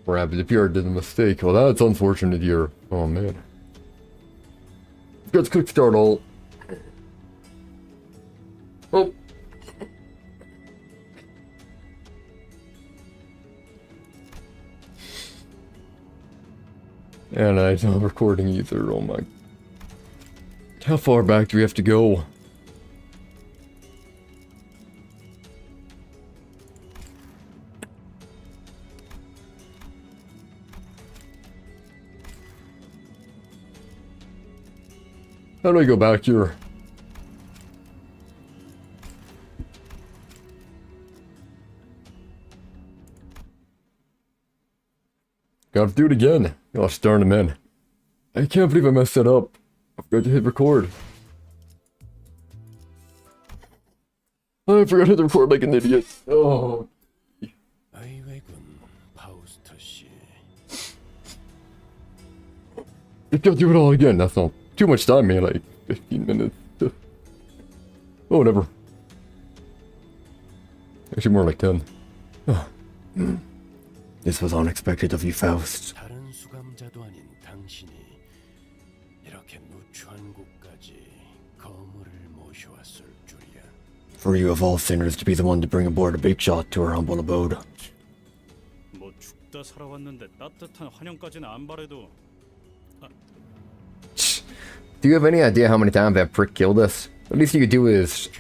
Rabbit appeared did a mistake. Well, that's unfortunate here. Oh man. Let's click start all. Oh. And I'm not recording either. Oh my. How far back do we have to go? How do I go back here? Gotta do it again. Gosh darn it, man. I can't believe I messed that up. I forgot to hit record. I forgot to hit record like an idiot. Oh. I gotta do it all again. That's not too much time, man. Like 15 minutes. Oh, whatever. Actually, more like 10. Oh. This was unexpected of you, Faust. For you of all sinners to be the one to bring aboard a big shot to our humble abode. Do you have any idea how many times that prick killed us? The least you could do is...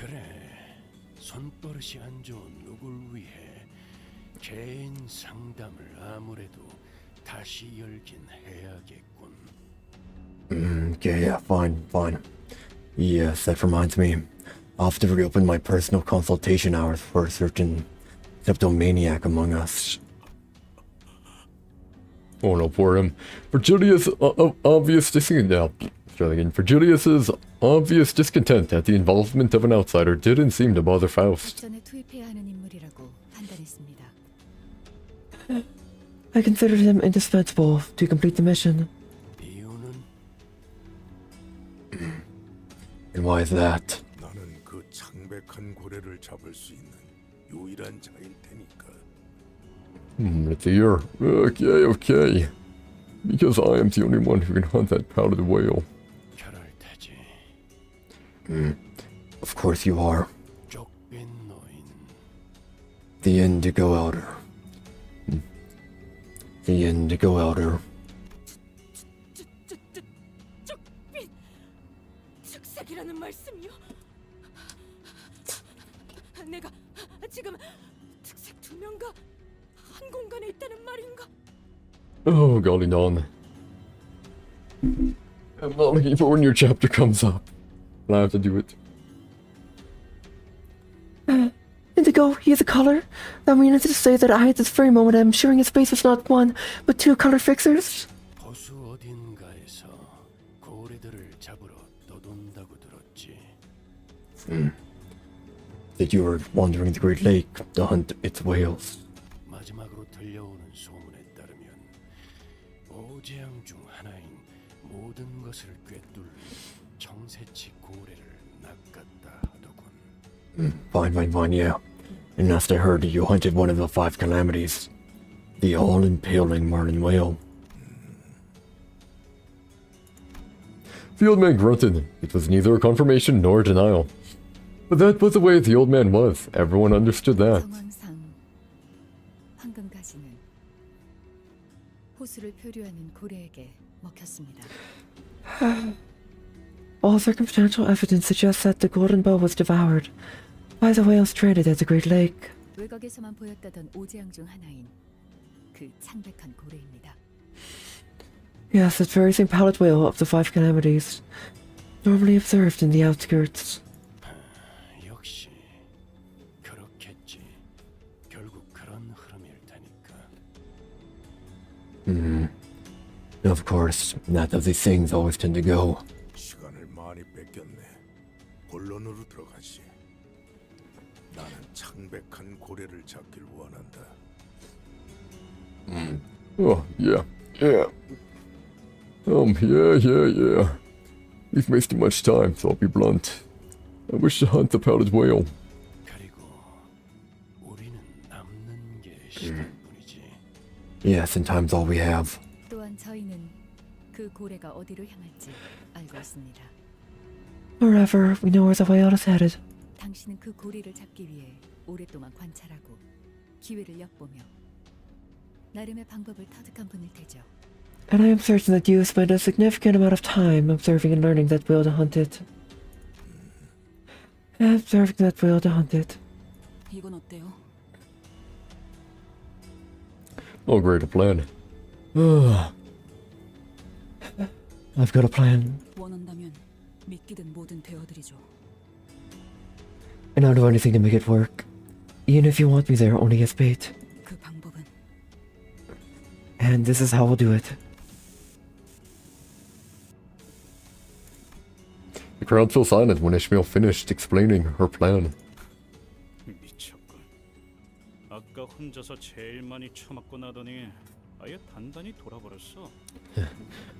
Okay, yeah, fine. Yes, that reminds me. I'll have to reopen my personal consultation hours for a certain kleptomaniac among us. Oh no, poor him. For Julius' obvious discontent at the involvement of an outsider didn't seem to bother Faust. I considered him indispensable to complete the mission. And why is that? It's here. Okay. Because I am the only one who can hunt that powdered whale. Of course you are. The Indigo Elder. The Indigo Elder. Oh, golly darn. I'm not looking for when your chapter comes up. But I have to do it. Indigo, he is a color? That means to say that I at this very moment am ensuring his face is not one, but two color fixers? That you were wandering the Great Lake to hunt its whales. Fine, yeah. And last I heard, you hunted one of the 5 calamities. The all-impaling Marlin whale. The old man grunted. It was neither a confirmation nor a denial. But that was the way the old man was. Everyone understood that. All circumstantial evidence suggests that the golden bow was devoured by the whales stranded at the Great Lake. Yes, that very same pallid whale of the 5 calamities, normally observed in the outskirts. Of course, not of these things always tend to go. Oh, yeah. Yeah. We've wasted much time, so I'll be blunt. I wish to hunt the powdered whale. Yes, and time's all we have. 또한 저희는 그 고래가 어디로 향할지 알고 있습니다. Wherever, we know where the whale is headed. 당신은 그 고래를 잡기 위해 오랫동안 관찰하고 기회를 엿보며 나름의 방법을 터득한 분일 테죠. And I am certain that you spent a significant amount of time observing and learning that whale to hunt it. Observing that whale to hunt it. 이건 어때요? Oh, great, a plan. I've got a plan. 원한다면 믿기든 뭐든 되어드리죠. And I'll do anything to make it work. Even if you want me there only as bait. 그 방법은 And this is how we'll do it. The crowd fell silent when Ishmael finished explaining her plan. 미쳤군. 아까 혼자서 제일 많이 처맞고 나더니 아예 단단히 돌아버렸어.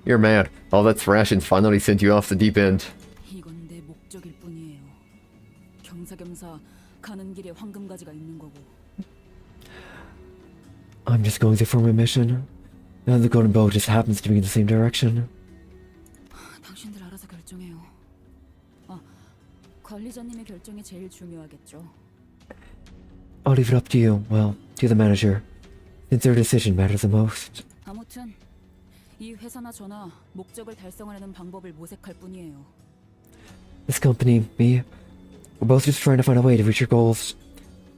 You're mad. All that thrashing's finally sent you off the deep end. 이건 내 목적일 뿐이에요. 경사겸사 가는 길에 황금가지가 있는 거고. I'm just going there for my mission. And the golden boat just happens to be in the same direction. 당신들 알아서 결정해요. 관리자님의 결정이 제일 중요하겠죠. I'll leave it up to you. Well, to the manager. Since their decision matters the most. 아무튼 이 회사나 저나 목적을 달성하려는 방법을 모색할 뿐이에요. This company, me, we're both just trying to find a way to reach your goals.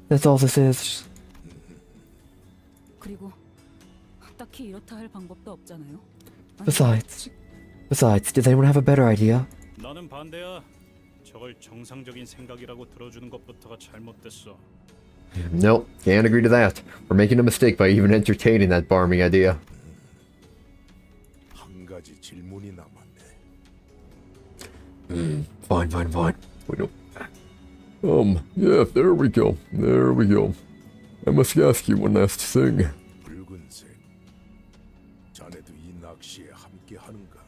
That's all this is. 그리고 딱히 이렇다 할 방법도 없잖아요. Besides, does anyone have a better idea? 나는 반대야. 저걸 정상적인 생각이라고 들어주는 것부터가 잘못됐어. Nope, can't agree to that. We're making a mistake by even entertaining that barming idea. 한 가지 질문이 남았네. Fine. Wait, no. Yeah, there we go. I must ask you one last thing. 붉은색. 자네도 이 낚시에 함께 하는가?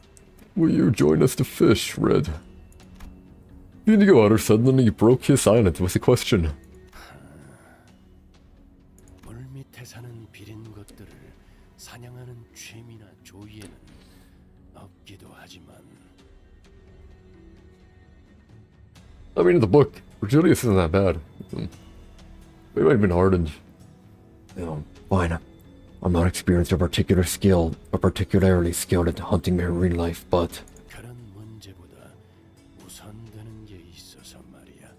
Will you join us to fish, Red? The Indigo Otter suddenly broke his silence with a question. 물 밑에 사는 비린 것들을 사냥하는 취미나 조이에는 없기도 하지만 I mean, in the book, Virgilius isn't that bad. They might have been hardened. Fine. I'm not experienced or particularly skilled at hunting marine life, but 그런 문제보다 우선되는 게 있어서 말이야.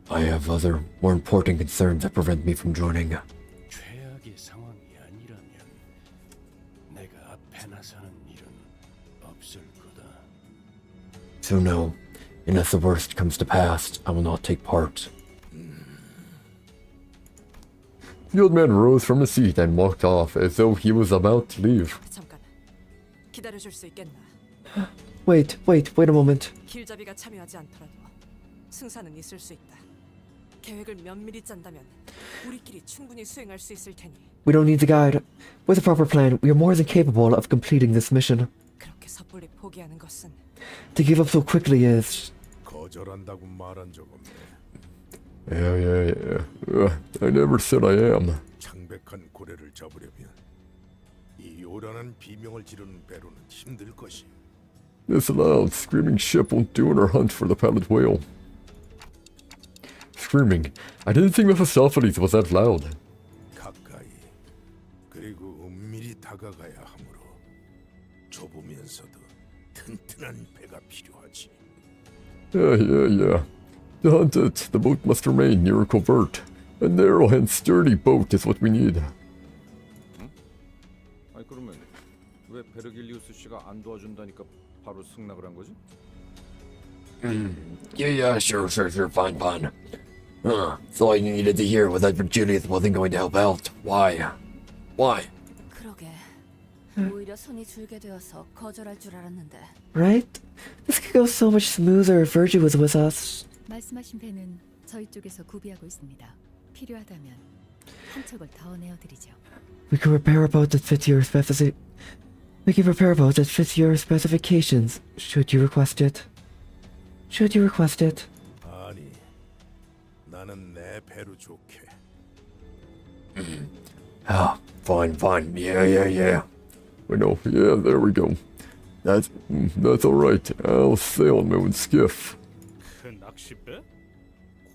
I have other, more important concerns that prevent me from joining. 최악의 상황이 아니라면 내가 앞에 나서는 일은 없을 거다. So no, unless the worst comes to pass, I will not take part. The old man rose from his seat and walked off as though he was about to leave. 잠깐 기다려줄 수 있겠나? Wait a moment. 길잡이가 참여하지 않더라도 승산은 있을 수 있다. 계획을 면밀히 짠다면 우리끼리 충분히 수행할 수 있을 테니 We don't need the guide. With a proper plan, we are more than capable of completing this mission. 그렇게 섣불리 포기하는 것은 To give up so quickly is... 거절한다고 말한 적 없네. Yeah. I never said I am. 창백한 고래를 잡으려면 이 요란한 비명을 지르는 배로는 힘들 것이. This loud, screaming ship won't do in our hunt for the pallid whale. Screaming? I didn't think Mephistopheles was that loud. 가까이 그리고 은밀히 다가가야 하므로 좁으면서도 튼튼한 배가 필요하지. Yeah. To hunt it, the boat must remain near a covert. A narrow and sturdy boat is what we need. 아니 그러면 왜 베르길리우스 씨가 안 도와준다니까 바로 승낙을 한 거지? Yeah, sure, fine. That's all you needed to hear was that Virgilius wasn't going to help out. Why? 그러게. 오히려 손이 줄게 되어서 거절할 줄 알았는데. Right? This could go so much smoother if Virgil was with us. 말씀하신 배는 저희 쪽에서 구비하고 있습니다. 필요하다면 한 척을 더 내어드리죠. We can prepare a boat that fits your specifications. Should you request it? 아니, 나는 내 배로 좋게. fine. Yeah. We know. Yeah, there we go. That's alright. I'll sail on my own skiff. 그 낚싯배?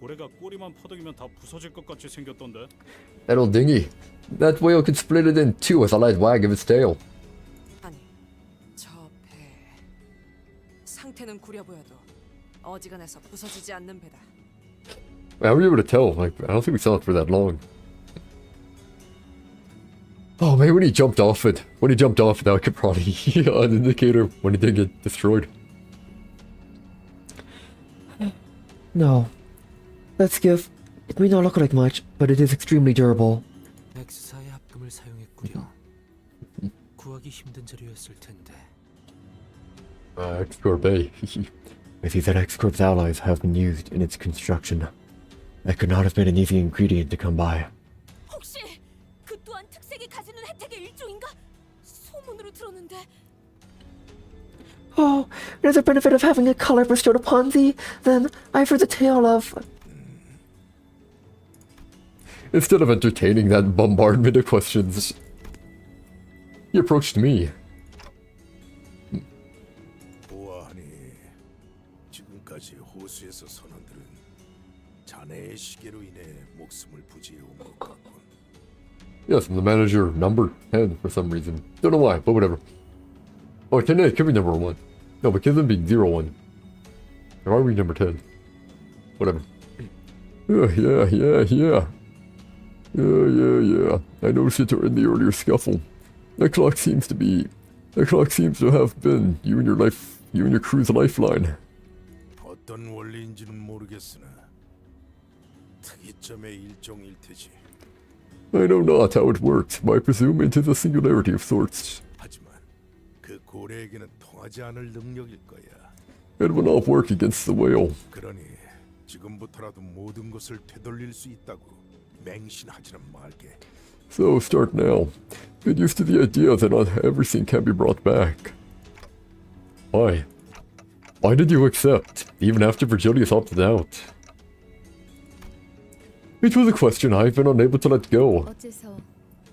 고래가 꼬리만 퍼덕이면 다 부서질 것 같이 생겼던데. That old dinghy. That whale could split it in two with a light wag of its tail. 아니, 저 배 상태는 구려 보여도 어지간해서 부서지지 않는 배다. How were you able to tell? Like, I don't think we saw it for that long. Oh, maybe when he jumped off it. When he jumped off, that could probably be an indicator when it did get destroyed. No. That skiff, it may not look like much, but it is extremely durable. 엑스사의 합금을 사용했구려. 구하기 힘든 자료였을 텐데. X-Corp A. I see that X-Corp's allies have been used in its construction. That could not have been an easy ingredient to come by. 혹시 그 또한 특색이 가지는 혜택의 일종인가? 소문으로 들었는데. Oh, another benefit of having a color bestowed upon thee? Then I've heard the tale of... Instead of entertaining that bombardment of questions, he approached me. 보아하니 지금까지 호수에서 선원들은 자네의 시계로 인해 목숨을 부지해온 것 같군. Yes, I'm the manager number 10 for some reason. Don't know why, but whatever. Oh, 10 it could be number 1. No, but could be 0-1. Or are we number 10? Whatever. Yeah. I noticed it during the earlier scuffle. That clock seems to have been you and your crew's lifeline. 어떤 원리인지는 모르겠으나 특이점의 일종일 테지. I know not how it worked, but I presume it is a singularity of sorts. 하지만 그 고래에게는 통하지 않을 능력일 거야. It will not work against the whale. 그러니 지금부터라도 모든 것을 되돌릴 수 있다고 맹신하지는 말게. So start now. Get used to the idea that not everything can be brought back. Why? Why did you accept, even after Virgilius opted out? It was a question I've been unable to let go. 어째서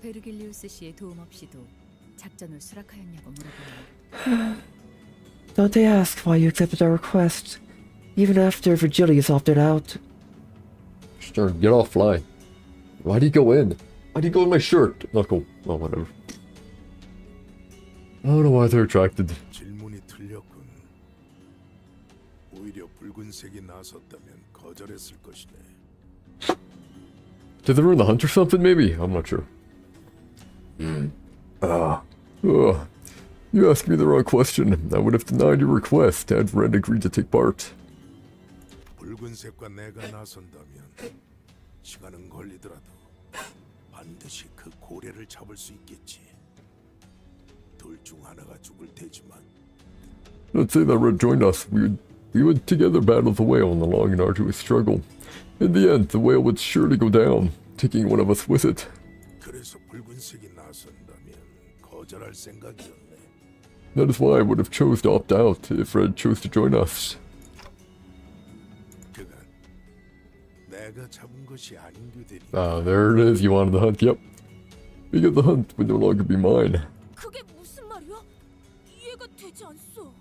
베르길리우스 씨의 도움 없이도 작전을 수락하였냐고 물어보니 Don't they ask why you accepted our request, even after Virgilius opted out? Stern, get off, fly. Why'd he go in? Why'd he go in my shirt? Knuckle. Oh, whatever. I don't know why they're attracted. 질문이 틀렸군. 오히려 붉은색이 나섰다면 거절했을 것이네. Did they ruin the hunt or something, maybe? I'm not sure. You asked me the wrong question. I would have denied your request had Ren agreed to take part. 붉은색과 내가 나선다면 시간은 걸리더라도 반드시 그 고래를 잡을 수 있겠지. 둘 중 하나가 죽을 테지만. Let's say that Red joined us. We would together battle the whale in the long and arduous struggle. In the end, the whale would surely go down, taking one of us with it. 그래서 붉은색이 나선다면 거절할 생각이었네. That is why I would have chose to opt out if Red chose to join us. 그간 내가 잡은 것이 아닌 게 되니. There it is. You wanted the hunt. Yep. Because the hunt would no longer be mine. 그게 무슨 말이야? 이해가 되지 않소.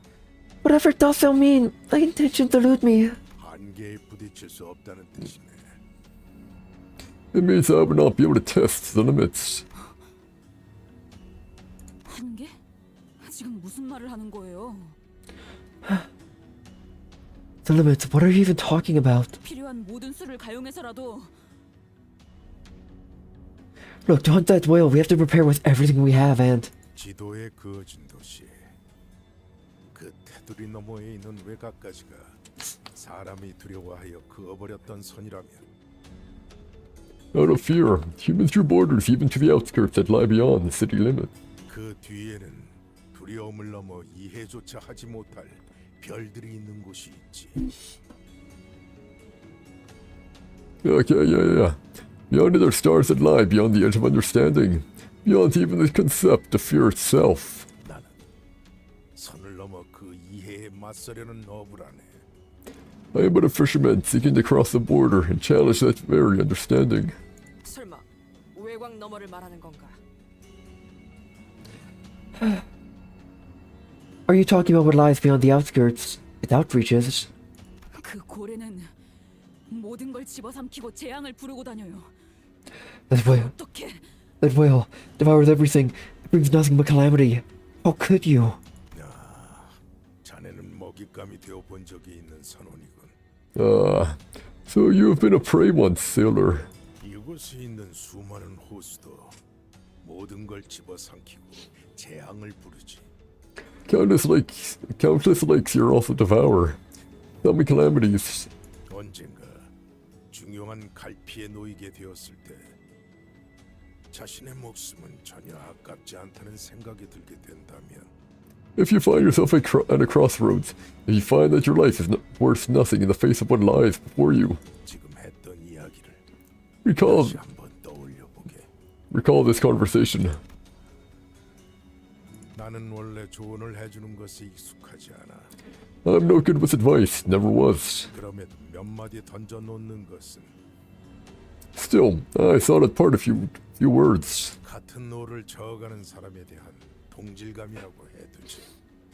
Whatever does thou mean? Thy intentions elude me. 한계에 부딪힐 수 없다는 뜻이네. It means I would not be able to test the limits. 한계? 지금 무슨 말을 하는 거예요? The limits, what are you even talking about? 필요한 모든 수를 가용해서라도 Look, to hunt that whale, we have to prepare with everything we have and... 지도에 그어진 도시. 그 테두리 너머에 있는 외곽까지가 사람이 두려워하여 그어버렸던 선이라면 Out of fear, humans drew borders even to the outskirts that lie beyond the city limit. 그 뒤에는 두려움을 넘어 이해조차 하지 못할 별들이 있는 곳이 있지. Okay, yeah. Beyond other stars that lie beyond the edge of understanding. Beyond even the concept of fear itself. 나는 선을 넘어 그 이해에 맞서려는 너부라네. I am but a fisherman seeking to cross the border and challenge that very understanding. 설마 외곽 너머를 말하는 건가? Are you talking about what lies beyond the outskirts, without reaches? 그 고래는 모든 걸 집어삼키고 재앙을 부르고 다녀요. That whale, 어떻게? that whale devours everything. It brings nothing but calamity. How could you? 자네는 먹잇감이 되어 본 적이 있는 선원이군. So you have been a prey once, sailor. 이곳에 있는 수많은 호수도 모든 걸 집어삼키고 재앙을 부르지. Countless lakes you also devour. Tell me calamities. 언젠가 중요한 갈피에 놓이게 되었을 때 자신의 목숨은 전혀 아깝지 않다는 생각이 들게 된다면 If you find yourself at a crossroads, if you find that your life is worth nothing in the face of what lies before you, 지금 했던 이야기를 recall 다시 한번 떠올려보게. this conversation. 나는 원래 조언을 해주는 것에 익숙하지 않아. I'm no good with advice, never was. 그럼에도 몇 마디 던져놓는 것은 Still, I thought it part of few words. 같은 노를 저어가는 사람에 대한 동질감이라고 해두지.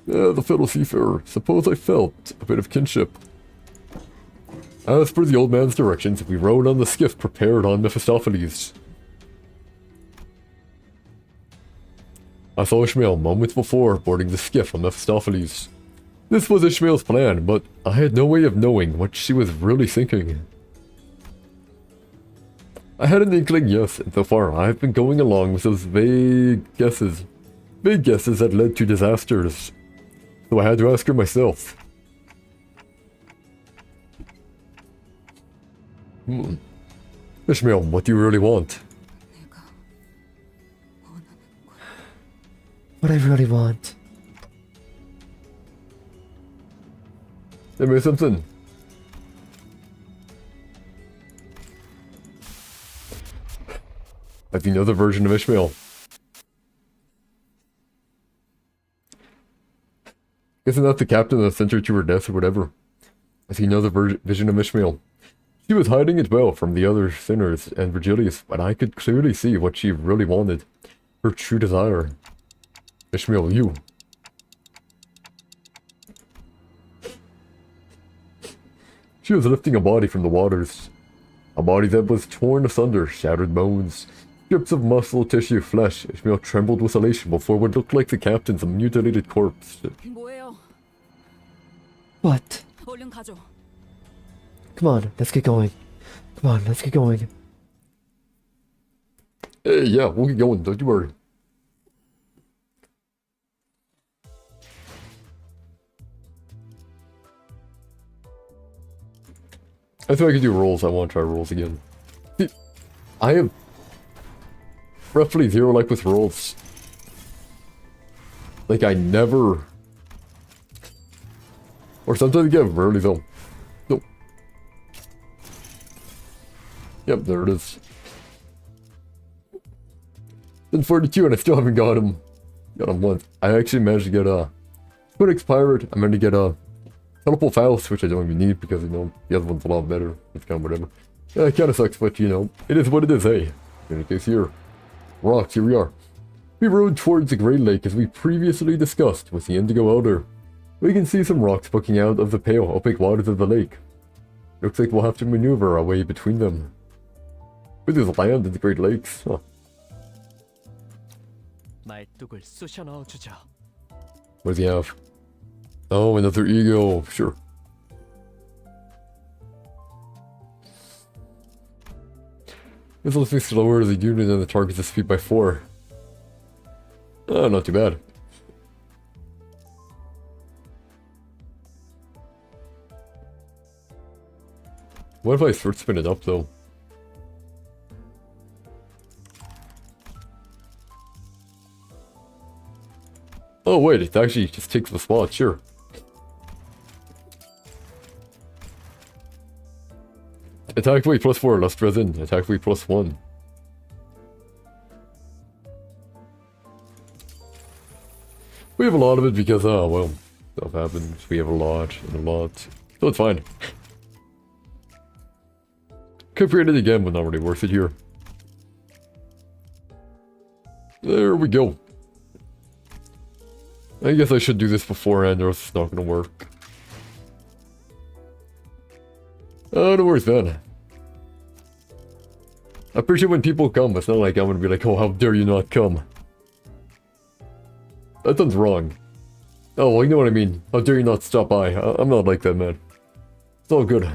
The fellow seafarer, suppose I felt a bit of kinship. As per the old man's directions, we rowed on the skiff prepared on Mephistopheles. I saw Ishmael moments before boarding the skiff on Mephistopheles. This was Ishmael's plan, but I had no way of knowing what she was really thinking. I had an inkling, yes, and so far I've been going along with those vague guesses that led to disasters. So I had to ask her myself. Ishmael, what do you really want? What I really want. There may be something. I've another version of Ishmael. Isn't that the captain that sent her to her death or whatever? I see another vision of Ishmael. She was hiding it well from the other sinners and Virgilius, but I could clearly see what she really wanted. Her true desire. Ishmael, you. She was lifting a body from the waters. A body that was torn asunder, shattered bones, strips of muscle, tissue, flesh. Ishmael trembled with elation before what looked like the captain's mutilated corpse. 뭐예요? What? 얼른 가죠. Come on, let's get going. Come on, let's get going. Hey, yeah, we'll get going, don't you worry. I think I can do rolls. I want to try rolls again. See, I have roughly 0 luck with rolls. Like, I never... Or sometimes I get rarely though. Nope. Yep, there it is. Been 42 and I still haven't got him. Got him once. I actually managed to get a Codex Pirate. I managed to get a Teleport Faust, which I don't even need because, you know, the other one's a lot better. It's kind of whatever. Yeah, it kind of sucks, but, you know, it is what it is, hey. In any case, here. Rocks, here we are. We rode towards the Great Lake as we previously discussed with the Indigo Elder. We can see some rocks poking out of the pale, opaque waters of the lake. Looks like we'll have to maneuver our way between them. Where there's land in the Great Lakes, huh. 말뚝을 쑤셔 넣어주죠. What does he have? Oh, another ego, sure. This lets me slower as a unit and the target's speed by 4. Oh, not too bad. What if I third spin it up though? Oh wait, it actually just takes the spot, sure. Attack weight plus 4, lust resin. Attack weight plus 1. We have a lot of it because, well, stuff happens. We have a lot and a lot. So it's fine. Could create it again, but not really worth it here. There we go. I guess I should do this beforehand or else it's not gonna work. Oh, no worries, man. I appreciate when people come, it's not like I'm gonna be like, oh, how dare you not come. That sounds wrong. Oh, well, you know what I mean. How dare you not stop by. I'm not like that, man. It's all good.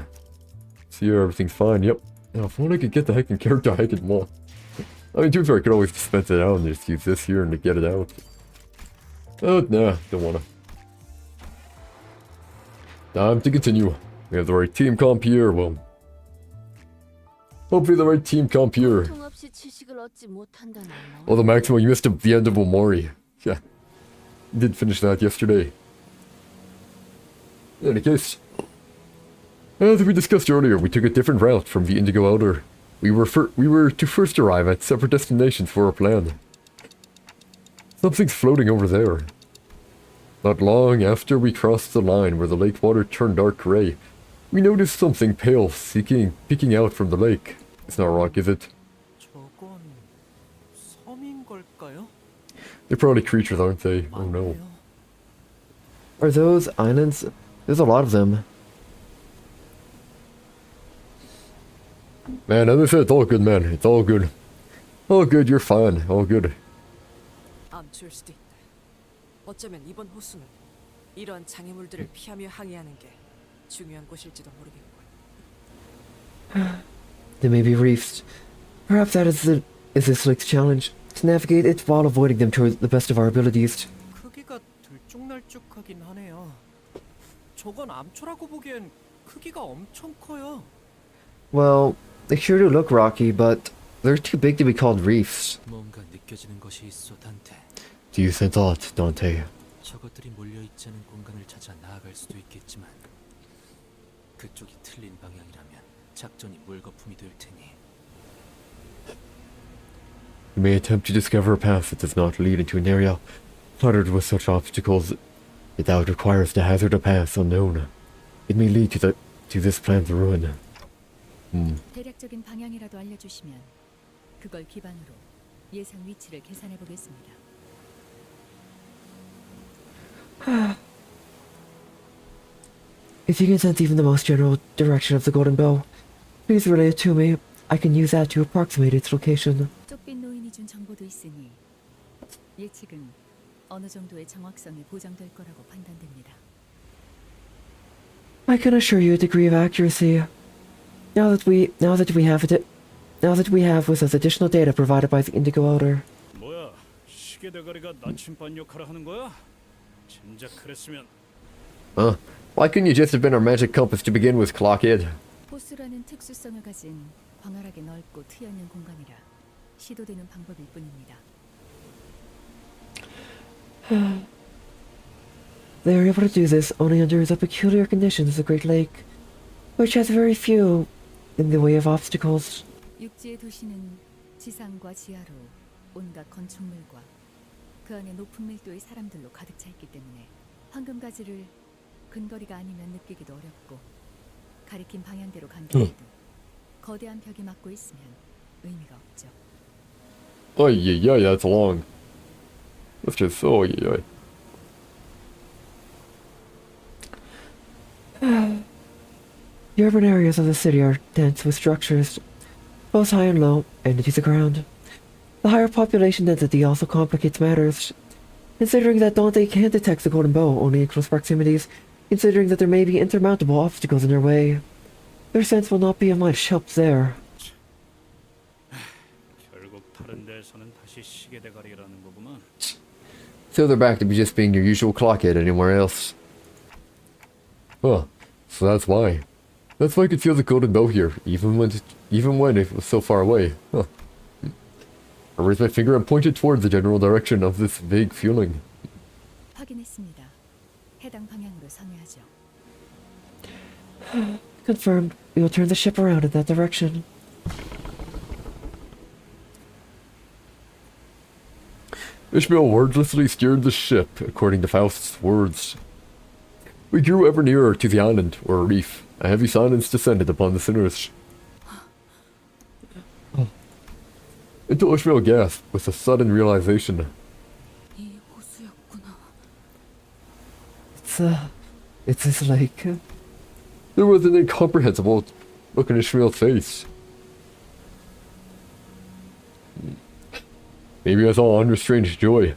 See here, everything's fine, yep. Now, if only I could get the heck in character, I could more. I mean, to be fair, I could always dispense it out and just use this here and to get it out. Oh, nah, don't wanna. Time to continue. We have the right team comp here, well. Hopefully the right team comp here. Although Maximo, you missed the end of Omori. Yeah. Did finish that yesterday. In any case, as we discussed earlier, we took a different route from the Indigo Outer. We were to first arrive at separate destinations for our plan. Something's floating over there. Not long after we crossed the line where the lake water turned dark gray, we noticed something pale peeking out from the lake. It's not a rock, is it? 저건 섬인 걸까요? They're probably creatures, aren't they? Oh no. Are those islands? There's a lot of them. Man, as I said, it's all good, man. It's all good. All good, you're fine. All good. 암초일 수도 있다. 어쩌면 이번 호수는 이러한 장애물들을 피하며 항해하는 게 중요한 곳일지도 모르겠군. They may be reefs. Perhaps that is this lake's challenge, to navigate it while avoiding them to the best of our abilities. 크기가 들쭉날쭉하긴 하네요. 저건 암초라고 보기엔 크기가 엄청 커요. Well, they sure do look rocky, but they're too big to be called reefs. 뭔가 느껴지는 것이 있어, 단테. Do you sense aught, Dante? 저것들이 몰려 있지 않은 공간을 찾아 나아갈 수도 있겠지만 그쪽이 틀린 방향이라면 작전이 물거품이 될 테니. We may attempt to discover a path that does not lead into an area cluttered with such obstacles. If that would require us to hazard a path unknown, it may lead to this plan's ruin. 대략적인 방향이라도 알려주시면 그걸 기반으로 예상 위치를 계산해 보겠습니다. If you can sense even the most general direction of the Golden Bow, please relay it to me. I can use that to approximate its location. 쪽빛 노인이 준 정보도 있으니 예측은 어느 정도의 정확성이 보장될 거라고 판단됩니다. I can assure you a degree of accuracy. Now that we have with us additional data provided by the Indigo Outer. 뭐야, 시계 대가리가 나침반 역할을 하는 거야? 진작 그랬으면. Why couldn't you just have been our magic compass to begin with, Clockhead? 호수라는 특수성을 가진 광활하게 넓고 트여있는 공간이라 시도되는 방법일 뿐입니다. They are able to do this only under the peculiar conditions of the Great Lake, which has very few in the way of obstacles. 육지의 도시는 지상과 지하로 온갖 건축물과 그 안에 높은 밀도의 사람들로 가득 차 있기 때문에 황금가지를 근거리가 아니면 느끼기도 어렵고 가리킨 방향대로 간다 해도 거대한 벽이 막고 있으면 의미가 없죠. Oh yeah, that's long. That's just yeah. The urban areas of the city are dense with structures, both high and low, and into the ground. The higher population density also complicates matters, considering that Dante can detect the Golden Bow only in close proximities, considering that there may be insurmountable obstacles in their way. Their sense will not be of much help there. 결국 다른 데에서는 다시 시계 대가리라는 거구만. So they're back to be just being your usual Clockhead anywhere else. Huh. So that's why. That's why I could feel the Golden Bow here, even when it was so far away. Huh. I raised my finger and pointed towards the general direction of this vague feeling. 확인했습니다. 해당 방향으로 선회하죠. Confirmed. We will turn the ship around in that direction. Ishmael wordlessly steered the ship, according to Faust's words. We drew ever nearer to the island, or reef. A heavy silence descended upon the sinners. Until Ishmael gasped with a sudden realization. 이 호수였구나. it's this lake. There was an incomprehensible look in Ishmael's face. Maybe I saw unrestrained joy.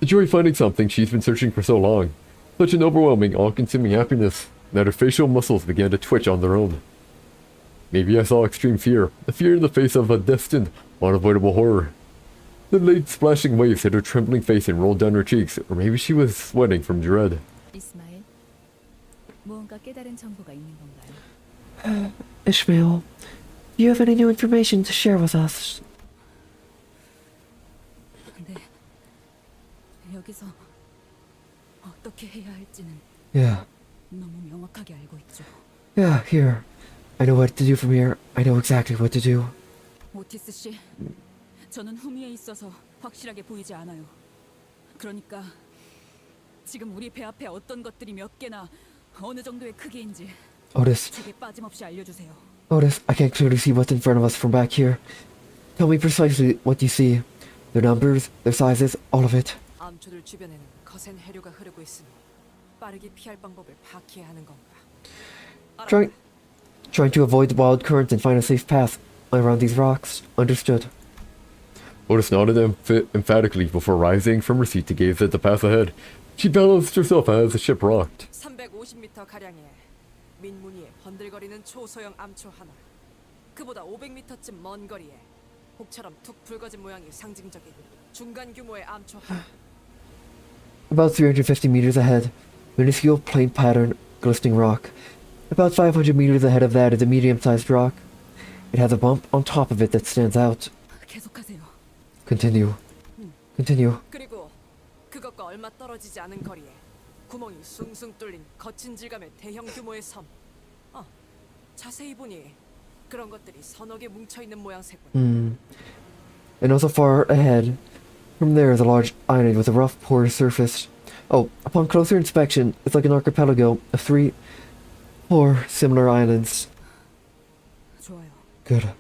The joy of finding something she's been searching for so long. Such an overwhelming, all-consuming happiness that her facial muscles began to twitch on their own. Maybe I saw extreme fear, a fear in the face of a distant, unavoidable horror. The late splashing waves hit her trembling face and rolled down her cheeks, or maybe she was sweating from dread. 이스마엘, 무언가 깨달은 정보가 있는 건가요? Ishmael, do you have any new information to share with us? 네. 여기서 어떻게 해야 할지는 Yeah. 너무 명확하게 알고 있죠. Yeah, here. I know what to do from here. I know exactly what to do. 오티스 씨, 저는 후미에 있어서 확실하게 보이지 않아요. 그러니까 지금 우리 배 앞에 어떤 것들이 몇 개나 어느 정도의 크기인지 Otis, 제게 빠짐없이 알려주세요. Otis, I can't clearly see what's in front of us from back here. Tell me precisely what you see. Their numbers, their sizes, all of it. 암초들 주변에는 거센 해류가 흐르고 있으니 빠르게 피할 방법을 파악해야 하는 건가? Trying to avoid the wild currents and find a safe path around these rocks. Understood. Otis nodded emphatically before rising from her seat to gaze at the path ahead. She balanced herself as the ship rocked. 350m 가량의 민무늬의 번들거리는 초소형 암초 하나. 그보다 500m쯤 먼 거리에 혹처럼 툭 붉어진 모양이 상징적인 중간 규모의 암초 하나. About 350 meters ahead, minuscule plain pattern, glistening rock. About 500 meters ahead of that is a medium-sized rock. It has a bump on top of it that stands out. 계속하세요. Continue. Continue. 그리고 그것과 얼마 떨어지지 않은 거리에 구멍이 숭숭 뚫린 거친 질감의 대형 규모의 섬. 자세히 보니 그런 것들이 서너 개 뭉쳐 있는 모양새군. And also far ahead, from there is a large island with a rough, porous surface. Oh, upon closer inspection, it's like an archipelago of 3, 4 similar islands. 좋아요. Good.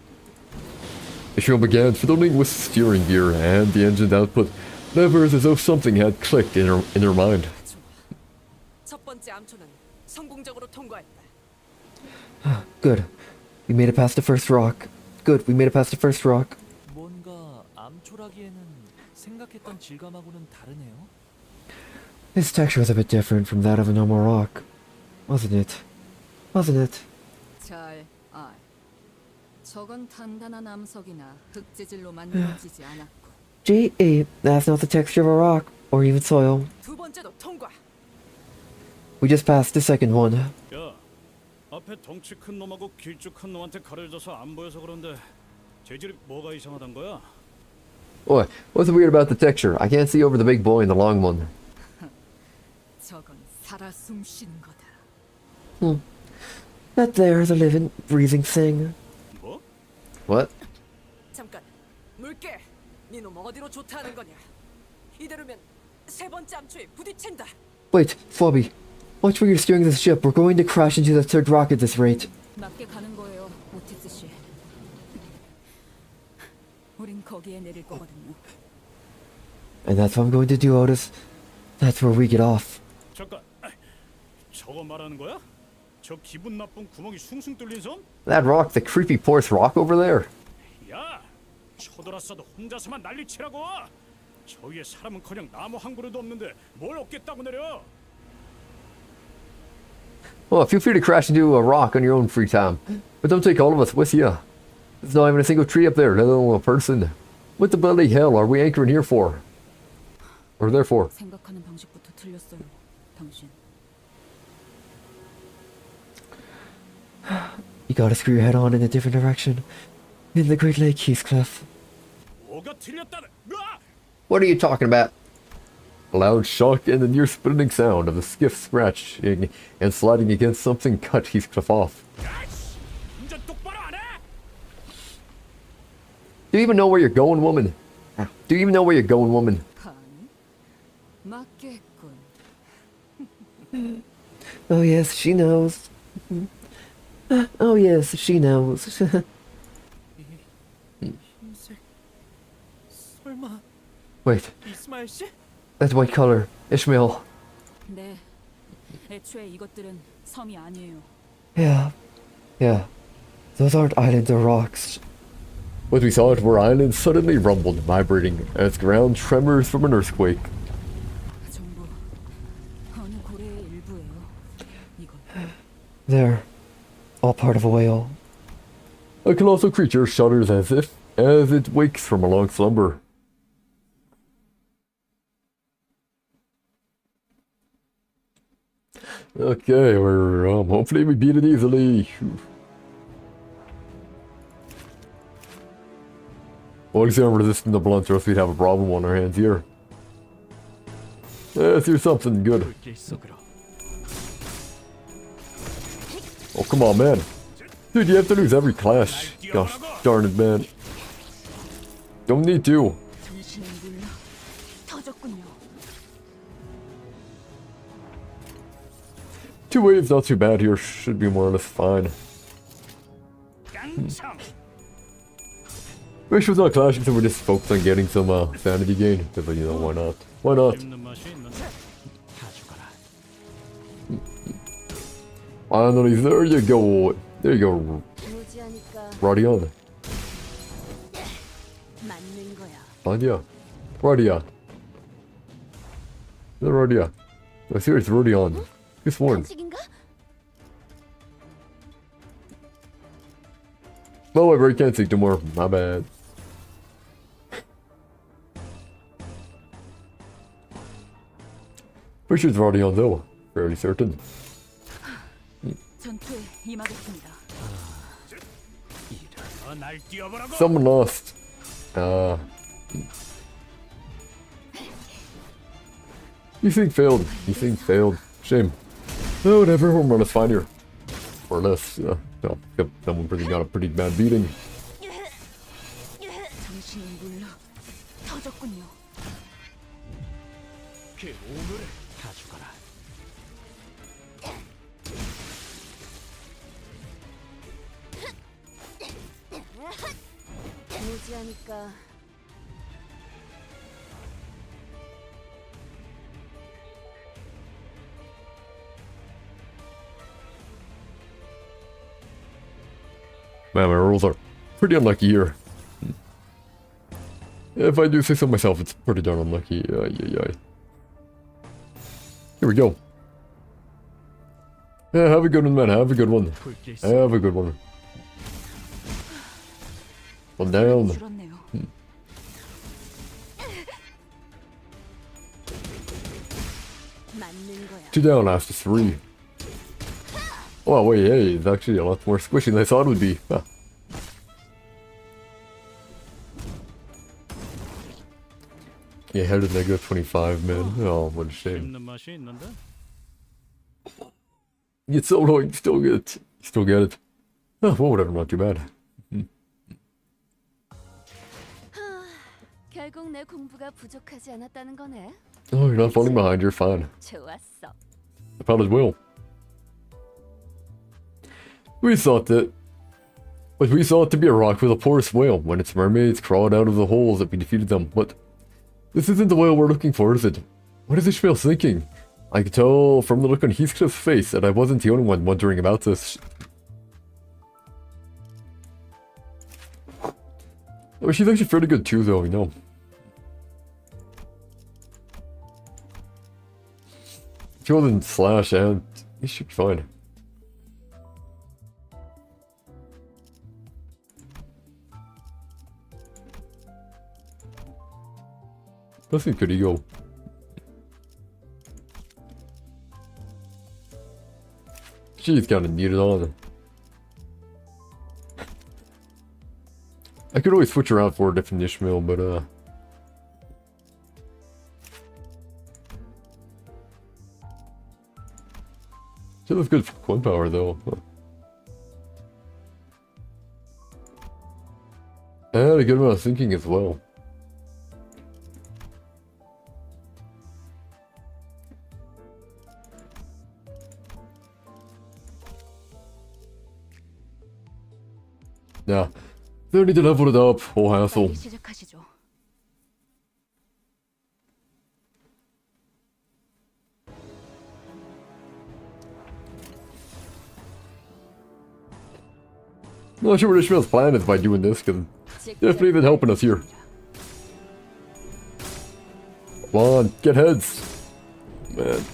Ishmael began fiddling with steering gear and the engine's output, levers as though something had clicked in her mind. 좋아. 첫 번째 암초는 성공적으로 통과했다. Good. We made it past the first rock. Good, we made it past the first rock. 뭔가 암초라기에는 생각했던 질감하고는 다르네요. This texture was a bit different from that of a normal rock. Wasn't it? Wasn't it? 잘 알. 저건 단단한 암석이나 흙재질로 만들어지지 않았고. G.E. That's not the texture of a rock, or even soil. 두 번째도 통과. We just passed the second one. 야, 앞에 덩치 큰 놈하고 길쭉한 놈한테 가려져서 안 보여서 그런데 재질이 뭐가 이상하단 거야? What? What's weird about the texture? I can't see over the big boy and the long one. 저건 살아 숨쉬는 거다. That there is a living, breathing thing. 뭐? What? 잠깐. 물개. 네놈 어디로 좋다는 거냐? 이대로면 세 번째 암초에 부딪힌다. Wait, Flubby. Watch where you're steering this ship. We're going to crash into the third rock at this rate. 맞게 가는 거예요, 오티스 씨. 우린 거기에 내릴 거거든요. And that's what I'm going to do, Otis. That's where we get off. 잠깐. 저거 말하는 거야? 저 기분 나쁜 구멍이 숭숭 뚫린 섬? That rock, the creepy porous rock over there? 야, 쳐들었어도 혼자서만 난리치라고. 저 위에 사람은커녕 나무 한 그루도 없는데 뭘 얻겠다고 내려? Well, feel free to crash into a rock on your own free time. But don't take all of us with you. There's not even a single tree up there, let alone a person. What the bloody hell are we anchoring here for? Or there for? 생각하는 방식부터 틀렸어요, 당신. You gotta screw your head on in a different direction. In the Great Lake, Heathcliff. 뭐가 틀렸다는? 으아! What are you talking about? A loud shock and the near splitting sound of the skiff scratching and sliding against something cut Heathcliff off. 야이씨! 운전 똑바로 안 해? Do you even know where you're going, woman? Do you even know where you're going, woman? 아니, 맞겠군. Oh yes, she knows. Oh yes, she knows. 흰색. 설마 Wait, 이스마엘 씨? that's white color. Ishmael. 네, 애초에 이것들은 섬이 아니에요. Yeah. Those aren't islands or rocks. What we thought were islands suddenly rumbled, vibrating as ground tremors from an earthquake. 전부 어느 고래의 일부예요. 이건 They're all part of a whale. A colossal creature shudders as it wakes from a long slumber. Okay, we're hopefully we beat it easily. Well, at least I'm resisting the blunt, or else we'd have a problem on our hands here. Let's do something good. 불길 속으로. Oh, come on, man. Dude, you have to lose every clash. Gosh darn it, man. Don't need to. 정신을 눌러 터졌군요. 2 waves, not too bad here. Should be more or less fine. 깡총. Wish was not clashing, so we're just focused on getting some sanity gain. Because, you know, why not? Why not? 씹는 맛이 있는데. 다 죽어라. Finally, there you go. There you go, 무지하니까 Rodion. 맞는 거야. Radia. Radia. The Radia. No, serious, Rodion. Good sworn. 식인가? Oh, I can't take no more. My bad. Pretty sure it's Rodion, though. Fairly certain. 전투에 임하겠습니다. 날 뛰어보라고. Someone lost. You think failed. You think failed. Shame. Oh, whatever. We're more or less fine here. Or less. No, someone pretty got a pretty bad beating. 정신을 눌러 터졌군요. 그 오물을 다 죽어라. 무지하니까 Man, my rolls are pretty unlucky here. If I do say so myself, it's pretty darn unlucky. Here we go. Yeah, have a good one, man. Have a good one. 불길 속. Have a good one. One down. 줄었네요. 맞는 거야. 2 down after 3. Oh, wait, hey, it's actually a lot more squishy than I thought it would be. Huh. Yeah, held at negative 25, man. Oh, what a shame. 씹는 맛이 있는데. It's so low, you still get it. You still get it. Oh, well, whatever, not too bad. 결국 내 공부가 부족하지 않았다는 거네. Oh, you're not falling behind, you're fine. 좋았어. I probably will. We thought that... But we saw it to be a rock with a porous whale when its mermaids crawled out of the holes that we defeated them. But this isn't the whale we're looking for, is it? What is Ishmael thinking? I could tell from the look on Heathcliff's face that I wasn't the only one wondering about this. Oh, she's actually fairly good too, though, you know. She wasn't slash and he should be fine. Nothing could he go. She's kinda needed on. I could always switch around for a different Ishmael, but she looks good for coin power though. And a good amount of thinking as well. Yeah, they need to level it up. Whole hassle. 빨리 시작하시죠. I'm not sure what Ishmael's plan is by doing this, because definitely been helping us here. Come on, get heads. Man.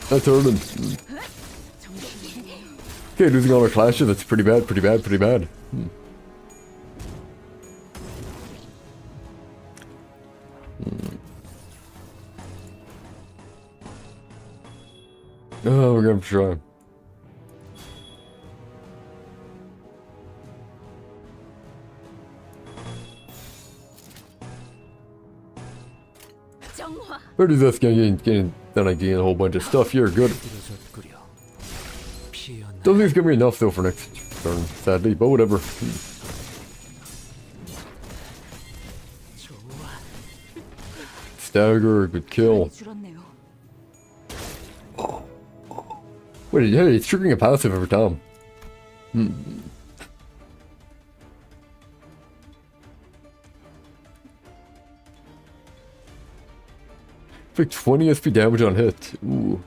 That's hurting. Okay, losing all our clashes, that's pretty bad, pretty bad, pretty bad. Oh, we're gonna try. Where does this getting done again? A whole bunch of stuff here. Good. 이러저꾸려 피어나. Don't think it's gonna be enough though for next turn, sadly, but whatever. Stagger, good kill. Wait, hey, it's triggering a passive every time. Like 20 SP damage on hit. Ooh.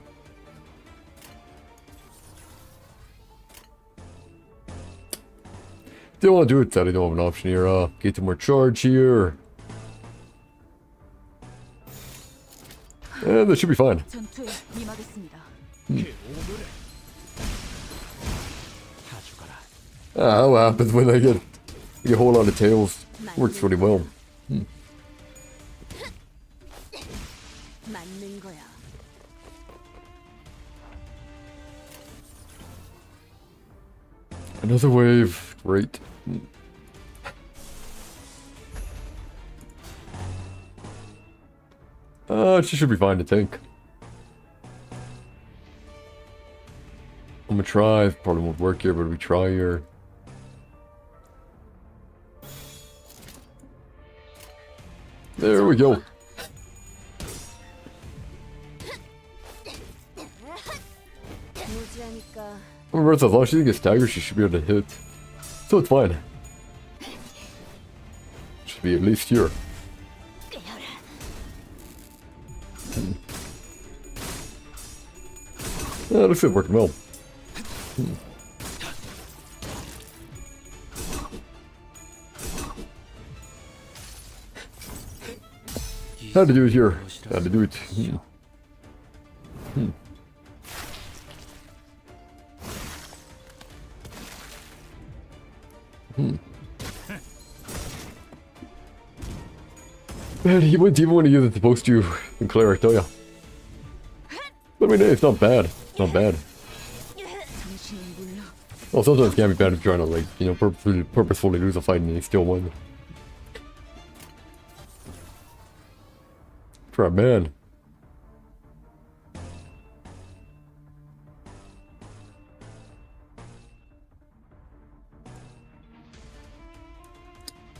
Don't want to do it, sadly, don't have an option here. Get some more charge here. And that should be fine. 전투에 임하겠습니다. 다 죽어라. Ah, what happens when I get a whole lot of tails? Works really well. 맞는 거야. Another wave. Great. She should be fine to tank. I'm gonna try. Probably won't work here, but we try here. There we go. 무지하니까 Remember, as long as she gets staggered, she should be able to hit. So it's fine. Should be at least here. Yeah, looks like it's working well. How to do it here? How to do it? Man, he wouldn't even want to use it supposed to in cleric, tell ya. But I mean, hey, it's not bad. It's not bad. Well, sometimes it can be bad if you're trying to, like, you know, purposefully lose a fight and you still win. For a man.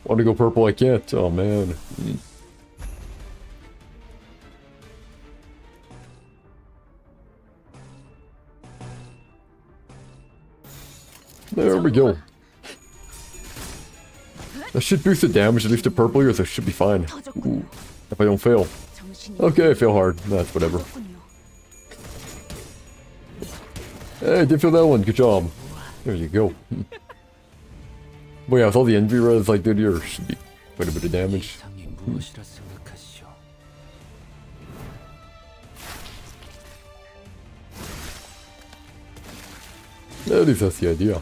Want to go purple? I can't. Oh man. There we go. That should boost the damage at least to purple here, so it should be fine. Ooh, if I don't fail. Okay, I fail hard. That's whatever. Hey, I did feel that one. Good job. There you go. But yeah, with all the envy res I did here, should be quite a bit of damage. 이상이 무엇이라 생각하시오? At least that's the idea.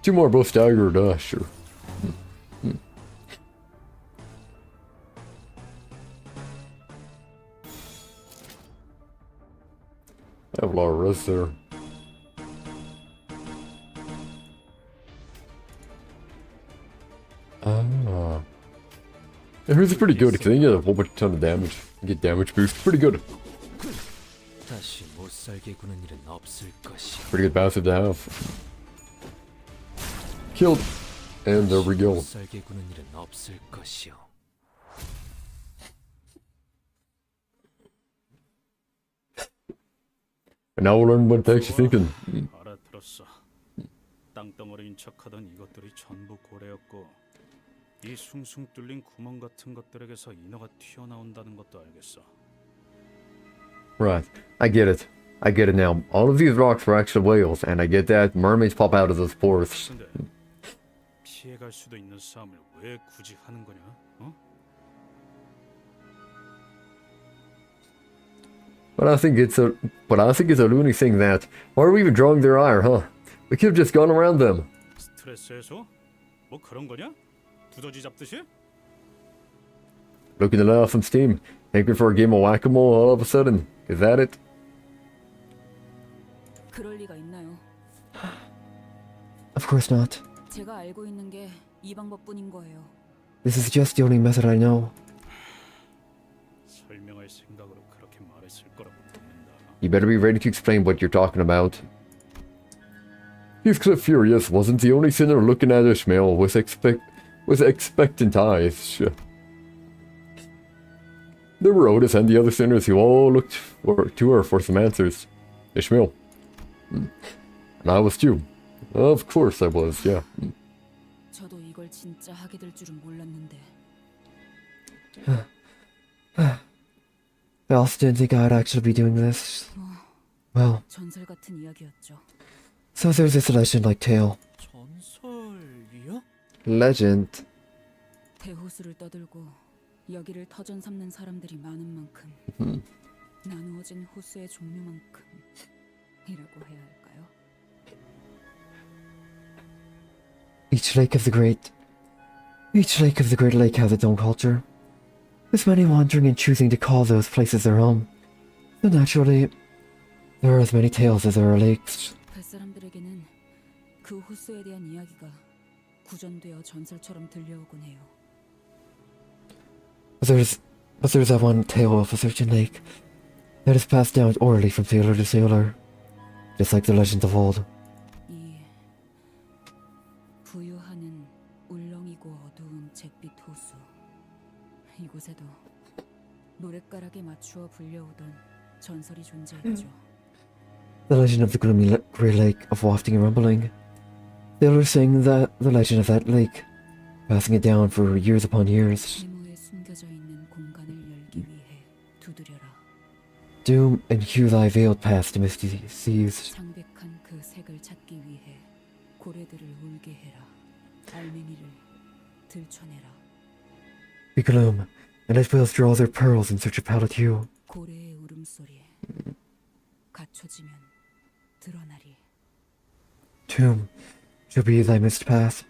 Two more, both staggered, sure. I have a lot of res there. Ah. Yeah, hers is pretty good because they get a whole ton of damage. You get damage boost. Pretty good. 다시 못 살게 구는 일은 없을 것이오. Pretty good passive to have. Killed. And there we go. 못 살게 구는 일은 없을 것이오. And now we'll learn what they're actually thinking. 알아들었어. 땅덩어리인 척하던 이것들이 전부 고래였고 이 숭숭 뚫린 구멍 같은 것들에게서 인어가 튀어나온다는 것도 알겠어. Right. I get it. I get it now. All of these rocks were actual whales, and I get that. Mermaids pop out of those pores. 근데 피해갈 수도 있는 싸움을 왜 굳이 하는 거냐? 어? But I think it's a loony thing that, why are we even drawing their ire, huh? We could have just gone around them. 스트레스 해소? 뭐 그런 거냐? 두더지 잡듯이? Looking to let off some steam. Thinking for a game of whack-a-mole all of a sudden. Is that it? 그럴 리가 있나요? Of course not. 제가 알고 있는 게 이 방법뿐인 거예요. This is just the only method I know. 설명할 생각으로 그렇게 말했을 거라고 믿는다. You better be ready to explain what you're talking about. Heathcliff Furious wasn't the only sinner looking at Ishmael with expectant eyes. There were Otis and the other sinners who all looked to her for some answers. Ishmael. And I was too. Of course I was, yeah. 저도 이걸 진짜 하게 될 줄은 몰랐는데. I also didn't think I'd actually be doing this. Well, 전설 같은 이야기였죠. so there's this legend-like tale. 전설이요? Legend? 대호수를 떠들고 여기를 터전 삼는 사람들이 많은 만큼 나누어진 호수의 종류만큼이라고 해야 할까요? Each lake of the Great Lake has its own culture. With many wandering and choosing to call those places their home. So naturally, there are as many tales as there are lakes. 뱃사람들에게는 그 호수에 대한 이야기가 구전되어 전설처럼 들려오곤 해요. But there's that one tale of a certain lake that is passed down orally from sailor to sailor, just like the legends of old. 이 부유하는 울렁이고 어두운 잿빛 호수. 이곳에도 노랫가락에 맞추어 불려오던 전설이 존재했죠. The legend of the gloomy grey lake of wafting and rumbling. Sailors sing the legend of that lake, passing it down for years upon years. 세모에 숨겨져 있는 공간을 열기 위해 두드려라. Doom and hew thy veiled past to misty seas. 창백한 그 색을 찾기 위해 고래들을 울게 해라. 알맹이를 들춰내라. We gloom, and let whales draw their pearls in search of pallid hue. 고래의 울음소리 갖춰지면 드러나리. Tomb shall be thy mist path,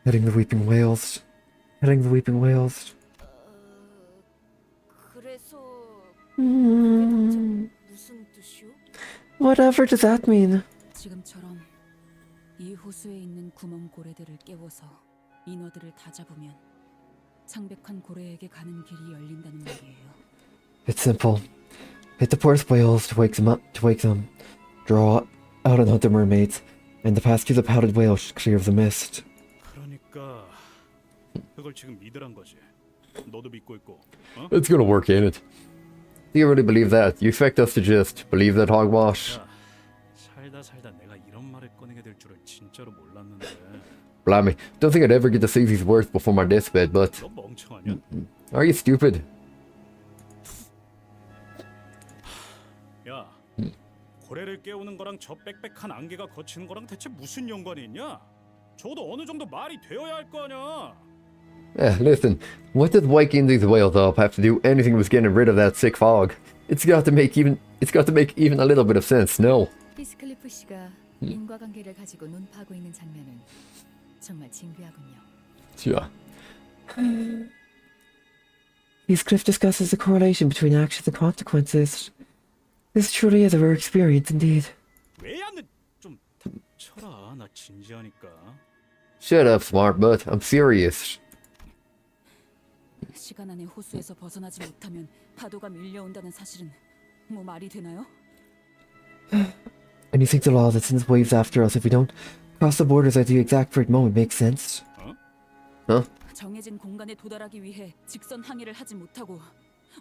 heading the weeping whales. 그래서 Mm, 무슨 뜻이요? whatever does that mean? 지금처럼 이 호수에 있는 구멍 고래들을 깨워서 인어들을 다 잡으면 창백한 고래에게 가는 길이 열린다는 말이에요. It's simple. Hit the poorest whales to wake them, draw out and hunt the mermaids, and the path through the powdered whale should clear of the mist. 그러니까 그걸 지금 믿으란 거지. 너도 믿고 있고. 어? It's gonna work, ain't it? Do you really believe that? You expect us to just believe that hogwash? 야, 살다 내가 이런 말을 꺼내게 될 줄은 진짜로 몰랐는데. Blimey. Don't think I'd ever get to see these words before my deathbed, but... 너 멍청하냐? Are you stupid? 야, 고래를 깨우는 거랑 저 빽빽한 안개가 거치는 거랑 대체 무슨 연관이 있냐? 저도 어느 정도 말이 되어야 할 거 아니야. Listen, what does waking these whales up have to do anything with getting rid of that sick fog? It's got to make even a little bit of sense, no? 히스클리프 씨가 인과관계를 가지고 논파하고 있는 장면은 정말 징그하군요. Yeah. Heathcliff discusses the correlation between actions and consequences. This truly is a rare experience indeed. 왜 안 좀 닥쳐라. 나 진지하니까. Shut up, smart butt. I'm serious. 시간 안에 호수에서 벗어나지 못하면 파도가 밀려온다는 사실은 뭐 말이 되나요? And you think the law that sends waves after us if we don't cross the borders at the exact right moment makes sense? 정해진 공간에 도달하기 위해 직선 항해를 하지 못하고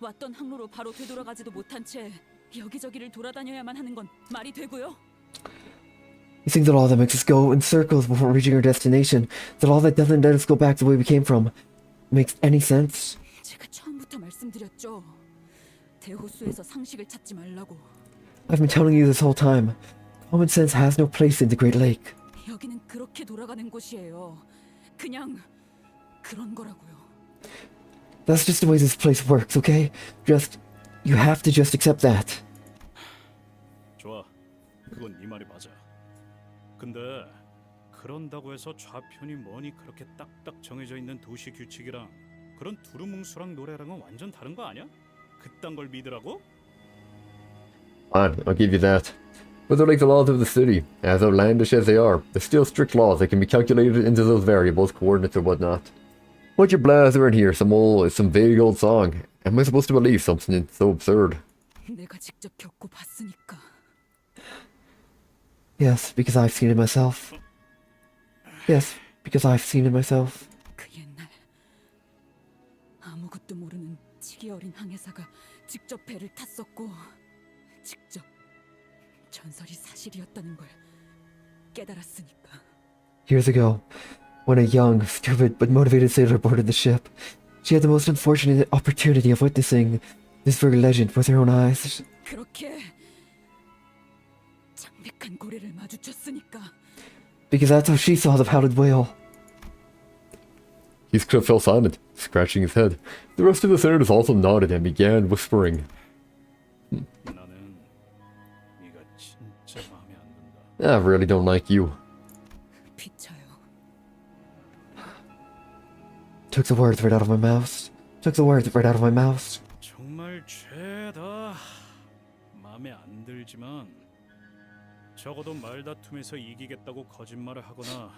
왔던 항로로 바로 되돌아가지도 못한 채 여기저기를 돌아다녀야만 하는 건 말이 되고요? You think the law that makes us go in circles before reaching our destination, the law that doesn't let us go back the way we came from, makes any sense? 제가 처음부터 말씀드렸죠. 대호수에서 상식을 찾지 말라고. I've been telling you this whole time. Common sense has no place in the Great Lake. 여기는 그렇게 돌아가는 곳이에요. 그냥 그런 거라고요. That's just the way this place works, okay? You have to just accept that. 좋아. 그건 네 말이 맞아. 근데 그런다고 해서 좌편이 뭐니 그렇게 딱딱 정해져 있는 도시 규칙이랑 그런 두루뭉술한 노래랑은 완전 다른 거 아니야? 그딴 걸 믿으라고? Fine, I'll give you that. But they're like the laws of the city. As outlandish as they are, they're still strict laws that can be calculated into those variables, coordinates or whatnot. What you blazer in here, some vague old song. Am I supposed to believe something so absurd? 내가 직접 겪고 봤으니까. Yes, because I've seen it myself. Yes, because I've seen it myself. 그 옛날 아무것도 모르는 치기 어린 항해사가 직접 배를 탔었고 직접 전설이 사실이었다는 걸 깨달았으니까. Years ago, when a young, stupid, but motivated sailor boarded the ship, she had the most unfortunate opportunity of witnessing this very legend with her own eyes. 그렇게 창백한 고래를 마주쳤으니까. Because that's how she saw the pallid whale. Heathcliff fell silent, scratching his head. The rest of the senators also nodded and began whispering. 나는 네가 진짜 마음에 안 든다. I really don't like you. 비쳐요. Took the words right out of my mouth. Took the words right out of my mouth. 정말 죄다. 마음에 안 들지만 적어도 말다툼에서 이기겠다고 거짓말을 하거나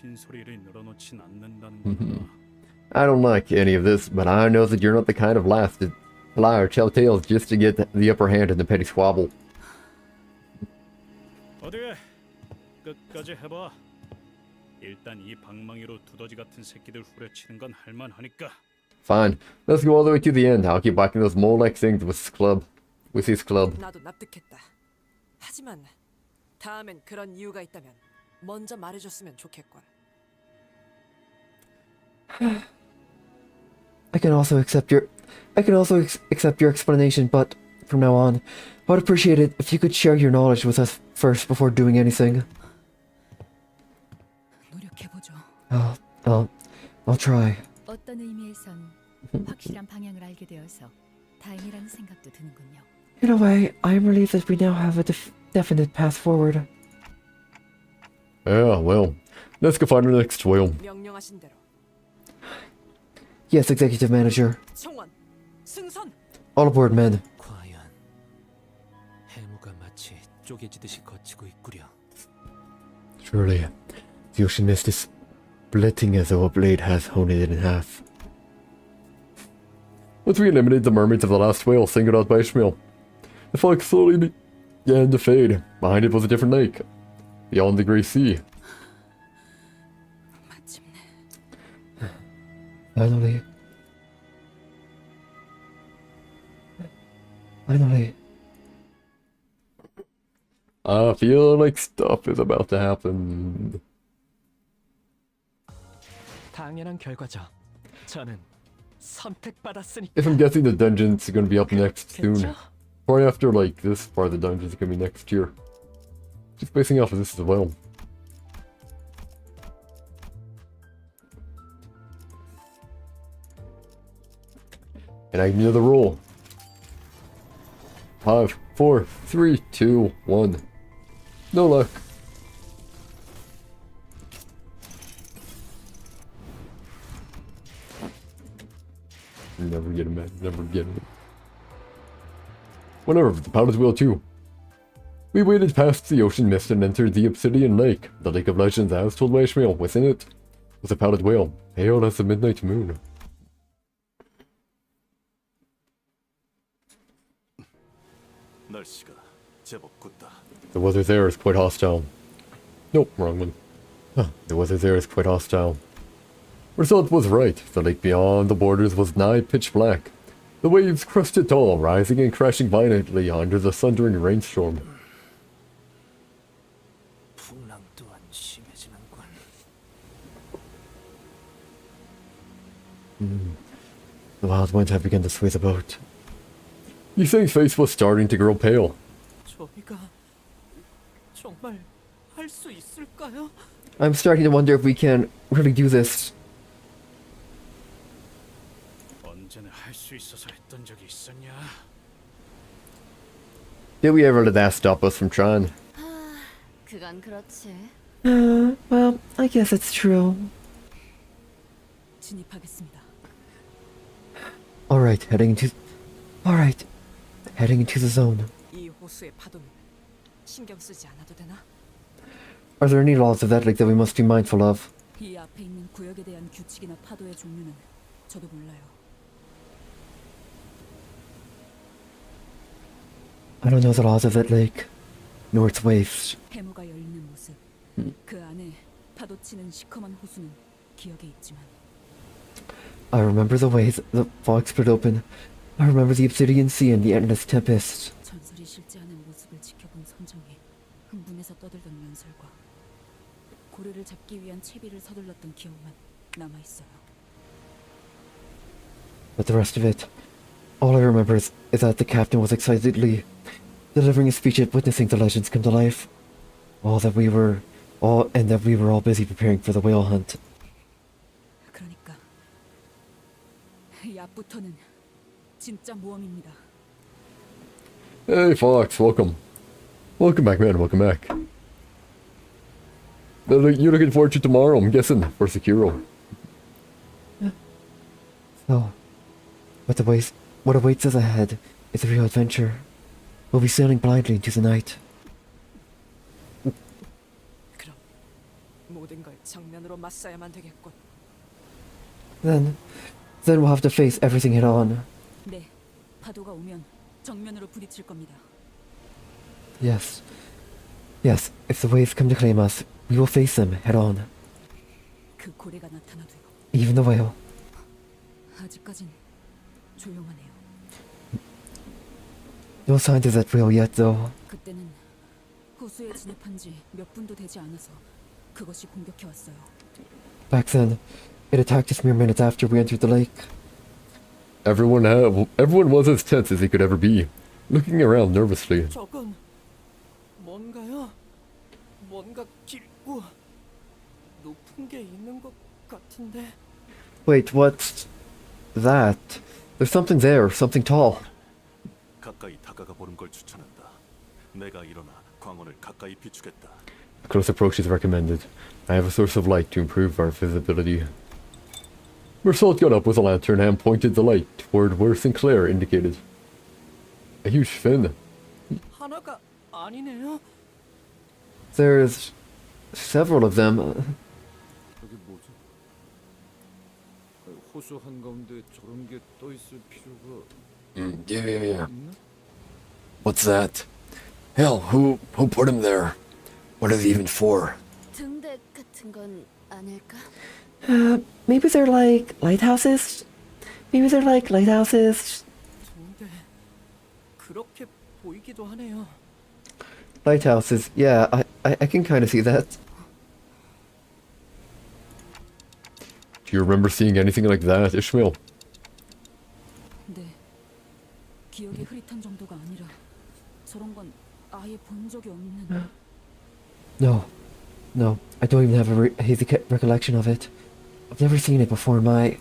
흰 소리를 늘어놓진 않는다는 거다. I don't like any of this, but I know that you're not the kind of lass to lie or tell tales just to get the upper hand in the petty squabble. 어디 끝까지 해봐. 일단 이 방망이로 두더지 같은 새끼들 후려치는 건 할만하니까. Fine, let's go all the way to the end. I'll keep whacking those mole-like things with his club. 나도 납득했다. 하지만 다음엔 그런 이유가 있다면 먼저 말해줬으면 좋겠군. I can also accept your explanation, but from now on, I would appreciate it if you could share your knowledge with us first before doing anything. 노력해보죠. I'll try. 어떤 의미에선 확실한 방향을 알게 되어서 다행이라는 생각도 드는군요. In a way, I'm relieved that we now have a definite path forward. Yeah, well, let's go find our next whale. 명령하신 대로. Yes, Executive Manager. 청원, 승선. All aboard, men. 과연 해무가 마치 쪼개지듯이 거치고 있구려. Surely, the ocean mist is splitting as though a blade has hewn it in half. Once we eliminated the mermaids of the last whale singled out by Ishmael, the fog slowly began to fade. Behind it was a different lake, beyond the grey sea. 마침내 Finally. I feel like stuff is about to happen. 당연한 결과죠. 저는 선택받았으니까. If I'm guessing, the dungeons are gonna be up next soon. 그쵸? Probably after, like, this part of the dungeons are gonna be next year. Just basing off of this as well. And I give me another roll. 5, 4, 3, 2, 1. No luck. Never get him, man. Never get him. Whatever, the Palace Wheel too. We waded past the ocean mist and entered the Obsidian Lake, the Lake of Legends as told by Ishmael. Within it was a pallid whale, pale as the midnight moon. 날씨가 제법 굿다. The weather there is quite hostile. Nope, wrong one. The weather there is quite hostile. Result was right. The lake beyond the borders was nigh pitch black. The waves crested tall, rising and crashing violently under the thundering rainstorm. 풍랑 또한 심해지는군. The wild winds have begun to sway the boat. Yuseng's face was starting to grow pale. 저희가 정말 할 수 있을까요? I'm starting to wonder if we can really do this. 언제나 할 수 있어서 했던 적이 있었냐? Did we ever let that stop us from trying? 그건 그렇지. Well, I guess it's true. 진입하겠습니다. Alright, heading into the zone. 이 호수의 파도는 신경 쓰지 않아도 되나? Are there any laws of that lake that we must be mindful of? 이 앞에 있는 구역에 대한 규칙이나 파도의 종류는 저도 몰라요. I don't know the laws of that lake, nor its waves. 해무가 열리는 모습. 그 안에 파도 치는 시커먼 호수는 기억에 있지만 I remember the ways the fog split open. I remember the obsidian sea and the endless tempest. 전설이 실제하는 모습을 지켜본 선정이 흥분해서 떠들던 연설과 고래를 잡기 위한 채비를 서둘렀던 기억만 남아 있어요. But the rest of it, all I remember is that the captain was excitedly delivering a speech at witnessing the legends come to life. And that we were all busy preparing for the whale hunt. 그러니까 이 앞부터는 진짜 모험입니다. Hey, Fox, welcome. Welcome back, man. Welcome back. You're looking forward to tomorrow, I'm guessing, for Sekiro. So, what awaits us ahead is a real adventure. We'll be sailing blindly into the night. 그럼 모든 걸 정면으로 맞서야만 되겠군. Then we'll have to face everything head on. 네, 파도가 오면 정면으로 부딪힐 겁니다. Yes, if the waves come to claim us, we will face them head on. 그 고래가 나타나도요. Even the whale. 아직까진 조용하네요. No signs of that whale yet, though. 그때는 호수에 진입한 지 몇 분도 되지 않아서 그것이 공격해 왔어요. Back then, it attacked us mere minutes after we entered the lake. Everyone was as tense as he could ever be, looking around nervously. 저건 뭔가요? 뭔가 길고 높은 게 있는 것 같은데. Wait, what's that? There's something there, something tall. 가까이 다가가 보는 걸 추천한다. 내가 일어나 광원을 가까이 비추겠다. A close approach is recommended. I have a source of light to improve our visibility. Mersault got up with a lantern and pointed the light toward where Sinclair indicated. A huge fin. 하나가 아니네요. There's several of them. 저게 뭐지? 호수 한가운데 저런 게 떠 있을 필요가 Yeah. 있나? What's that? Hell, who put him there? What are they even for? 등대 같은 건 아닐까? Maybe they're like lighthouses? 근데 그렇게 보이기도 하네요. Lighthouses, yeah, I can kind of see that. Do you remember seeing anything like that, Ishmael? 네, 기억이 흐릿한 정도가 아니라 저런 건 아예 본 적이 없는. No, I don't even have a hazy recollection of it. I've never seen it before in my...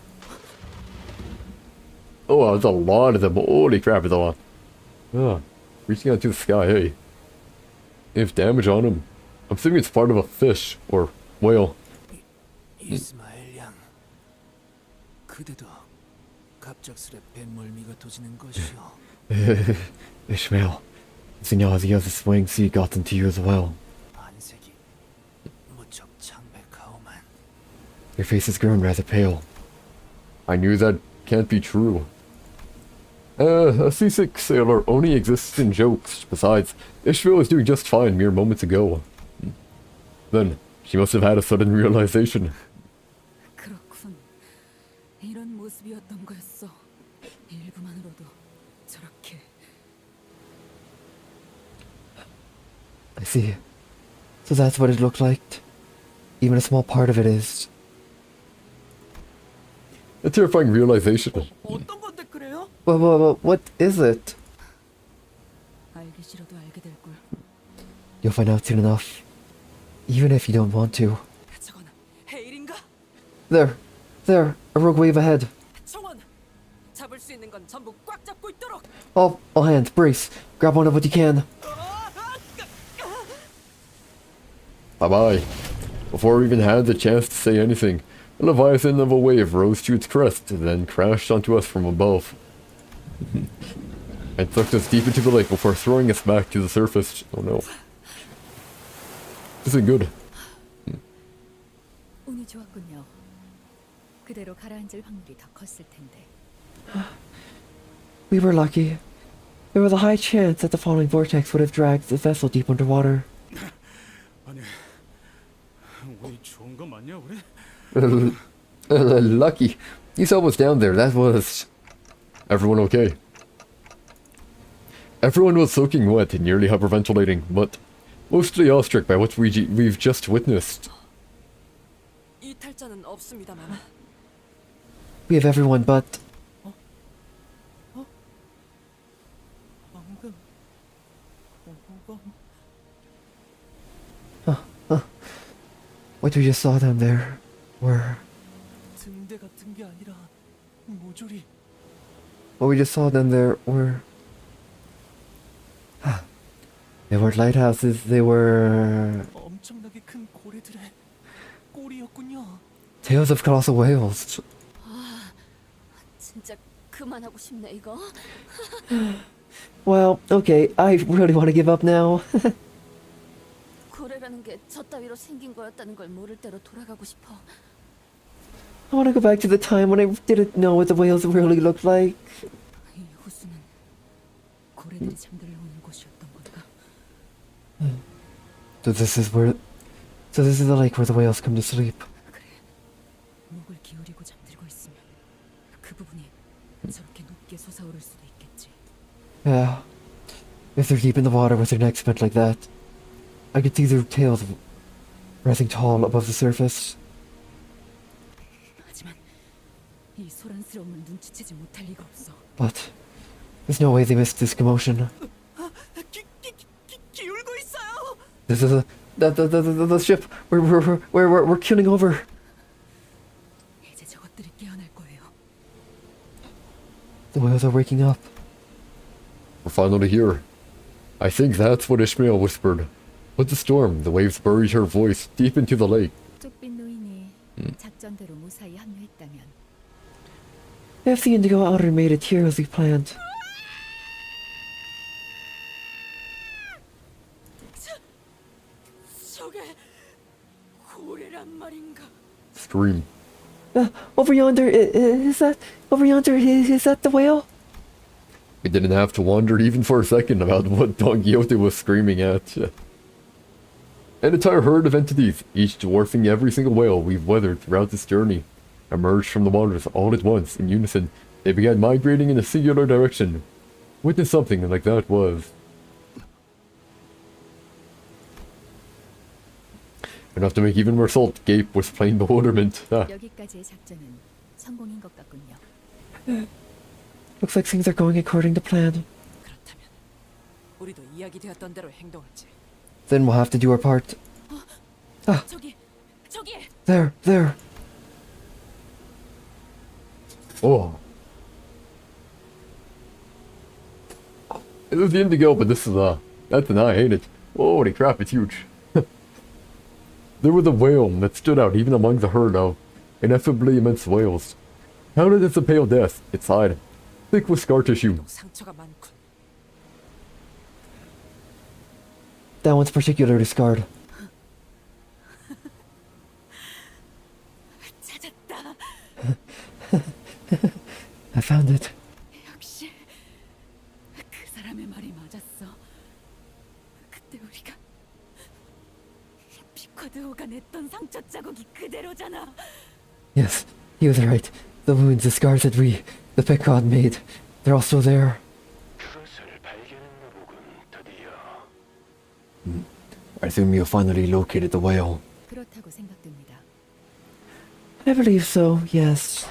Oh, there's a lot of them. Holy crap, there's a lot. Ah, reaching out to the sky, hey. They have damage on him. I'm assuming it's part of a fish or whale. 이스마엘 양, 그대도 갑작스레 뱃멀미가 도지는 것이오. Ishmael, the nausea of the swaying sea got into you as well. 안색이 무척 창백하오만. Your face has grown rather pale. I knew that can't be true. A seasick sailor only exists in jokes. Besides, Ishmael was doing just fine mere moments ago. Then, she must have had a sudden realization. 그렇군. 이런 모습이었던 거였어. 일부만으로도 저렇게. I see. So that's what it looked like. Even a small part of it is. A terrifying realization. 어떤 건데 그래요? Well, what is it? You'll find out soon enough. Even if you don't want to. 저건 헤일인가? There! There! A rogue wave ahead. 정원! 잡을 수 있는 건 전부 꽉 잡고 있도록! All hands, brace. Grab one of what you can. Bye-bye. Before we even had the chance to say anything, a leviathan of a wave rose to its crest, and then crashed onto us from above. And sucked us deep into the lake before throwing us back to the surface. Oh no. This isn't good. 운이 좋았군요. 그대로 가라앉을 확률이 더 컸을 텐데. We were lucky. There was a high chance that the falling vortex would have dragged the vessel deep underwater. 아니, 우리 좋은 거 맞냐 우리? Lucky. You saw what's down there. That was... Everyone okay? Everyone was soaking wet and nearly hyperventilating, but mostly awestruck by what we've just witnessed. 이탈자는 없습니다만 We have everyone but... 방금 오건 What we just saw down there were... 등대 같은 게 아니라 모조리 What we just saw down there were... They weren't lighthouses, they were... 엄청나게 큰 고래들의 꼬리였군요. Tails of colossal whales. 진짜 그만하고 싶네 이거. Well, okay, I really want to give up now. 고래라는 게 저 따위로 생긴 거였다는 걸 모를 때로 돌아가고 싶어. I want to go back to the time when I didn't know what the whales really looked like. 이 호수는 고래들이 잠들러 오는 곳이었던 건가? So this is the lake where the whales come to sleep. 그래. 목을 기울이고 잠들고 있으면 그 부분이 저렇게 높게 솟아오를 수도 있겠지. Yeah. If they're deep in the water with their necks bent like that, I could see their tails rising tall above the surface. 하지만 이 소란스러움을 눈치채지 못할 리가 없어. But there's no way they missed this commotion. 기울고 있어요. This is the ship. We're killing over. 이제 저것들이 깨어날 거예요. The whales are waking up. We're finally here. I think that's what Ishmael whispered. But the storm, the waves buried her voice deep into the lake. 쪽빛 노인이 작전대로 무사히 합류했다면 If the Indigo Outer made it here as we planned, 저게 고래란 말인가? Scream. over yonder, is that the whale? We didn't have to wonder even for a second about what Don Quixote was screaming at. An entire herd of entities, each dwarfing every single whale we've weathered throughout this journey, emerged from the waters all at once, in unison. They began migrating in a singular direction. Witness something like that was... Enough to make even more salt gape with plain bewilderment. 여기까지의 작전은 성공인 것 같군요. Looks like things are going according to plan. 그렇다면 우리도 이야기되었던 대로 행동하지. Then we'll have to do our part. 저기 There. Oh. It was the Indigo, but this is that's an eye, ain't it? Holy crap, it's huge. There was a whale that stood out even among the herd of ineffably immense whales. Counted as a pale death, its hide, thick with scar tissue. 상처가 많군. That one's particularly scarred. 찾았다. I found it. 역시 그 사람의 말이 맞았어. 그때 우리가 피커드호가 냈던 상처 자국이 그대로잖아. Yes, he was right. The wounds, the scars that the Pequod made, they're all still there. I assume you finally located the whale. 그렇다고 생각됩니다. I believe so, yes.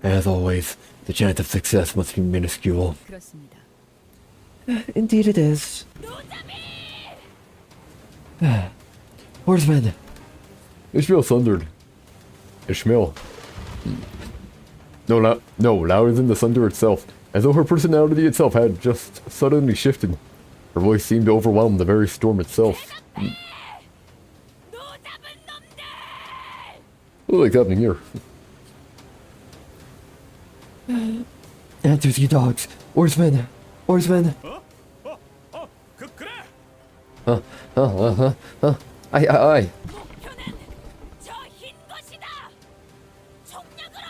As always, The chance of success must be minuscule. 그렇습니다. Indeed it is. Horseman! Ishmael thundered. Ishmael. No, louder than the thunder itself, as though her personality itself had just suddenly shifted. Her voice seemed to overwhelm the very storm itself. What is happening here? Answers, you dogs. Horseman! Horseman! 그래. Aye. 목표는 저 흰 것이다. 총력으로.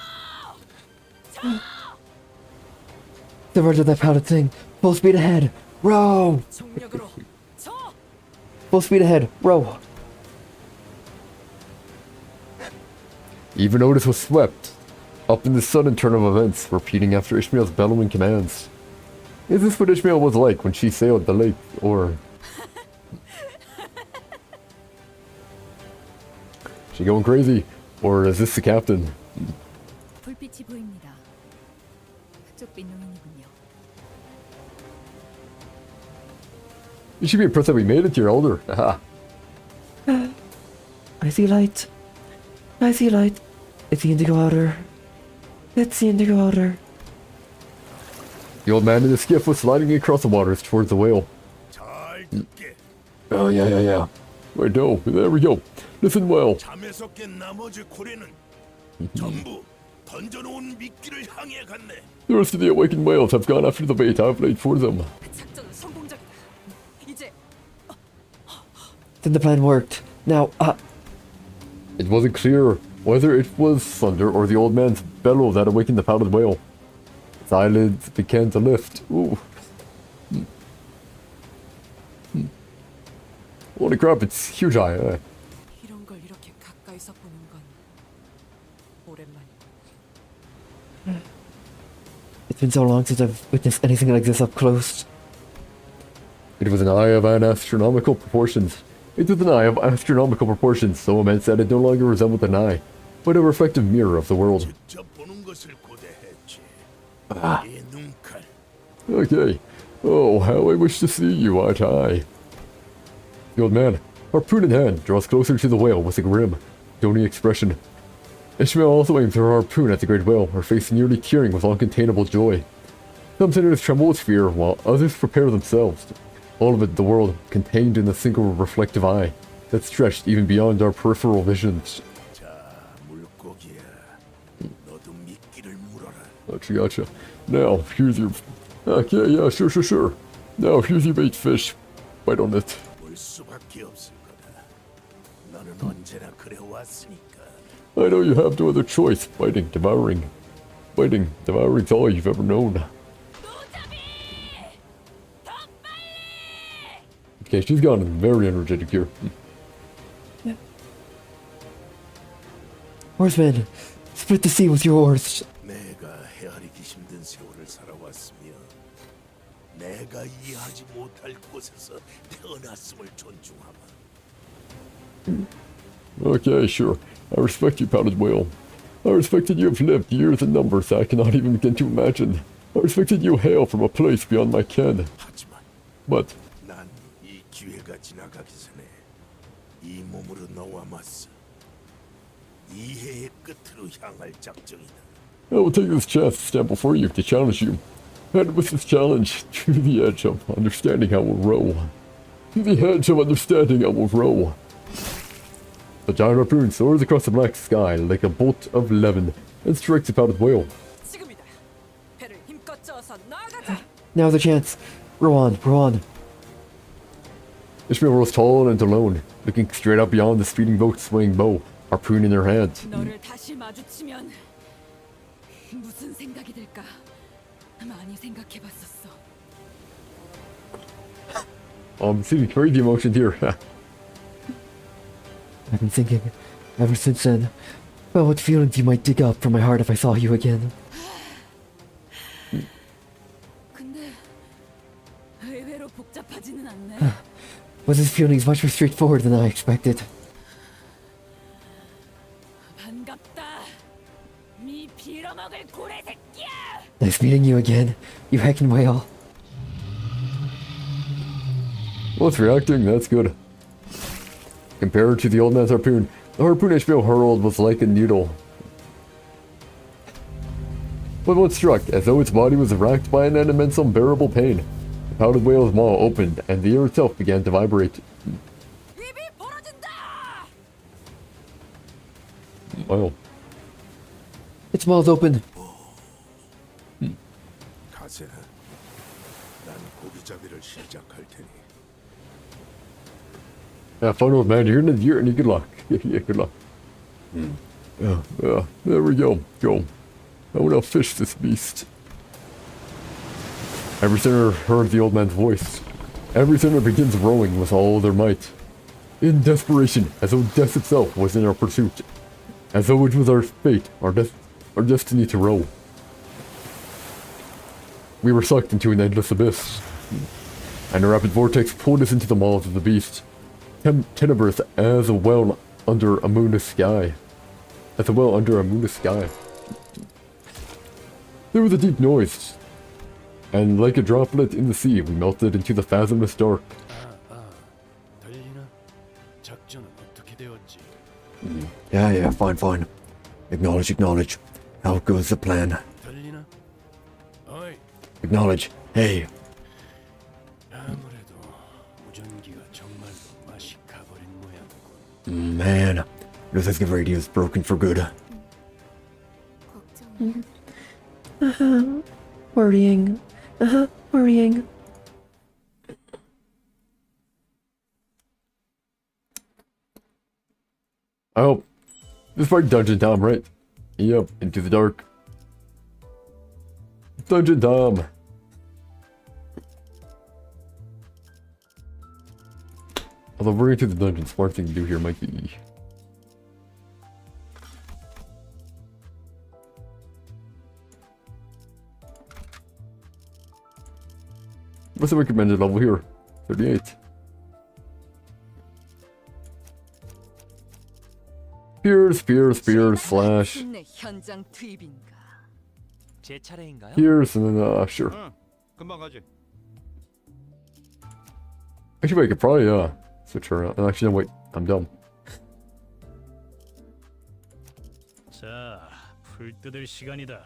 Divert of that powder thing. Full speed ahead. Row! 총력으로. 저. Full speed ahead. Row! Even Otis was swept up in the sudden turn of events, repeating after Ishmael's bellowing commands. Is this what Ishmael was like when she sailed the lake, or... She going crazy? Or is this the captain? 불빛이 보입니다. 흑쪽빛 용인이군요. You should be impressed that we made it to your elder. Haha. I see light. I see light. It's the indigo outer. It's the indigo outer. The old man in the skiff was sliding across the waters towards the whale. 잘 듣게. Oh, yeah. Wait, no. There we go. Listen well. 잠에서 깬 나머지 고래는 전부 던져놓은 미끼를 향해 갔네. The rest of the awakened whales have gone after the bait I've laid for them. 그 작전은 성공적이다. 이제 Then the plan worked. Now, It wasn't clear whether it was thunder or the old man's bellow that awakened the powdered whale. Its eyelids began to lift. Ooh. Holy crap, it's huge eye. 이런 걸 이렇게 가까이서 보는 건 오랜만이야. it's been so long since I've witnessed anything like this up close. It was an eye of astronomical proportions. It was an eye of astronomical proportions, so immense that it no longer resembled an eye, but a reflective mirror of the world. 직접 보는 것을 고대했지. 이 눈칼. Okay. Oh, how I wish to see you, eye to eye. The old man, harpoon in hand, draws closer to the whale with a grim, stony expression. Ishmael also aims her harpoon at the great whale, her face nearly tearing with uncontainable joy. Some senators tremble with fear, while others prepare themselves. All of it, the world, contained in a single reflective eye that stretched even beyond our peripheral visions. 자, 물고기야. 너도 미끼를 물어라. Gotcha. Now, here's your... Okay, yeah, sure. Now, here's your bait fish. Bite on it. 물 수밖에 없을 거다. 너는 언제나 그래 왔으니까. I know you have no other choice. Biting, devouring. Biting, devoуring's all you've ever known. Okay, she's gone very energetic here. Horseman, split the sea with your oars. 내가 헤아리기 힘든 세월을 살아왔으며 내가 이해하지 못할 곳에서 태어났음을 존중하마. Okay, sure. I respect you, powdered whale. I respect that you have lived years in numbers that I cannot even begin to imagine. I respect that you hail from a place beyond my ken. 하지만 But 난 이 기회가 지나가기 전에 이 몸으로 너와 맞서 이해의 끝으로 향할 작정이다. I will take this chance to stand before you to challenge you. And with this challenge, to the edge of understanding I will row. To the edge of understanding I will row. The giant harpoon soars across the black sky like a bolt of levin and strikes the powdered whale. 지금이다. 배를 힘껏 저어서 나아가자. Now's the chance. Row on. Ishmael rose tall and alone, looking straight out beyond the speeding boat's swaying bow, harpoon in her hand. 너를 다시 마주치면 무슨 생각이 들까? 많이 생각해봤었어. I'm seeing crazy emotions here. I've been thinking, ever since then, about what feelings you might dig up from my heart if I saw you again. 근데 의외로 복잡하지는 않네. Was his feelings much more straightforward than I expected? 반갑다. 미 빌어먹을 고래 새끼야. Nice meeting you again, you heckin' whale. Well, it's reacting, that's good. Compared to the old man's harpoon, the harpoon HBO hurled was like a needle. But once struck, as though its body was racked by an immense unbearable pain. The powdered whale's maw opened, and the air itself began to vibrate. Wow. Its mouth open. 가세나, 난 고기잡이를 시작할 테니. Yeah, fun old man, you're in good luck. Yeah, good luck. Yeah, there we go. I want to fish this beast. Every sinner heard the old man's voice. Every sinner begins rowing with all their might. In desperation, as though death itself was in our pursuit. As though it was our fate, our destiny to row. We were sucked into an endless abyss. And a rapid vortex pulled us into the maws of the beast. Tenebrous as a well under a moonless sky. As a well under a moonless sky. There was a deep noise. And like a droplet in the sea, we melted into the fathomless dark. 들리나? 작전은 어떻게 되었지? Yeah, fine. Acknowledge. How goes the plan? 들리나? 어이, Acknowledge. Hey. 아무래도 무전기가 정말로 맛이 가버린 모양이군. Man. Looks like the radio is broken for good. Worrying. Worrying. I hope. This is probably Dungeon Tom, right? Yep, into the dark. Dungeon Tom. Although we're into the dungeon, smart thing to do here might be... What's the recommended level here? 38. Spears, slash. 현장 투입인가? 제 차례인가요? Pierce, and then, sure. 금방 가지. Actually, wait, I could probably, switch her around. Actually, no, wait, I'm dumb. 자, 풀 뜯을 시간이다.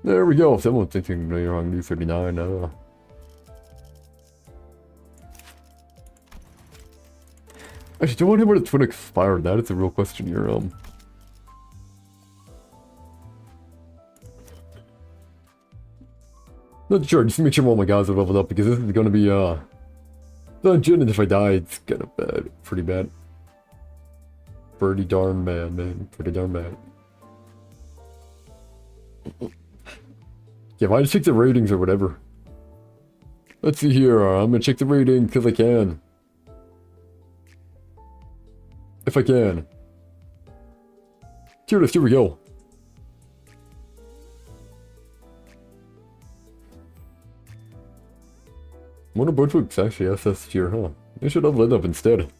There we go. Someone's thinking you're on new 39. Actually, do you want him or the twin expired? That is a real question here. Not sure. Just to make sure all my guys are leveled up because this is gonna be dungeon, and if I die, it's kind of bad, pretty bad. Pretty darn bad, man. Pretty darn bad. Yeah, why just check the ratings or whatever? Let's see here. I'm gonna check the rating because I can. If I can. Tier list, here we go. Wonder which one's actually SS tier, huh? They should have lit up instead.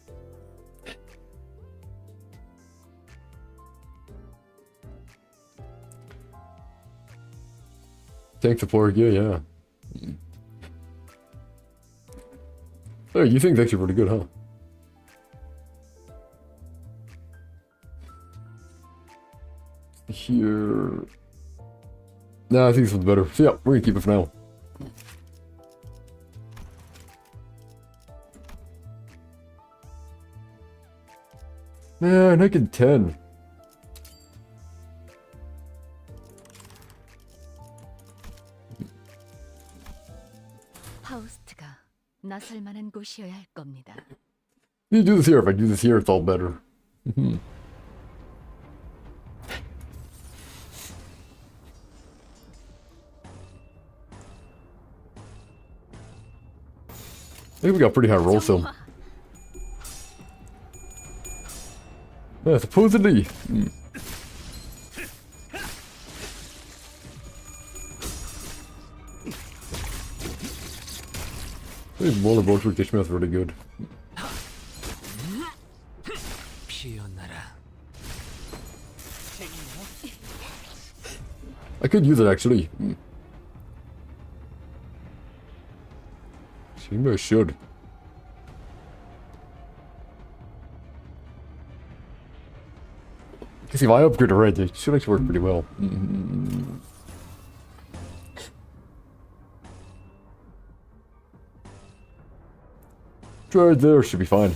Tank support, yeah. Oh, you think it's actually pretty good, huh? Here... Nah, I think this one's better. So yeah, we're gonna keep it for now. Man, I can 10. 하우스트가 나설 만한 곳이어야 할 겁니다. You do this here. If I do this here, it's all better. I think we got pretty high roll, so. Yeah, supposedly. I think roller boats with Dishmouth really good. 피어나라. I could use it actually. Maybe I should. Because if I upgrade the red, it should actually work pretty well. Right there should be fine.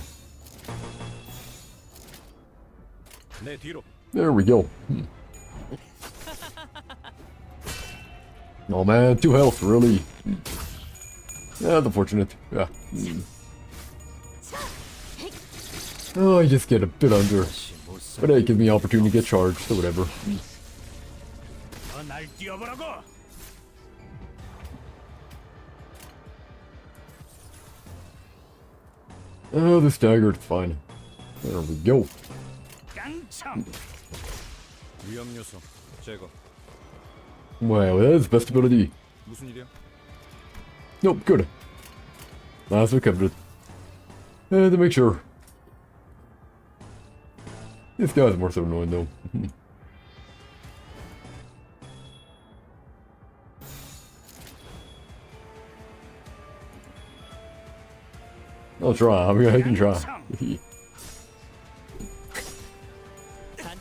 There we go. Oh man, 2 health, really? Yeah, unfortunate. Yeah. Oh, I just get a bit under. But hey, give me opportunity to get charged, so whatever. 날 뛰어보라고. Oh, the staggered, fine. There we go. 깡총. 위험 요소 제거. Wow, that is best ability. 무슨 일이야? Nope, good. Last we covered it. To make sure. This guy's more so annoying though. I'll try. I mean, I can try.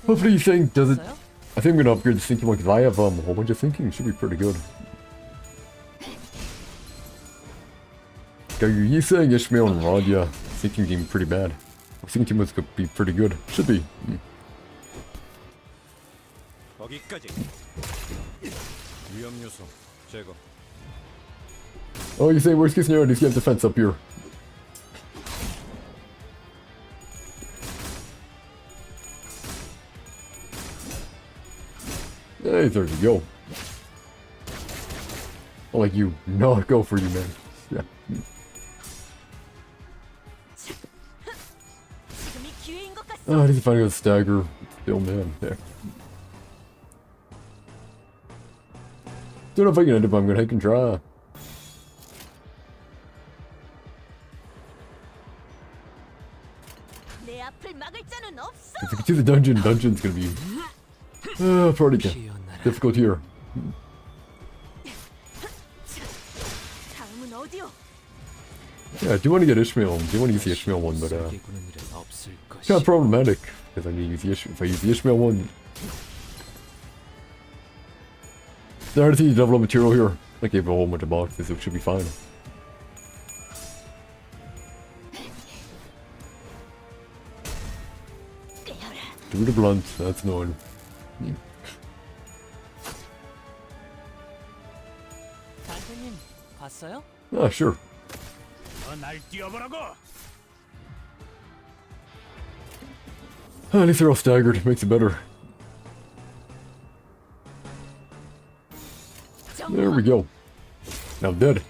Hopefully, you think does it. I think I'm gonna upgrade the thinking one because I have a whole bunch of thinking. Should be pretty good. Are you saying Ishmael and Rod? Yeah, thinking team pretty bad. Thinking team was could be pretty good. Should be. 거기까지. 위험 요소 제거. Oh, you say worst case scenario, just get defense up here. Hey, there you go. I'll let you not go for you, man. Yeah. Oh, I need to find a stagger. Still, man. There. Don't know if I can end it, but I'm gonna I can try. If you can do the dungeon's gonna be probably difficult here. Yeah, I do want to get Ishmael. I do want to use the Ishmael one, but it's kind of problematic because I need to use the if I use the Ishmael one. There are things develop material here. I gave a whole bunch of boxes, it should be fine. Do the blunt, that's annoying. Ah, sure. 날 뛰어보라고. At least they're all staggered, makes it better. There we go. Now I'm dead.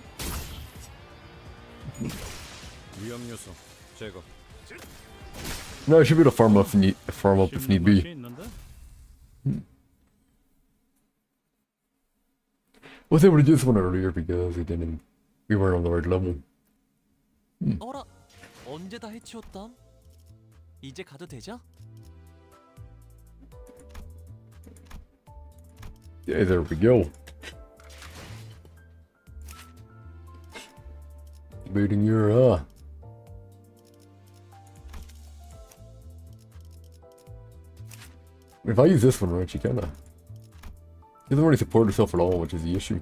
위험 요소 제거. No, I should be able to farm up if need be. I was able to do this one earlier because we weren't on the right level. 어라, 언제 다 해치웠담? 이제 가도 되죠? Yeah, there we go. Beating your If I use this one right, she kinda doesn't really support herself at all, which is the issue.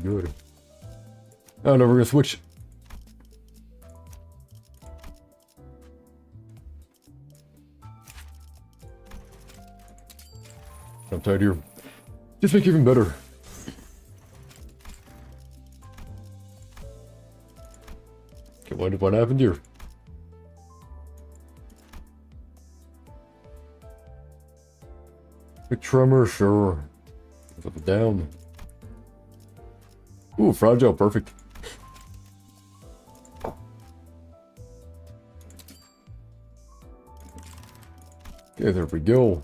Good. Oh no, we're gonna switch. I'm tired here. Just make it even better. Okay, what happened here? A tremor, sure. Up and down. Ooh, fragile, perfect. Okay, there we go.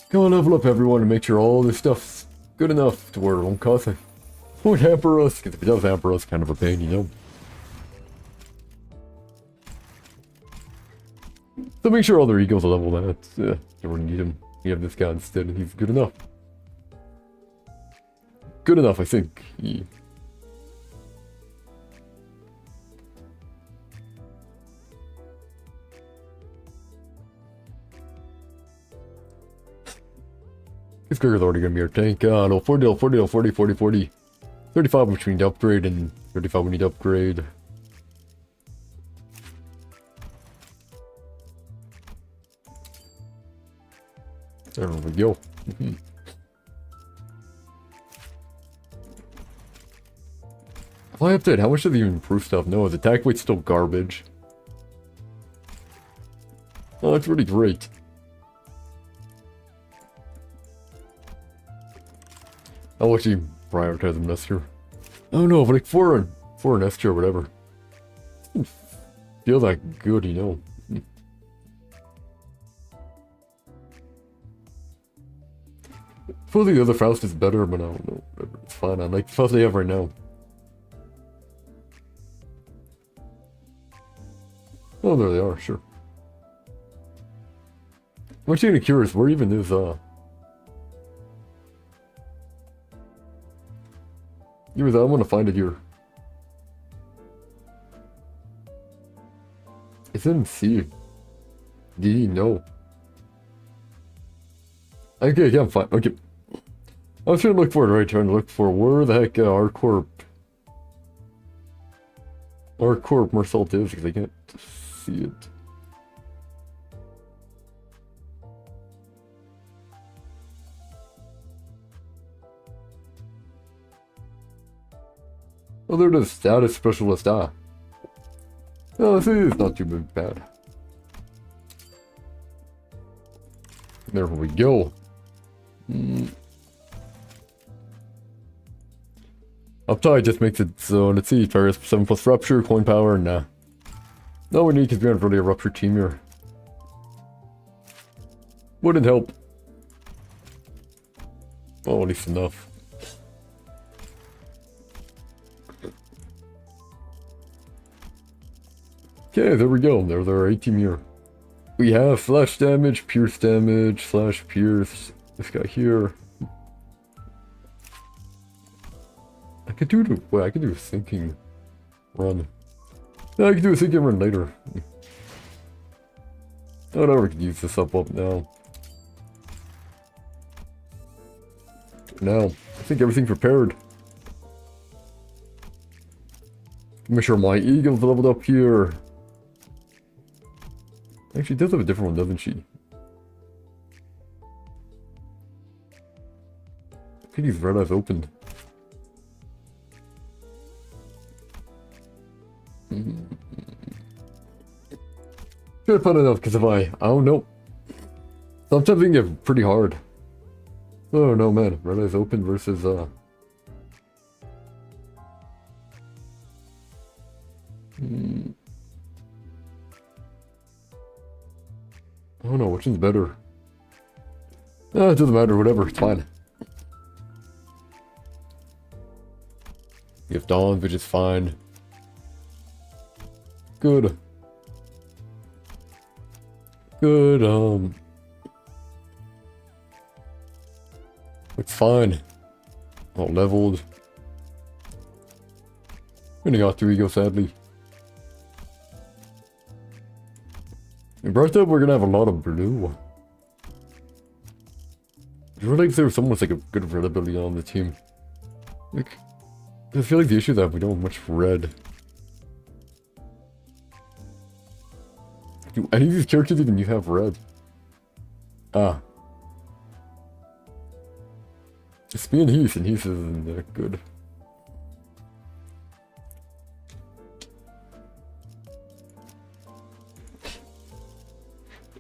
Go level up everyone and make sure all this stuff's good enough to where it won't cost like Won't hamper us, because if it does hamper us, kind of a pain, you know. So make sure all their egos are level that. Don't need him. We have this guy instead, and he's good enough. Good enough, I think. This Gregor's already gonna be our tank. No, 40, 40, 40, 40, 40. 35 which we need to upgrade, and 35 we need to upgrade. There we go. Fly update, how much does it even improve stuff? No, his attack weight's still garbage. Oh, that's really great. I'll actually prioritize them this year. Oh no, but like for an S tier or whatever. Doesn't feel that good, you know. Suppose the other Faust is better, but I don't know. It's fine. I like the Faust they have right now. Oh, there they are, sure. I'm actually curious, where even is, I want to find it here. It's in C. D, no. Okay, yeah, I'm fine. Okay. I was trying to look for it, right? Trying to look for where the heck R-Corp Mersault is, because I can't see it. Oh, there it is. Status Specialist. Ah. Oh, this is not too bad. There we go. Uptide just makes it so, let's see, target 7+ rupture, coin power, nah. No, we need because we aren't really a rupture team here. Wouldn't help. Oh, at least enough. Okay, there we go. There's our A-team here. We have slash damage, pierce damage, slash pierce. This guy here. I could do I could do a sinking run. No, I could do a sinking run later. Oh no, we can use this up now. Now, I think everything's prepared. Make sure my eagle's leveled up here. Actually, she does have a different one, doesn't she? I think these red eyes opened. Should have put enough, because if I don't know. Sometimes it can get pretty hard. Oh no, man. Red eyes open versus, Oh no, which one's better? Oh, it doesn't matter, whatever, it's fine. You have Dawn, which is fine. Good. Good, it's fine. All leveled. Only got 2 ego, sadly. In Breath Up, we're gonna have a lot of blue. I'd really like if there was someone with like a good red ability on the team. Like, I feel like the issue is that we don't have much red. Do any of these characters even you have red? Ah. It's me and Heath isn't that good.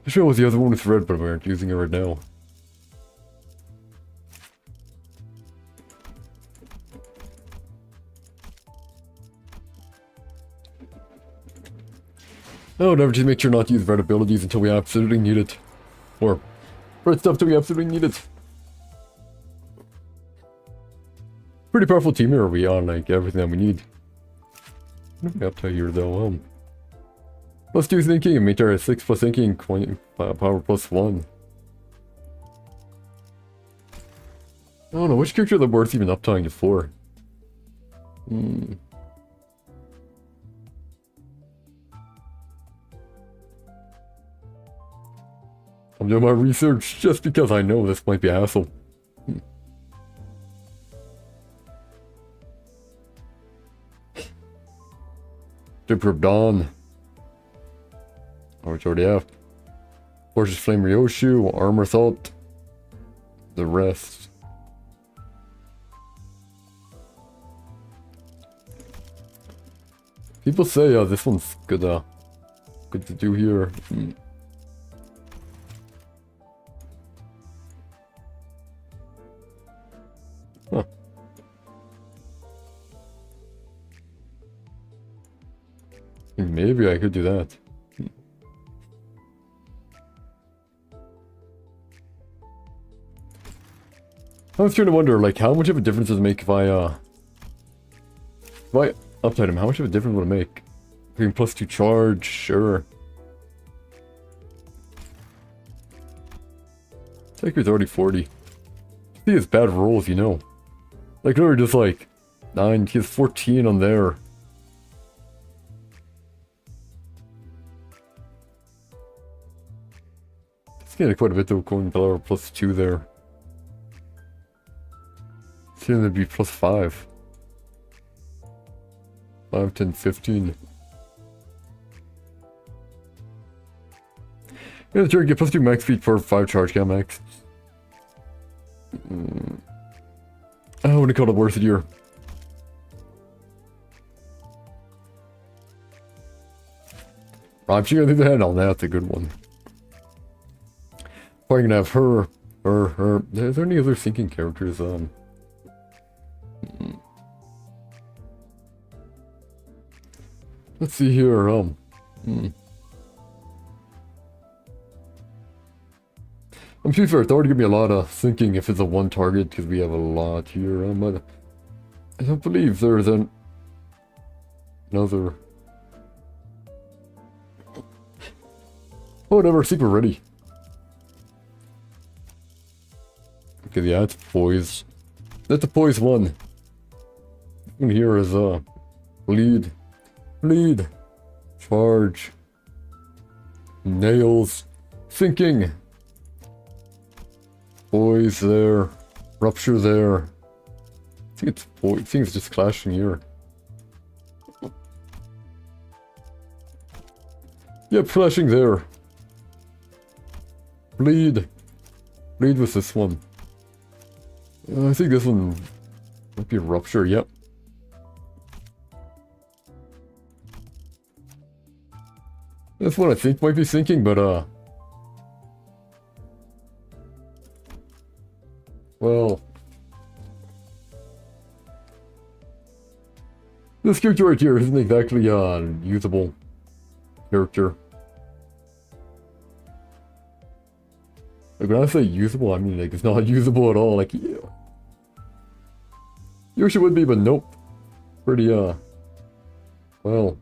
I sure it was the other one with red, but we aren't using it right now. Oh, never just make sure not to use red abilities until we absolutely need it. Or red stuff till we absolutely need it. Pretty powerful team here. We on like everything that we need. What up to here though? +2 thinking, meter 6 plus thinking, power +1. I don't know which character that worth even uptying it for. I'm doing my research just because I know this might be a hassle. Stripper of Dawn. Oh, which already have. Fortress Flame Ryoshu, Armor Thought. The rest. People say this one's good to do here. Huh. Maybe I could do that. I was trying to wonder, like, how much of a difference does it make if I upside him? How much of a difference would it make? Being +2 charge, sure. Taker's already 40. He has bad rolls, you know. Like, literally just like 9, he has 14 on there. He's getting quite a bit though, going power +2 there. It's gonna be +5. 5, 10, 15. Yeah, sure, get +2 max speed for 5 charge count max. I wouldn't call it worth it here. I'm sure I think they had all that's a good one. Probably gonna have her. Is there any other sinking characters? Let's see here. I'm to be fair, it's already gonna be a lot of sinking if it's a one target because we have a lot here. But I don't believe there's another. Oh, whatever. Super ready. Okay, yeah, it's poise. That's a poise one. And here is bleed, charge, nails, sinking, poise there, rupture there. I think it's poise. I think it's just clashing here. Yep, clashing there. Bleed with this one. I think this one might be a rupture, yep. That's what I think might be sinking, but well, this character right here isn't exactly a usable character. Like when I say usable, I mean like it's not usable at all. Like yeah. Yoshi would be, but nope. Pretty well.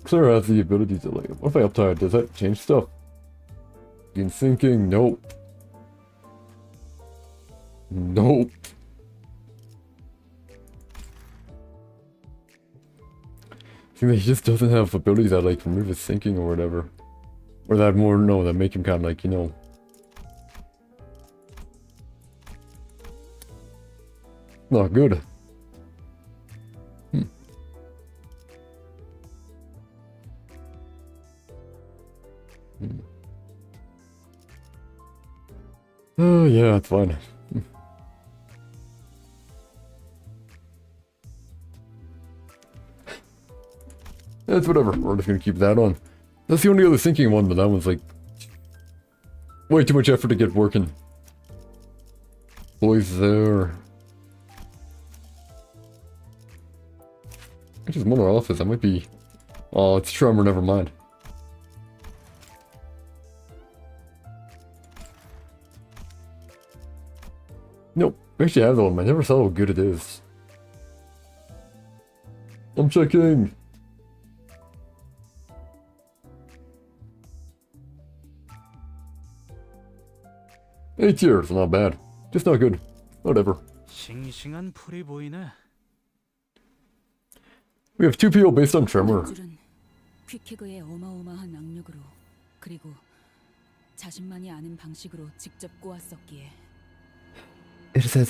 Claire has the ability to like. What if I uptire? Does that change stuff? In sinking? Nope. Nope. He just doesn't have abilities that like remove his sinking or whatever. Or that more, no, that make him kind of like, you know. Not good. Oh, yeah, it's fine. That's whatever. We're just gonna keep that on. That's the only other sinking one, but that one's like way too much effort to get working. Boys there. Which is Mono Office. That might be. Oh, it's Tremor. Never mind. Actually, I have the one. I never saw how good it is. I'm checking. 8 years, not bad. Just not good. Whatever. 싱싱한 풀이 보이네. We have 2 people based on Tremor. 줄은 퀴케그의 어마어마한 악력으로 그리고 자신만이 아는 방식으로 직접 꼬았었기에 It is said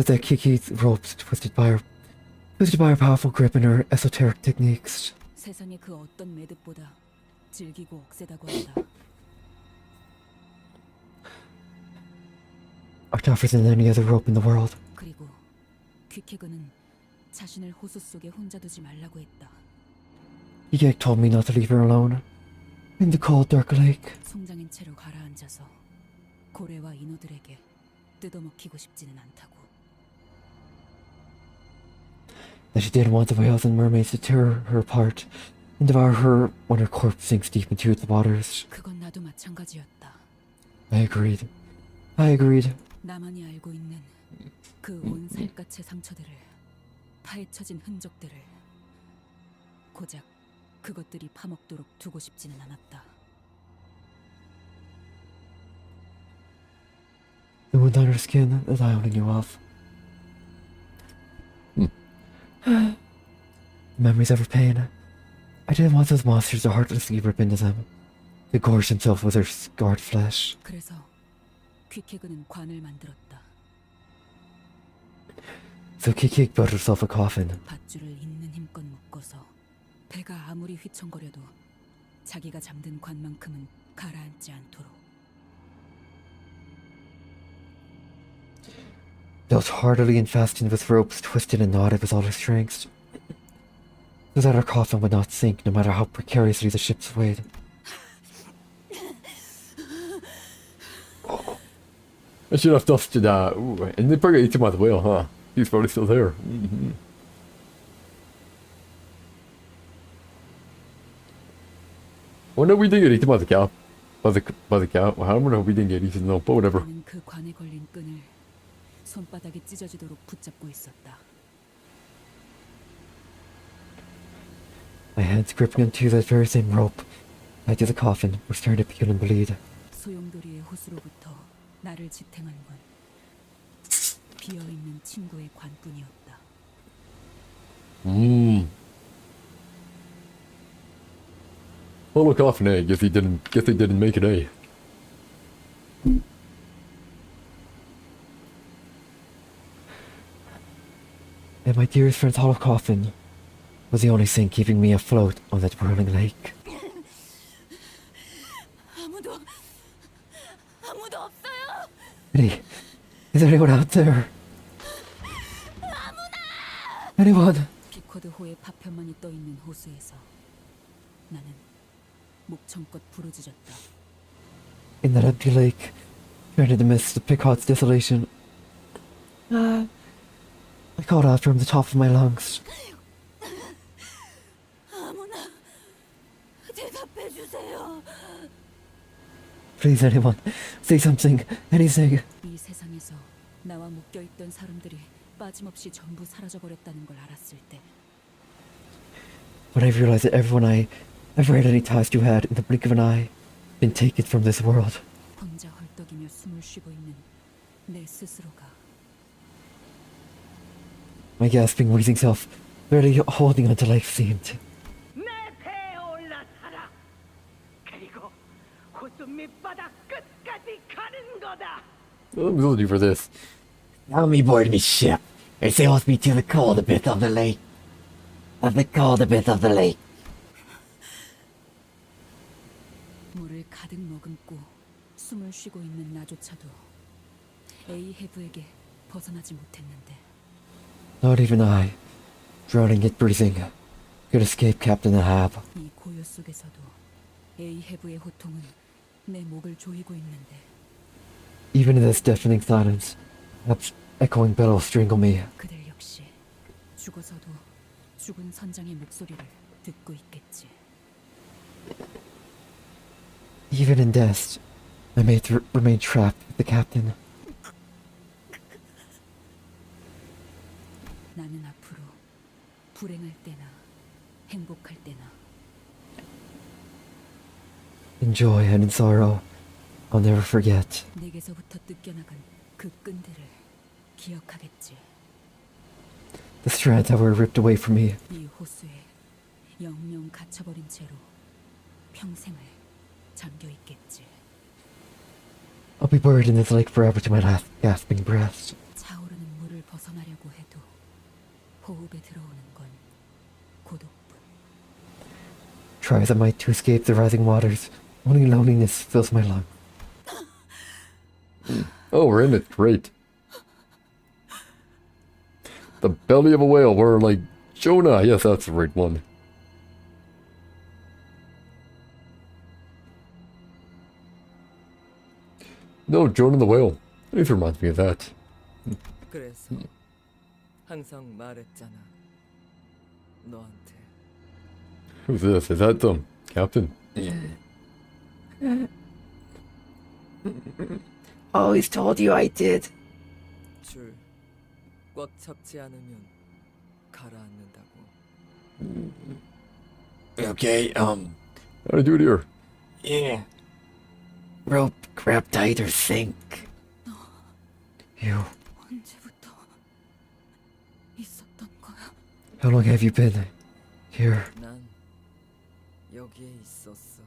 that Kiki's ropes twisted by her powerful grip and her esoteric techniques. 세상의 그 어떤 매듭보다 질기고 억세다고 한다. Are tougher than any other rope in the world. 그리고 퀴케그는 자신을 호수 속에 혼자 두지 말라고 했다. Yek told me not to leave her alone in the cold, dark lake. 송장인 채로 가라앉아서 고래와 인어들에게 뜯어먹히고 싶지는 않다고. That she didn't want the whales and mermaids to tear her apart and devour her when her corpse sinks deep into the waters. 그건 나도 마찬가지였다. I agreed. 나만이 알고 있는 그 온 살갗의 상처들을, 파헤쳐진 흔적들을 고작 그것들이 파먹도록 두고 싶지는 않았다. The wound on her skin that I only knew of. Memories of her pain. I didn't want those monsters to heartlessly rip into them, to gorge themselves with their scarred flesh. 그래서 퀴케그는 관을 만들었다. So Kiki built herself a coffin. 밧줄을 있는 힘껏 묶어서 배가 아무리 휘청거려도 자기가 잠든 관만큼은 가라앉지 않도록. Built hardily and fastened with ropes twisted and knotted with all her strength, so that her coffin would not sink no matter how precariously the ship swayed. I should have dusted that. Ooh, and they probably ate him by the whale, huh? He's probably still there. Wonder we didn't get eaten by the cow. By the cow. Well, I don't know if we didn't get eaten though, but whatever. 나는 그 관에 걸린 끈을 손바닥이 찢어지도록 붙잡고 있었다. My hands gripping onto that very same rope tied to the coffin were starting to peel and bleed. 소용돌이의 호수로부터 나를 지탱한 건 비어있는 친구의 관뿐이었다. Hollow coffin, eh? Guess they didn't make it, eh? And my dearest friend's hollow coffin was the only thing keeping me afloat on that whirling lake. 아무도 없어요. Eddie, is there anyone out there? Anyone? 비코드호의 파편만이 떠있는 호수에서 나는 목청껏 부르짖었다. In that empty lake, trying to miss the Picard's desolation. I called out from the top of my lungs. 아무나 대답해 주세요. Please, anyone, say something, anything. 이 세상에서 나와 묶여있던 사람들이 빠짐없이 전부 사라져버렸다는 걸 알았을 때 When I realized that everyone I ever had any ties to had, in the blink of an eye, been taken from this world. 혼자 헐떡이며 숨을 쉬고 있는 내 스스로가 My gasping, wheezing self, barely holding onto life seemed. 내 배에 올라타라. 그리고 호수 밑바닥 끝까지 가는 거다. I'm looking for this. Follow me aboard me ship, and sail with me to the cold bit of the lake. Of the cold bit of the lake. 물을 가득 머금고 숨을 쉬고 있는 나조차도 에이헤브에게 벗어나지 못했는데 Not even I, drowning yet breathing, could escape Captain Ahab. 이 고요 속에서도 에이헤브의 호통은 내 목을 조이고 있는데 Even in this deafening silence, Ahab's echoing bellows strangle me. 그들 역시 죽어서도 죽은 선장의 목소리를 듣고 있겠지. Even in death, I may remain trapped with the captain. 나는 앞으로 불행할 때나 행복할 때나 In joy and in sorrow, I'll never forget. 내게서부터 뜯겨나간 그 끈들을 기억하겠지. The strands that were ripped away from me. 이 호수에 영영 갇혀버린 채로 평생을 잠겨 있겠지. I'll be buried in this lake forever to my last gasping breath. 차오르는 물을 벗어나려고 해도 호흡에 들어오는 건 고독뿐. Try as I might to escape the rising waters, only loneliness fills my lungs. Oh, we're in it. Great. The belly of a whale. We're like Jonah. Yes, that's the right one. No, Jonah the whale. It reminds me of that. 그래서 항상 말했잖아. 너한테. Who's this? Is that the captain? Always told you I did. 줄 꽉 잡지 않으면 가라앉는다고. Okay, How do I do it here? yeah. Rope grab tight or sink. You. 언제부터 있었던 거야? How long have you been here? 난 여기에 있었어.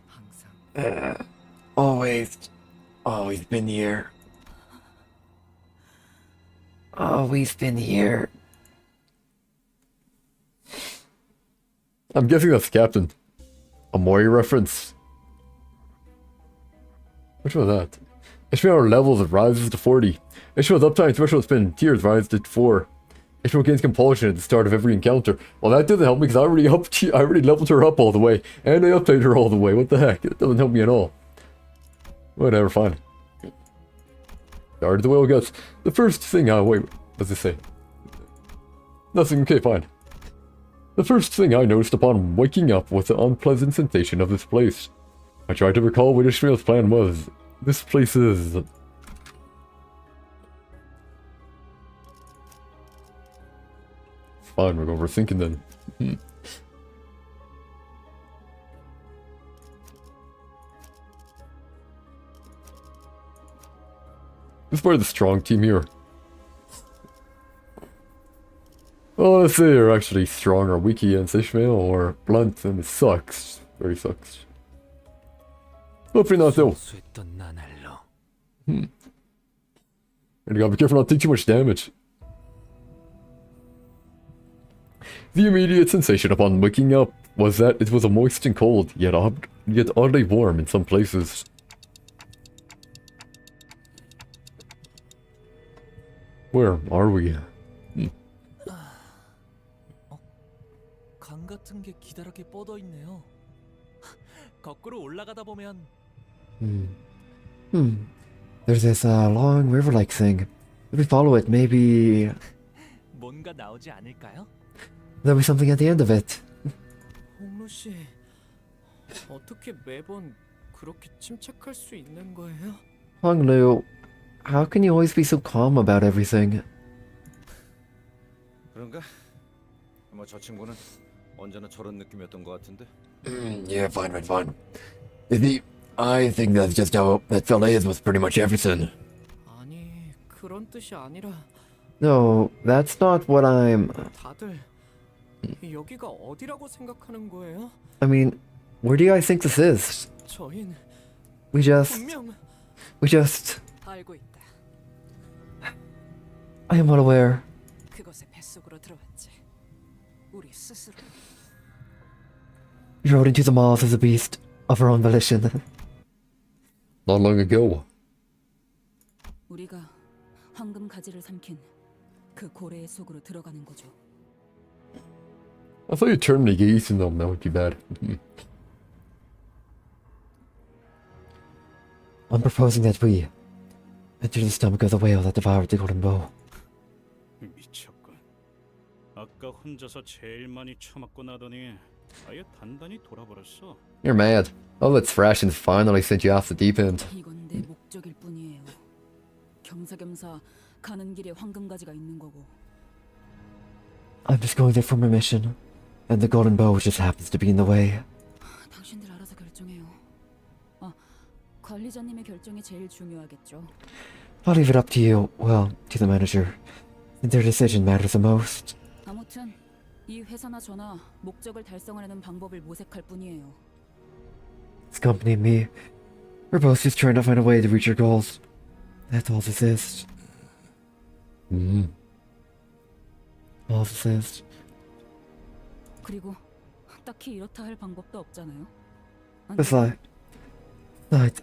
항상. Always been here. Always been here. I'm guessing that's captain. A Mori reference. Which one was that? HP levels rises to 40. HP's uptime threshold spin tiers rises to 4. HP gains compulsion at the start of every encounter. Well, that doesn't help me because I already leveled her up all the way, and I updated her all the way. What the heck? It doesn't help me at all. Whatever, fine. Guard the whale guts. The first thing wait, what does it say? Nothing, okay, fine. The first thing I noticed upon waking up was the unpleasant sensation of this place. I tried to recall what Ishmael's plan was. This place is... Fine, we're overthinking then. This is part of the strong team here. Well, let's say you're actually strong or weak against Ishmael or blunt, and it sucks. Very sucks. Hopefully not though. 수했던 나날로. And you gotta be careful not to take too much damage. The immediate sensation upon waking up was that it was moist and cold, yet oddly warm in some places. Where are we? 강 같은 게 기다랗게 뻗어 있네요. 거꾸로 올라가다 보면 There's this long river-like thing. If we follow it, maybe 뭔가 나오지 않을까요? there'll be something at the end of it. 홍루 씨, 어떻게 매번 그렇게 침착할 수 있는 거예요? Honglu, how can you always be so calm about everything? 그런가? 뭐 저 친구는 언제나 저런 느낌이었던 것 같은데. Yeah, fine. I think that's just how that fella is with pretty much everything. 아니, 그런 뜻이 아니라 No, that's not what I'm... 다들 여기가 어디라고 생각하는 거예요? I mean, where do you guys think this is? 저흰 We just... 알고 있다. I am well aware. 그곳의 뱃속으로 들어왔지. 우리 스스로. We rode into the maws of the beast of our own volition. Not long ago. 우리가 황금 가지를 삼킨 그 고래의 속으로 들어가는 거죠. I thought you turned the geese and them, that would be bad. I'm proposing that we enter the stomach of the whale that devoured the golden bow. 미쳤군. 아까 혼자서 제일 많이 처맞고 나더니 아예 단단히 돌아버렸어. You're mad. All that thrashing's finally sent you off the deep end. 이건 내 목적일 뿐이에요. 겸사겸사 가는 길에 황금 가지가 있는 거고 I'm just going there for my mission, and the golden bow just happens to be in the way. 당신들 알아서 결정해요. 관리자님의 결정이 제일 중요하겠죠. I'll leave it up to you, well, to the manager. Their decision matters the most. 아무튼 이 회사나 저나 목적을 달성하려는 방법을 모색할 뿐이에요. This company and me, we're both just trying to find a way to reach our goals. That's all this is. All this is. 그리고 딱히 이렇다 할 방법도 없잖아요. Besides,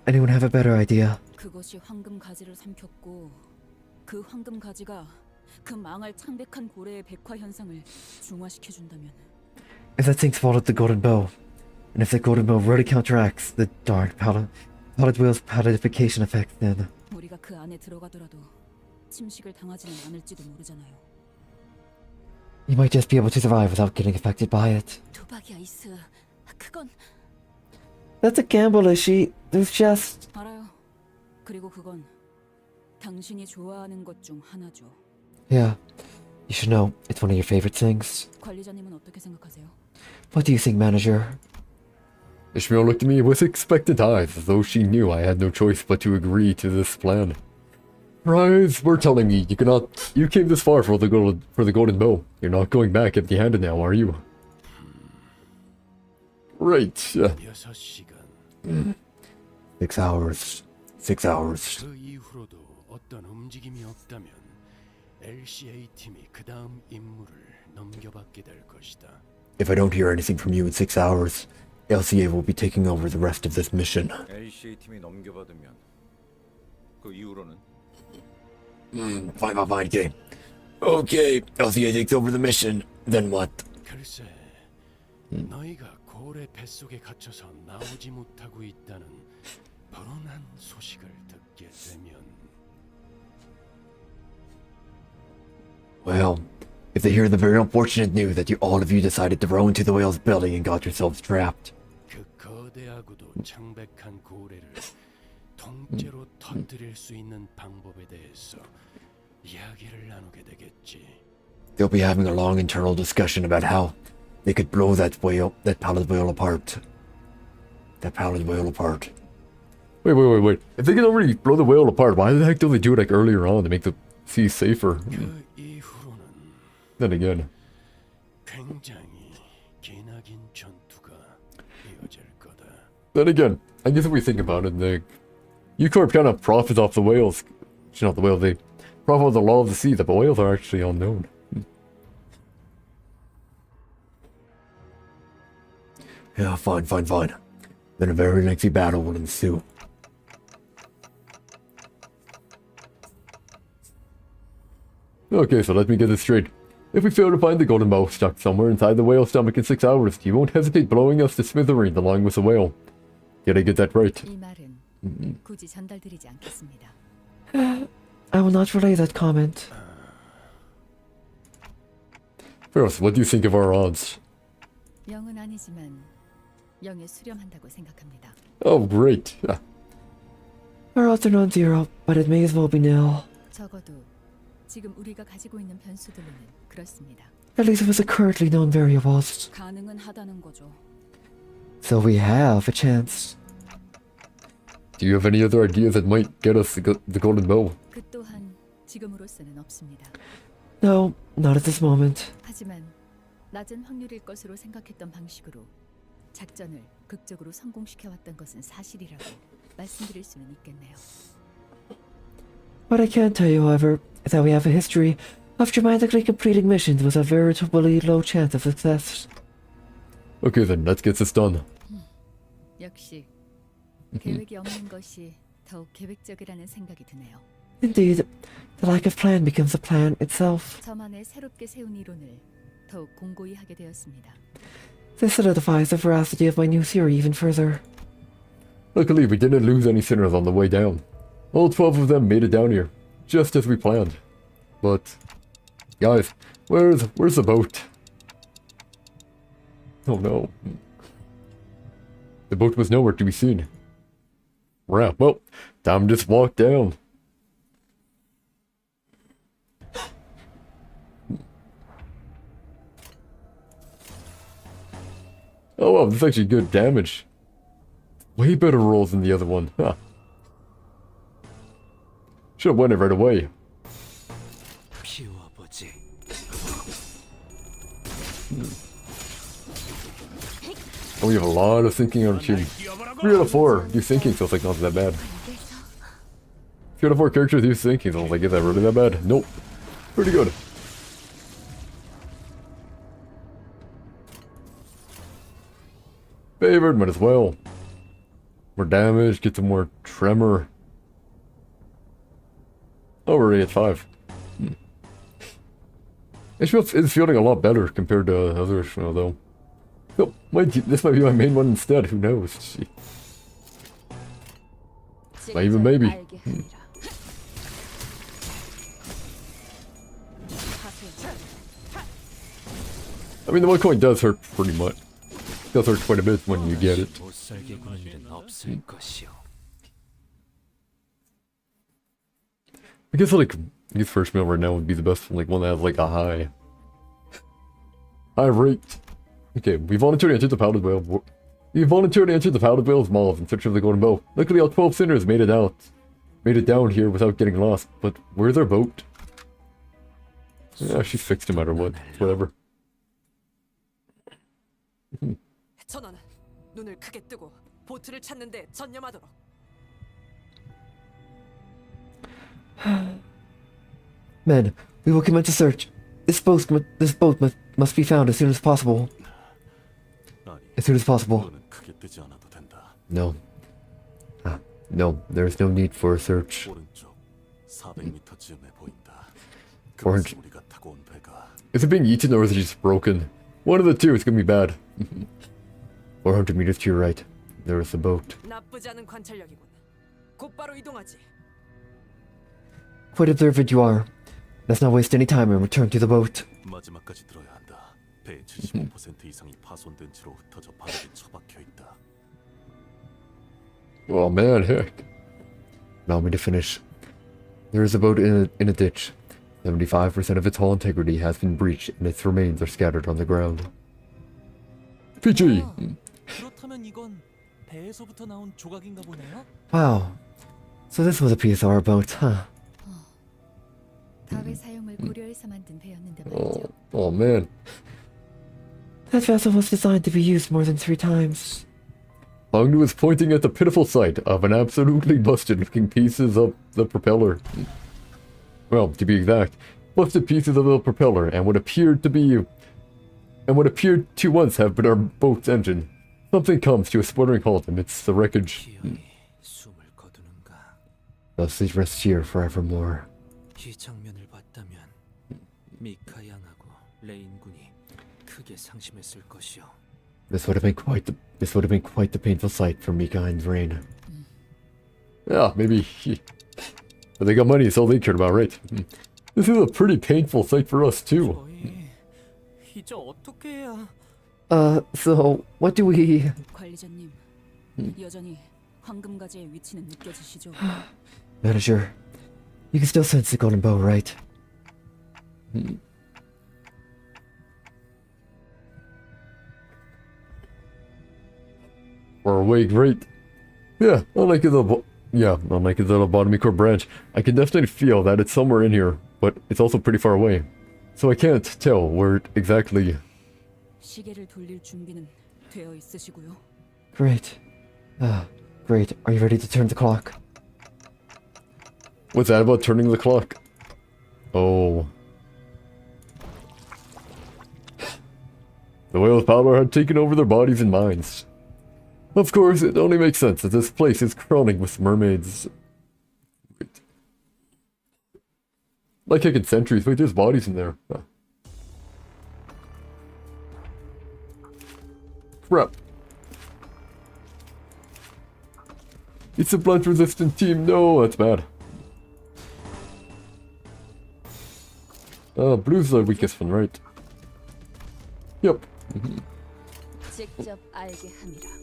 anyone have a better idea? 그것이 황금 가지를 삼켰고 그 황금 가지가 그 망할 창백한 고래의 백화 현상을 중화시켜 준다면. If that thing's followed the golden bow, and if the golden bow really counteracts the dark pallid wheel's palladification effect, then 우리가 그 안에 들어가더라도 침식을 당하지는 않을지도 모르잖아요. you might just be able to survive without getting affected by it. 도박이 아이스. 그건 That's a gamble, Ishi. There's just... 알아요. 그리고 그건 당신이 좋아하는 것 중 하나죠. Yeah. You should know, it's one of your favorite things. 관리자님은 어떻게 생각하세요? What do you think, manager? Ishmael looked at me with expectant eyes, as though she knew I had no choice but to agree to this plan. Her eyes were telling me you came this far for the golden bow. You're not going back empty-handed now, are you? Right. 6시간. 6 hours. 6 hours. 그 이후로도 어떤 움직임이 없다면 LCA 팀이 그 다음 임무를 넘겨받게 될 것이다. If I don't hear anything from you in 6 hours, LCA will be taking over the rest of this mission. LCA 팀이 넘겨받으면 그 이후로는 Fine game. Okay, LCA takes over the mission. Then what? 글쎄, 너희가 고래 뱃속에 갇혀서 나오지 못하고 있다는 불운한 소식을 듣게 되면 Well, if they hear the very unfortunate news that all of you decided to row into the whale's belly and got yourselves trapped. 그 거대하고도 창백한 고래를 통째로 터뜨릴 수 있는 방법에 대해서 이야기를 나누게 되겠지. They'll be having a long internal discussion about how they could blow that pallid whale apart. That pallid whale apart. Wait. If they can already blow the whale apart, why the heck don't they do it like earlier on to make the sea safer? 그 이후로는 Then again. 굉장히 기나긴 전투가 이어질 거다. Then again, I guess if we think about it, the U-Corp kind of profits off the whales. Not the whales, they profit off the law of the sea, that the whales are actually unknown. Yeah, fine. Then a very lengthy battle will ensue. Okay, so let me get this straight. If we fail to find the golden bow stuck somewhere inside the whale's stomach in 6 hours, you won't hesitate blowing us to smithereens along with the whale. Did I get that right? 이 말은 굳이 전달드리지 않겠습니다. I will not relay that comment. First, what do you think of our odds? 0은 아니지만 0에 수렴한다고 생각합니다. Oh, great. Our odds are non-zero, but it may as well be nil. 적어도 지금 우리가 가지고 있는 변수들로는 그렇습니다. At least with the currently known variables. 가능은 하다는 거죠. So we have a chance. Do you have any other ideas that might get us the golden bow? 그 또한 지금으로서는 없습니다. No, not at this moment. 하지만 낮은 확률일 것으로 생각했던 방식으로 작전을 극적으로 성공시켜왔던 것은 사실이라고 말씀드릴 수는 있겠네요. What I can tell you, however, is that we have a history of dramatically completing missions with a veritably low chance of success. Okay then, let's get this done. 역시 계획이 없는 것이 더욱 계획적이라는 생각이 드네요. Indeed, the lack of plan becomes the plan itself. 저만의 새롭게 세운 이론을 더욱 공고히 하게 되었습니다. This solidifies the veracity of my new theory even further. Luckily, we didn't lose any sinners on the way down. All 12 of them made it down here, just as we planned. But, guys, where's the boat? Oh no. The boat was nowhere to be seen. Right, well, time to just walk down. Oh wow, this is actually good damage. Way better rolls than the other one. Huh. Should have won it right away. 비워보지. Oh, we have a lot of thinking on our team. 3 out of 4 use thinking, so it's like not that bad. 3 out of 4 characters use thinking, so I was like, is that really that bad? Nope. Pretty good. Favored, might as well. More damage, get some more tremor. Oh, we're already at 5. It's feeling a lot better compared to others, though. Oh, this might be my main one instead, who knows? Gee. Not even maybe. I mean, the 1 coin does hurt pretty much. It does hurt quite a bit when you get it. 못살게 구는 일은 없을 것이오. I guess like his first meal right now would be the best one, like one that has like a high rate. Okay, we voluntarily entered the powdered whale. We voluntarily entered the powdered whale's mouth in search of the golden bow. Luckily, all 12 sinners made it down here without getting lost. But where's our boat? Yeah, she's fixed no matter what. Whatever. 전하는 눈을 크게 뜨고 보트를 찾는데 전념하도록. Men, we will commence a search. This boat must be found as soon as possible. As soon as possible. 눈은 크게 뜨지 않아도 된다. No. No, there's no need for a search. 오른쪽 400m쯤에 보인다. Orange. 그것은 우리가 타고 온 배가. Is it being eaten or is it just broken? One of the two, it's gonna be bad. 400 meters to your right. There is the boat. 나쁘지 않은 관찰력이군. 곧바로 이동하지. Quite observant you are. Let's not waste any time and return to the boat. 마지막까지 들어야 한다. 배의 75% 이상이 파손된 채로 흩어져 바닥에 처박혀 있다. Oh man, heck. Allow me to finish. There is a boat in a ditch. 75% of its hull integrity has been breached and its remains are scattered on the ground. PG! 그렇다면 이건 배에서부터 나온 조각인가 보네요. Wow. So this was a PSR boat, huh? 다회 사용을 고려해서 만든 배였는데 말이죠. Oh man. That vessel was designed to be used more than 3 times. Hongnu is pointing at the pitiful sight of an absolutely busted looking pieces of the propeller. Well, to be exact, busted pieces of the propeller and what appeared to once have been our boat's engine. Something comes to a sputtering halt amidst the wreckage. 기어이 숨을 거두는가. Thus it rests here forevermore. 이 장면을 봤다면 미카 양하고 레인 군이 크게 상심했을 것이오. This would have been quite the painful sight for Mika and Rain. Yeah, maybe but they got money, so they cared about, right? This is a pretty painful sight for us too. 저희 이제 어떻게 해야? So what do we? 관리자님, 여전히 황금가지의 위치는 느껴지시죠? Manager, you can still sense the golden bow, right? We're away, great. Yeah, unlike the lobotomy core branch, I can definitely feel that it's somewhere in here, but it's also pretty far away. So I can't tell where it exactly. 시계를 돌릴 준비는 되어 있으시고요. Great. Great. Are you ready to turn the clock? What's that about turning the clock? Oh. The whale's power had taken over their bodies and minds. Of course, it only makes sense that this place is crawling with mermaids. Wait. Like taking centuries. Wait, there's bodies in there. Huh. Crap. It's a blunt resistant team. No, that's bad. Blue's the weakest one, right? Yep. 직접 알게 함이라.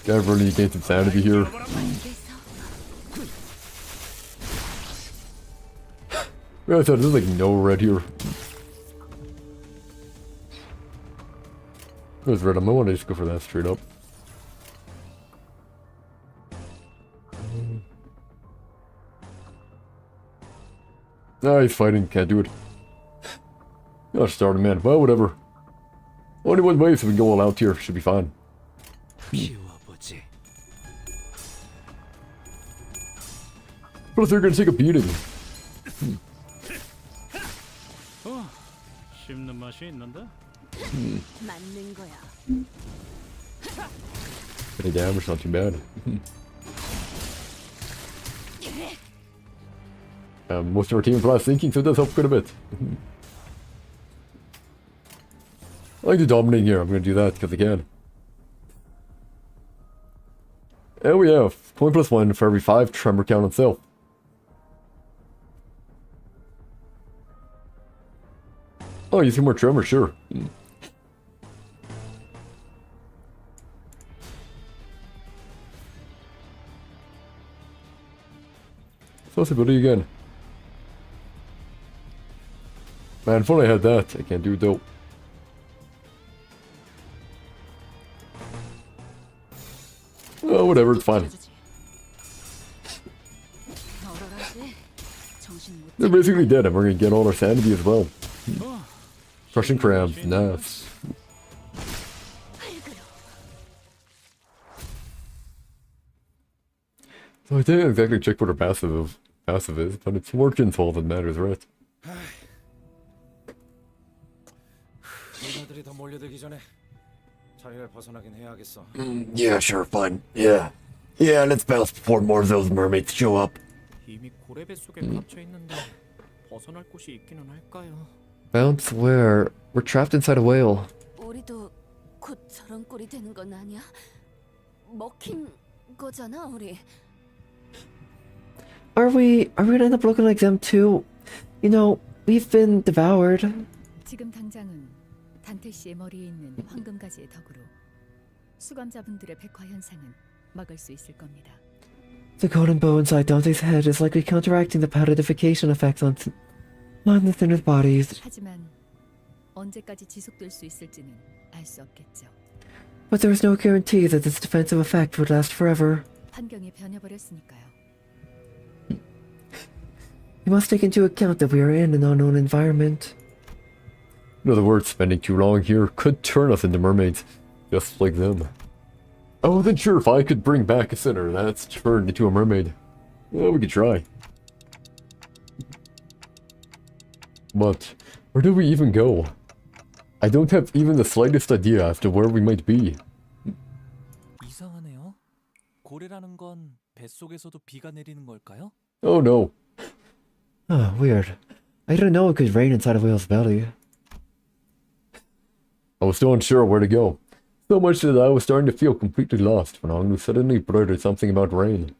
Gotta really gain some sanity here. Yeah, I thought there's like no red here. There's red. I might want to just go for that straight up. Ah, he's fighting. Can't do it. Gosh, starting man. Well, whatever. Only one way, so we can go all out here. Should be fine. 비워보지. Plus, they're gonna take a beating. 씹는 맛이 있는데? 맞는 거야. Any damage, not too bad. Most of our team is last thinking, so it does help quite a bit. I like to dominate here. I'm going to do that because I can. And we have point +1 for every 5 tremor count itself. Oh, you see more tremor, sure. Possibility again. Man, if only I had that. I can't do it though. Oh, whatever, it's fine. They're basically dead, and we're gonna get all our sanity as well. Crushing crabs, nice. So I didn't exactly check what our passive is, but it's working all that matters, right? 인사들이 더 몰려들기 전에 자리를 벗어나긴 해야겠어. Yeah, sure, fine. Yeah. Yeah, let's bounce before more of those mermaids show up. 이미 고래배 속에 갇혀 있는데 벗어날 곳이 있기는 할까요? Bounce where? We're trapped inside a whale. 우리도 곧 저런 꼴이 되는 건 아니야? 먹힌 거잖아, 우리. Are we gonna end up looking like them too? You know, we've been devoured. 지금 당장은 단테 씨의 머리에 있는 황금가지의 덕으로 수감자분들의 백화 현상은 막을 수 있을 겁니다. The golden bow inside Dante's head is likely counteracting the patidification effects on the thinner's bodies. 하지만 언제까지 지속될 수 있을지는 알 수 없겠죠. But there is no guarantee that this defensive effect would last forever. 환경이 변해버렸으니까요. We must take into account that we are in an unknown environment. In other words, spending too long here could turn us into mermaids, just like them. Oh, then sure, if I could bring back a sinner that's turned into a mermaid, well, we could try. But where do we even go? I don't have even the slightest idea as to where we might be. 이상하네요. 고래라는 건 뱃속에서도 비가 내리는 걸까요? Oh no. Oh, weird. I didn't know it could rain inside a whale's belly. I was still unsure where to go. So much that I was starting to feel completely lost when Agnu suddenly blurted something about rain.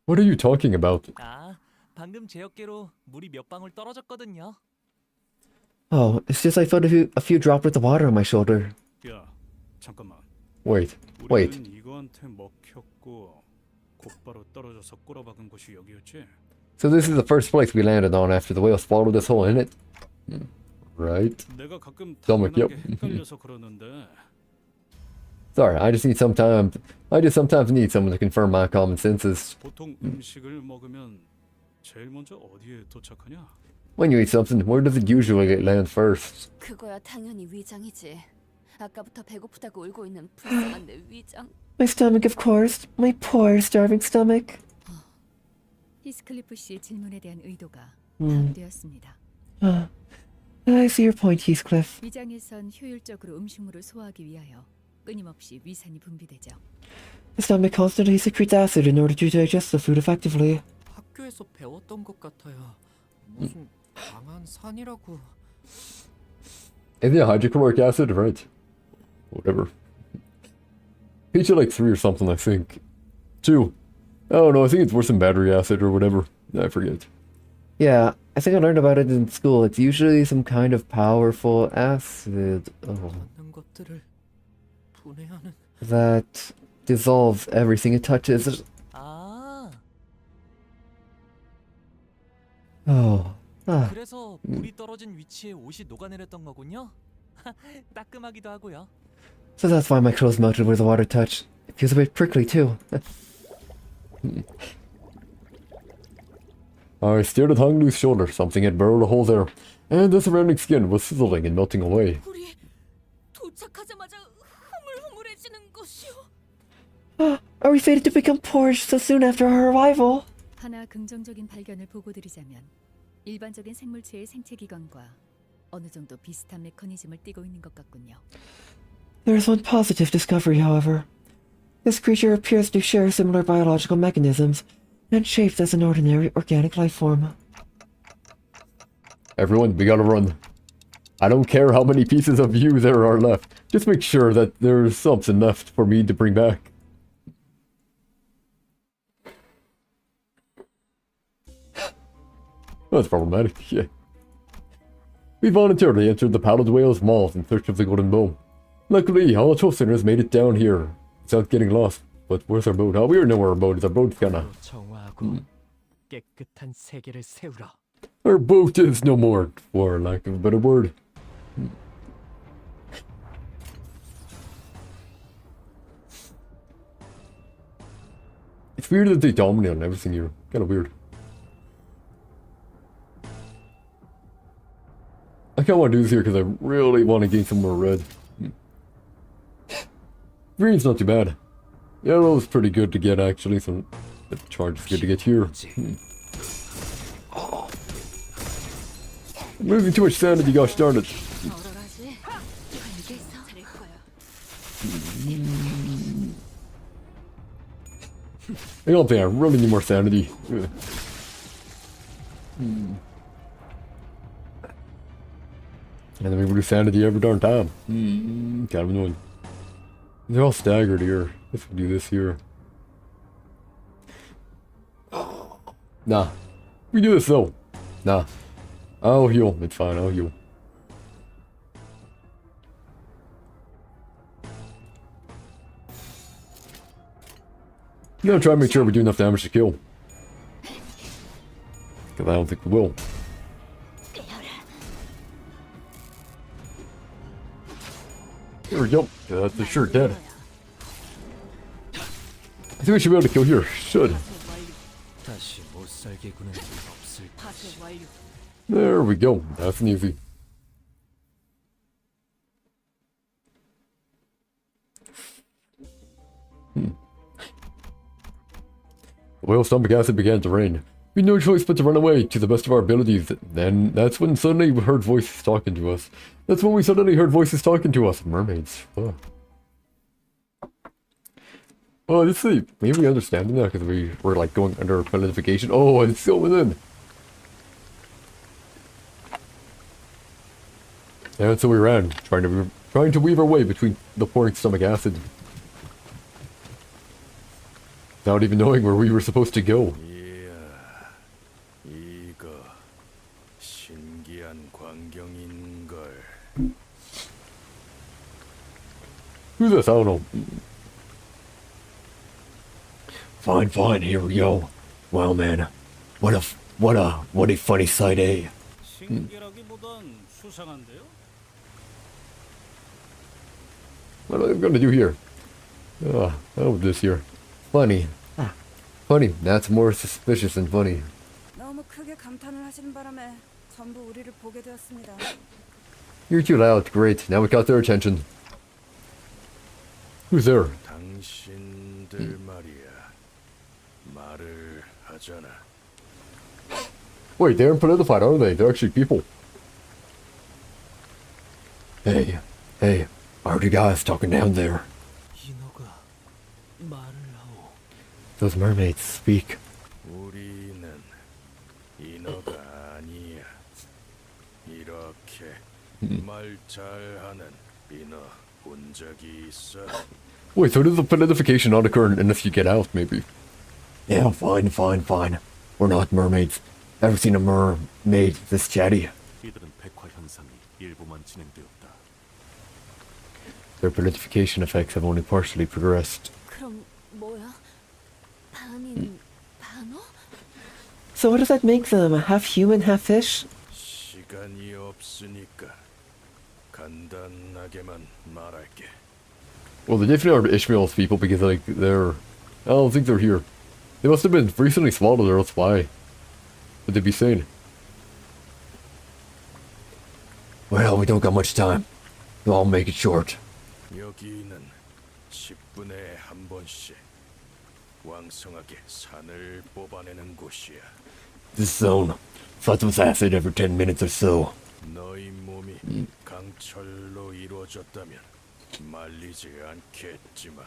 What are you talking about? 아, 방금 제 어깨로 물이 몇 방울 떨어졌거든요. Oh, it's just I felt a few droplets of water on my shoulder. 야, 잠깐만. Wait. 우리는 이거한테 먹혔고 곧바로 떨어져서 꼬라박은 곳이 여기였지? So this is the first place we landed on after the whale swallowed us whole in it? Right. 내가 가끔 Stomach, 당연하게 yep. 헷갈려서 그러는데 Sorry, I just sometimes need someone to confirm my common senses. 보통 음식을 먹으면 제일 먼저 어디에 도착하냐? When you eat something, where does it usually land first? 그거야 당연히 위장이지. 아까부터 배고프다고 울고 있는 불쌍한 내 위장. My stomach, of course. My poor, starving stomach. 히스클리프 씨의 질문에 대한 의도가 음. 파악되었습니다. I see your point, Heathcliff. 위장에선 효율적으로 음식물을 소화하기 위하여 끊임없이 위산이 분비되죠. The stomach constantly secretes acid in order to digest the food effectively. 학교에서 배웠던 것 같아요. 무슨 강한 산이라고. And yeah, hydrochloric acid, right? Whatever. Page like 3 or something, I think. 2. Oh no, I think it's worse than battery acid or whatever. I forget. Yeah, I think I learned about it in school. It's usually some kind of powerful acid 많은 것들을 분해하는. that dissolves everything it touches. 아, Oh. 그래서 물이 떨어진 위치에 옷이 녹아내렸던 거군요. 따끔하기도 하고요. So that's why my clothes melted with the water touch. It feels a bit prickly too. I stared at Hong Lu's shoulder. Something had burrowed a hole there, and the surrounding skin was sizzling and melting away. 우리 도착하자마자 흐물흐물해지는 것이요. Are we fated to become porridge so soon after our arrival? 하나 긍정적인 발견을 보고드리자면 일반적인 생물체의 생체 기관과 어느 정도 비슷한 메커니즘을 띠고 있는 것 같군요. There is one positive discovery, however. This creature appears to share similar biological mechanisms and shapes as an ordinary organic life form. Everyone, we gotta run. I don't care how many pieces of you there are left. Just make sure that there's something left for me to bring back. That's problematic, yeah. We voluntarily entered the Paddled Whale's maw in search of the Golden Bow. Luckily, all 12 sinners made it down here without getting lost. But where's our boat? Oh, we already know where our boat is. Our boat's kinda... 정화하고 깨끗한 세계를 세우라. Our boat is no more, for lack of a better word. It's weird that they dominate on everything here. Kinda weird. I kinda want to do this here because I really want to gain some more red. Green's not too bad. Yellow's pretty good to get actually, so the charge is good to get here. I'm losing too much sanity, gosh darn it. I don't think I really need more sanity. And then we lose sanity every darn time. Kind of annoying. They're all staggered here. Let's do this here. Nah. We do this though. Nah. I'll heal. It's fine. I'll heal. I'm gonna try to make sure we do enough damage to kill. Because I don't think we will. Here we go. That's for sure dead. I think we should be able to kill here. Should. 다시 못 살게 구는 일 없을 There we go. That's an easy. The whale's stomach acid began to rain. We had no choice but to run away to the best of our abilities. Then that's when suddenly we heard voices talking to us. That's when we suddenly heard voices talking to us. Mermaids. Oh. Oh, let's see. Maybe we understand now because we were like going under petrification. Oh, it's still within. And so we ran, trying to weave our way between the pouring stomach acid. Without even knowing where we were supposed to go. 이거 신기한 광경인 걸. Who's this? I don't know. Fine, fine, here we go. Wow, man. What a funny sight, eh? 신기라기보단 수상한데요? What am I gonna do here? Oh, this here. Funny. Funny. That's more suspicious than funny. 너무 크게 감탄을 하시는 바람에 전부 우리를 보게 되었습니다. You're too loud. Great. Now we got their attention. Who's there? 당신들 말이야. 말을 하잖아. Wait, they're unpolitified, aren't they? They're actually people. Hey, are you guys talking down there? 인어가 말을 하오. Those mermaids speak. 우리는 인어가 아니야. 이렇게 말 잘하는 인어 본 적이 있어? Wait, so does the politification not occur unless you get out, maybe? Yeah, fine. We're not mermaids. Ever seen a mermaid this chatty? 이들은 백화 현상이 일부만 진행되었다. Their politification effects have only partially progressed. 그럼 뭐야? 반인 반어? So what does that make them? Half human, half fish? 시간이 없으니까 간단하게만 말할게. Well, they definitely aren't Ishmael's people because, like, they're... I don't think they're here. They must have been recently swallowed or else why would they be sane? Well, we don't got much time. So I'll make it short. 여기는 10분에 한 번씩 왕성하게 산을 뽑아내는 곳이야. This zone floods with acid every 10 minutes or so. 너희 몸이 강철로 이루어졌다면 말리지 않겠지만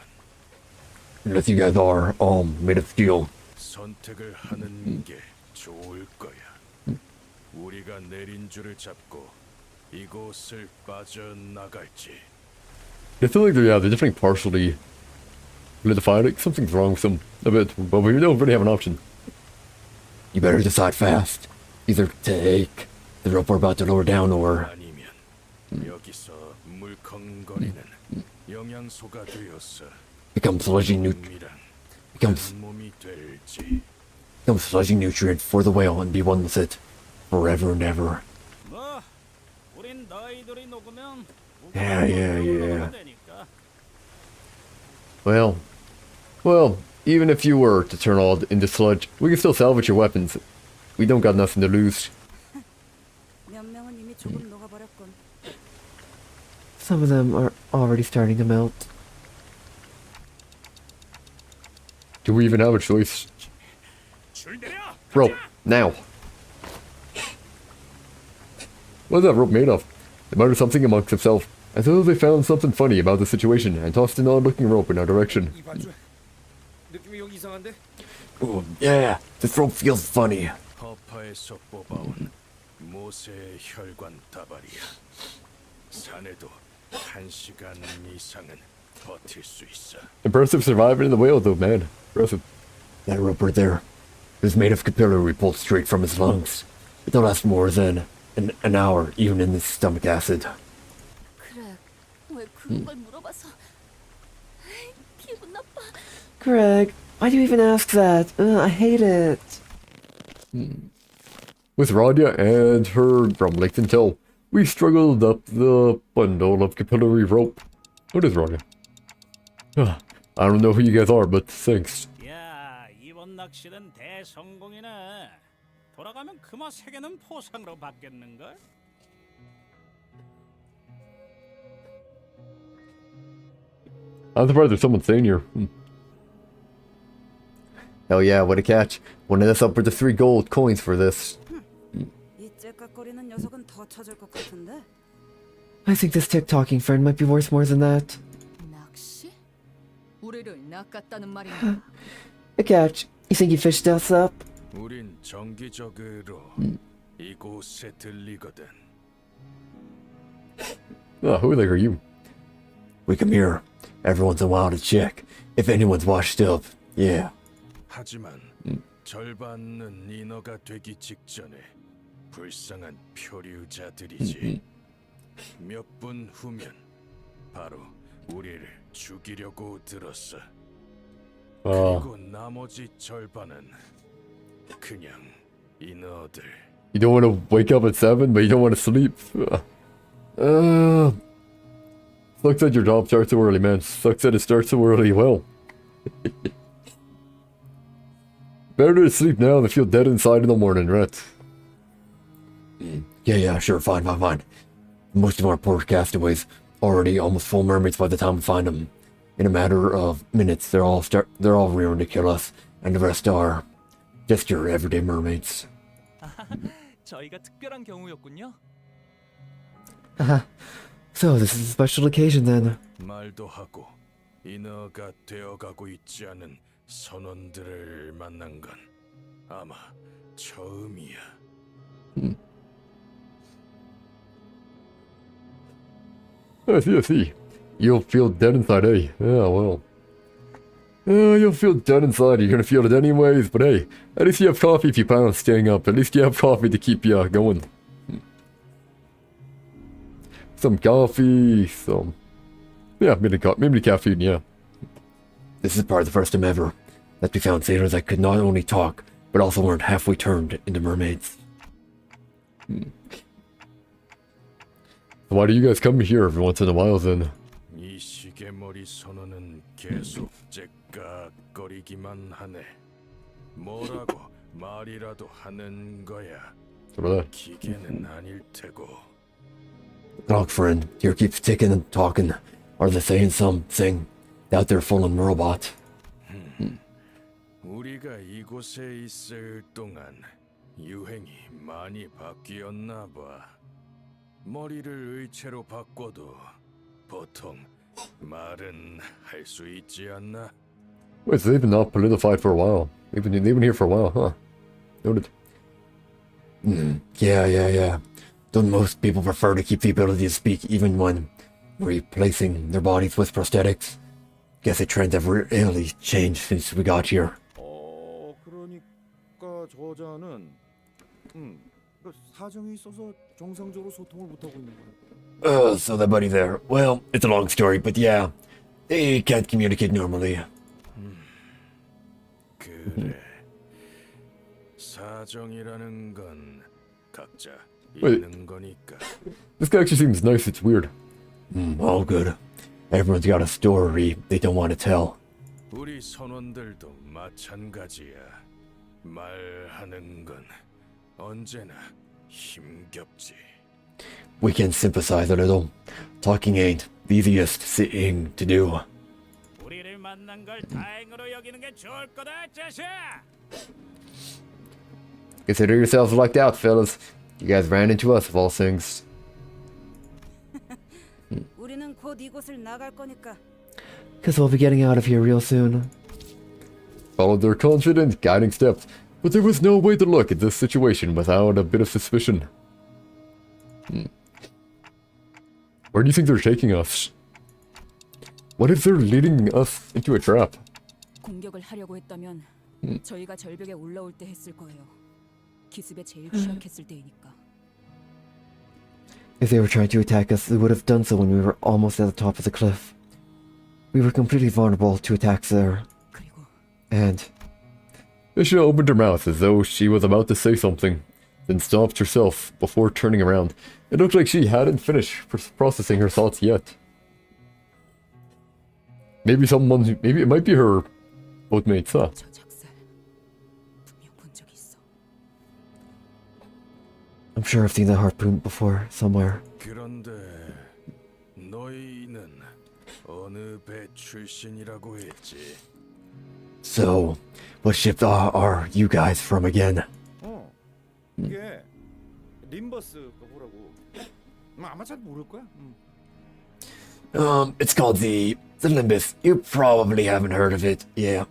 Unless you guys are, made of steel. 선택을 하는 게 좋을 거야. 우리가 내린 줄을 잡고 이곳을 빠져나갈지. I feel like they're definitely partially solidified. Like, something's wrong with them a bit, but we don't really have an option. You better decide fast. Either take the rope we're about to lower down or... 아니면 여기서 물컹거리는 영양소가 되어서 Becomes sludgy 몸이 될지. becomes sludgy nutrient for the whale and be one with it forever and ever. 뭐, 우린 너희들이 녹으면 Yeah. Well, even if you were to turn all into sludge, we can still salvage your weapons. We don't got nothing to lose. 몇 명은 이미 조금 녹아버렸군. Some of them are already starting to melt. Do we even have a choice? Rope, now. What is that rope made of? They muttered something amongst themselves, as though they found something funny about the situation, and tossed an odd-looking rope in our direction. Oh, yeah, this rope feels funny. 허파에서 뽑아온 모세의 혈관 다발이야. 산에도 1시간 이상은 버틸 수 있어. Impressive surviving in the whale, though, man. Impressive. That rope right there is made of capillary pulled straight from his lungs. It'll last more than an hour, even in this stomach acid. 그래, 왜 그런 걸 물어봐서 기분 나빠. Greg, why do you even ask that? I hate it. With Radia and her rumbling toe, we struggled up the bundle of capillary rope. What is Radia? I don't know who you guys are, but thanks. 야, 이번 낚시는 대성공이네. 돌아가면 금화 3개는 포상으로 받겠는걸? I'm surprised there's someone staying here. Hell yeah, what a catch. Wanted us up with the 3 gold coins for this. 이 째깍거리는 녀석은 더 찾을 것 같은데. I think this tick-talking friend might be worth more than that. 낚시? 우리를 낚았다는 말인가? A catch. You think you fished us up? 우린 정기적으로 이곳에 들리거든. Who the heck are you? We come here every once in a while to check if anyone's washed up. Yeah. 하지만 절반은 인어가 되기 직전에 불쌍한 표류자들이지. 몇 분 후면 바로 우리를 죽이려고 들었어. 그리고 나머지 절반은 그냥 인어들. You don't want to wake up at 7, but you don't want to sleep. Sucks that your job starts so early, man. Sucks that it starts so early. Well, better to sleep now than feel dead inside in the morning, right? Yeah, sure, fine. Most of our poor castaways already almost full mermaids by the time we find them. In a matter of minutes, they're all rearing to kill us, and the rest are just your everyday mermaids. 저희가 특별한 경우였군요. So this is a special occasion then. 말도 하고 인어가 되어가고 있지 않은 선원들을 만난 건 아마 처음이야. I see. You'll feel dead inside, eh? Yeah, well. You'll feel dead inside. You're gonna feel it anyways, but hey, at least you have coffee if you plan on staying up. At least you have coffee to keep you going. Some coffee, some... Yeah, maybe caffeine, yeah. This is probably the first time ever that we found sailors that could not only talk, but also weren't halfway turned into mermaids. Why do you guys come here every once in a while then? 이 시계머리 선원은 계속 째깍거리기만 하네. 뭐라고 말이라도 하는 거야. 기계는 아닐 테고. Dog friend, here keeps ticking and talking. Are they saying something? Doubt they're fallen robot. 우리가 이곳에 있을 동안 유행이 많이 바뀌었나 봐. 머리를 의체로 바꿔도 보통 말은 할 수 있지 않나? Wait, so they've been not politified for a while. They've been here for a while, huh? Noted. Yeah. Don't most people prefer to keep the ability to speak even when replacing their bodies with prosthetics? Guess the trends have really changed since we got here. 그러니까 저자는 사정이 있어서 정상적으로 소통을 못 하고 있는 거야. So that buddy there. Well, it's a long story, but yeah, they can't communicate normally. 그래. 사정이라는 건 각자 Wait. 있는 거니까. This guy actually seems nice, it's weird. All good. Everyone's got a story they don't want to tell. 우리 선원들도 마찬가지야. 말하는 건 언제나 힘겹지. We can sympathize a little. Talking ain't the easiest thing to do. 우리를 만난 걸 다행으로 여기는 게 좋을 거다, 자샤. Consider yourselves lucked out, fellas. You guys ran into us of all things. 우리는 곧 이곳을 나갈 거니까. Because we'll be getting out of here real soon. Followed their confident, guiding steps, but there was no way to look at this situation without a bit of suspicion. Where do you think they're taking us? What if they're leading us into a trap? 공격을 하려고 했다면 저희가 절벽에 올라올 때 했을 거예요. 기습에 제일 취약했을 때이니까. If they were trying to attack us, they would have done so when we were almost at the top of the cliff. We were completely vulnerable to attacks there. And Isha opened her mouth as though she was about to say something, then stopped herself before turning around. It looked like she hadn't finished processing her thoughts yet. Maybe it might be her boatmates, huh? I'm sure I've seen that harpoon before, somewhere. 그런데 너희는 어느 배 출신이라고 했지? So, what ship are you guys from again? 이게 림버스 뭐라고? 아마 잘 모를 거야. It's called the Limbus. You probably haven't heard of it, yeah.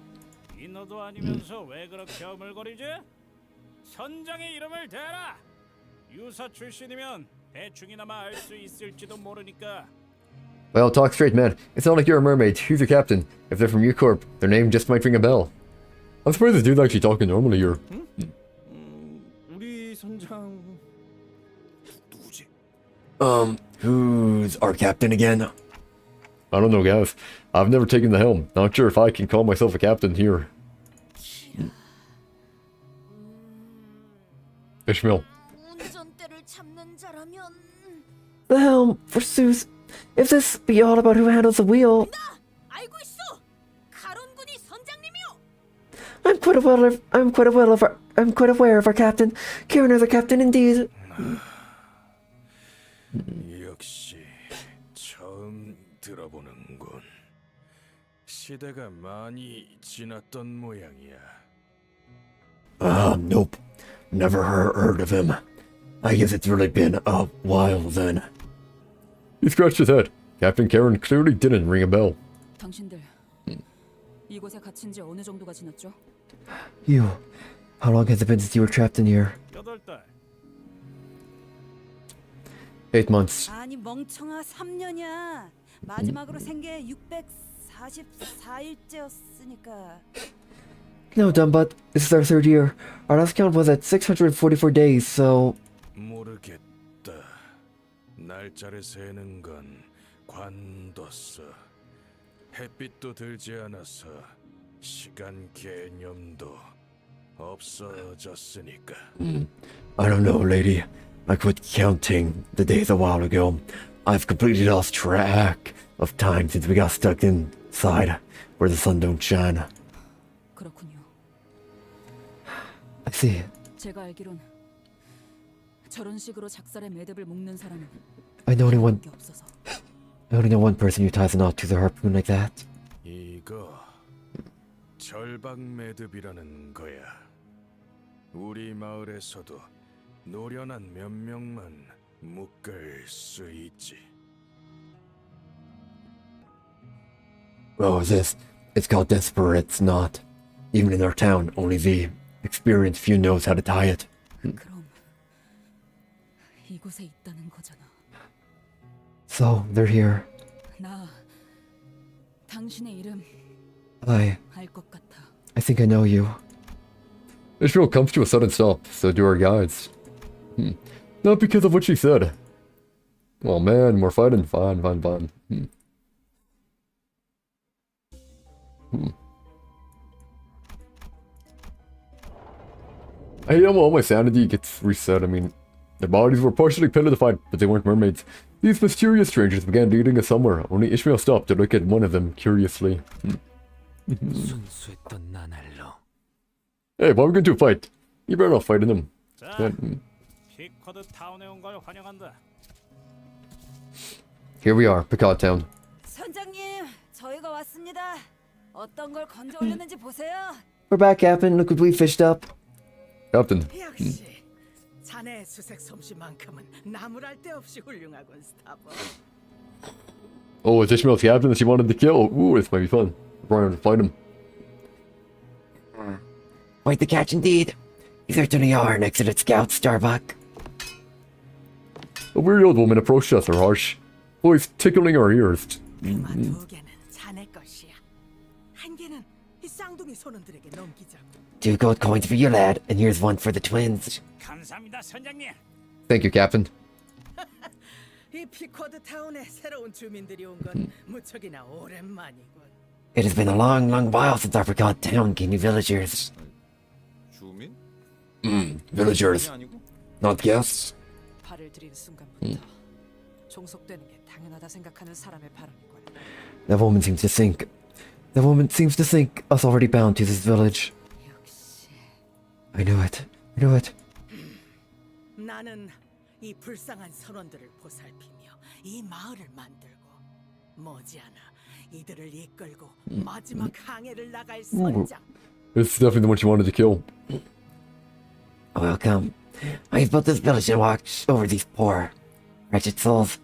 인어도 아니면서 왜 그렇게 어물거리지? 선장의 이름을 대라. 유사 출신이면 대충이나마 알 수 있을지도 모르니까. Well, talk straight, man. It's not like you're a mermaid. Who's your captain? If they're from U-Corp, their name just might ring a bell. I'm surprised this dude's actually talking normally here. 우리 선장 누구지? Who's our captain again? I don't know, guys. I've never taken the helm. Not sure if I can call myself a captain here. Ishmael. The helm, forsooth. If this be all about who handles the wheel, I'm quite aware of our captain. Kieran is our captain indeed. 역시 처음 들어보는군. 시대가 많이 지났던 모양이야. Nope. Never heard of him. I guess it's really been a while then. He scratched his head. Captain Karen clearly didn't ring a bell. 당신들 이곳에 갇힌 지 어느 정도가 지났죠? You, how long has it been since you were trapped in here? 8달. 8 months. 아니 멍청아 3년이야. 마지막으로 생게 644일째였으니까. No, dumb butt. This is our 3rd year. Our last count was at 644 days, so... 모르겠다. 날짜를 세는 건 관뒀어. 햇빛도 들지 않아서 시간 개념도 없어졌으니까. I don't know, lady. I quit counting the days a while ago. I've completely lost track of time since we got stuck inside where the sun don't shine. 그렇군요. I see. 제가 알기론 저런 식으로 작살의 매듭을 묶는 사람은 I know only one. 밖에 없어서. I only know one person who ties a knot to the harpoon like that. 이거 절박 매듭이라는 거야. 우리 마을에서도 노련한 몇 명만 묶을 수 있지. Oh, it's called Desperate's Knot. Even in our town, only the experienced few knows how to tie it. 그럼 이곳에 있다는 거잖아. So, they're here. 나 당신의 이름 I 알 것 같아. think I know you. Ishmael comes to a sudden stop, so do our guides. Not because of what she said. Oh man, we're fighting. Fine. I hate how all my sanity gets reset. I mean, their bodies were partially pillorified, but they weren't mermaids. These mysterious strangers began leading us somewhere. Only Ishmael stopped to look at one of them curiously. 순수했던 나날로. Hey, why are we going to a fight? You better not fighting them. 자, 피커드 타운에 온 걸 환영한다. Here we are, Picard Town. 선장님, 저희가 왔습니다. 어떤 걸 건져 올렸는지 보세요. We're back, Captain. Look what we fished up. Captain. 역시 자네의 수색 솜씨만큼은 나무랄 데 없이 훌륭하군, 스타버. Oh, it's Ishmael's captain that she wanted to kill. Ooh, this might be fun. We're going to fight him. Quite the catch indeed. You certainly are an excellent scout, Starbuck. A weary old woman approached us, her harsh voice tickling our ears. 그마 두 개는 자네 것이야. 한 개는 이 쌍둥이 손원들에게 넘기자고. 2 gold coins for you, lad, and here's 1 for the twins. 감사합니다, 선장님. Thank you, Captain. 이 피코드 타운에 새로운 주민들이 온 건 무척이나 오랜만이군. It has been a long, long while since our forgot town came to villagers. 주민? Villagers, 아니고? not guests. 발을 들이는 순간부터 종속되는 게 당연하다 생각하는 사람의 발언이군. That woman seems to think us already bound to this village. 역시 I knew it. 나는 이 불쌍한 선원들을 보살피며 이 마을을 만들고 머지않아 이들을 이끌고 마지막 항해를 나갈 선장. This is definitely the one she wanted to kill. Welcome. I've built this village to watch over these poor, wretched souls.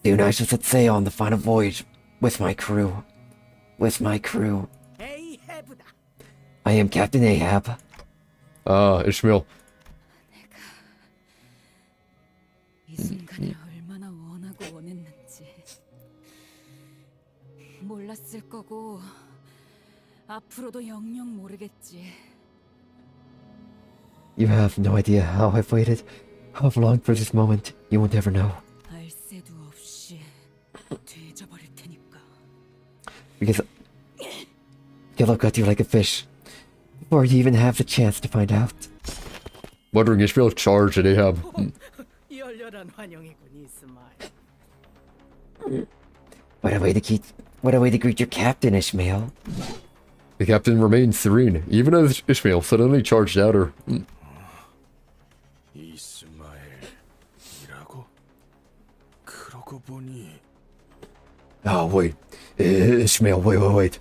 Soon I shall set sail on the final voyage with my crew. 에이헤브다. I am Captain Ahab. Ah, Ishmael. 이 순간을 얼마나 원하고 원했는지 몰랐을 거고 앞으로도 영영 모르겠지. You have no idea how I've waited, how I've longed for this moment. You won't ever know. 알 새도 없이 뒤져버릴 테니까. Because I've got you like a fish. Before you even have the chance to find out. Wondering Ishmael charged at Ahab. 열렬한 환영이군, 이스마일. What a way to greet your captain, Ishmael. The captain remained serene, even as Ishmael suddenly charged at her. 이스마엘이라고? 그러고 보니 Oh, wait. Ishmael, wait.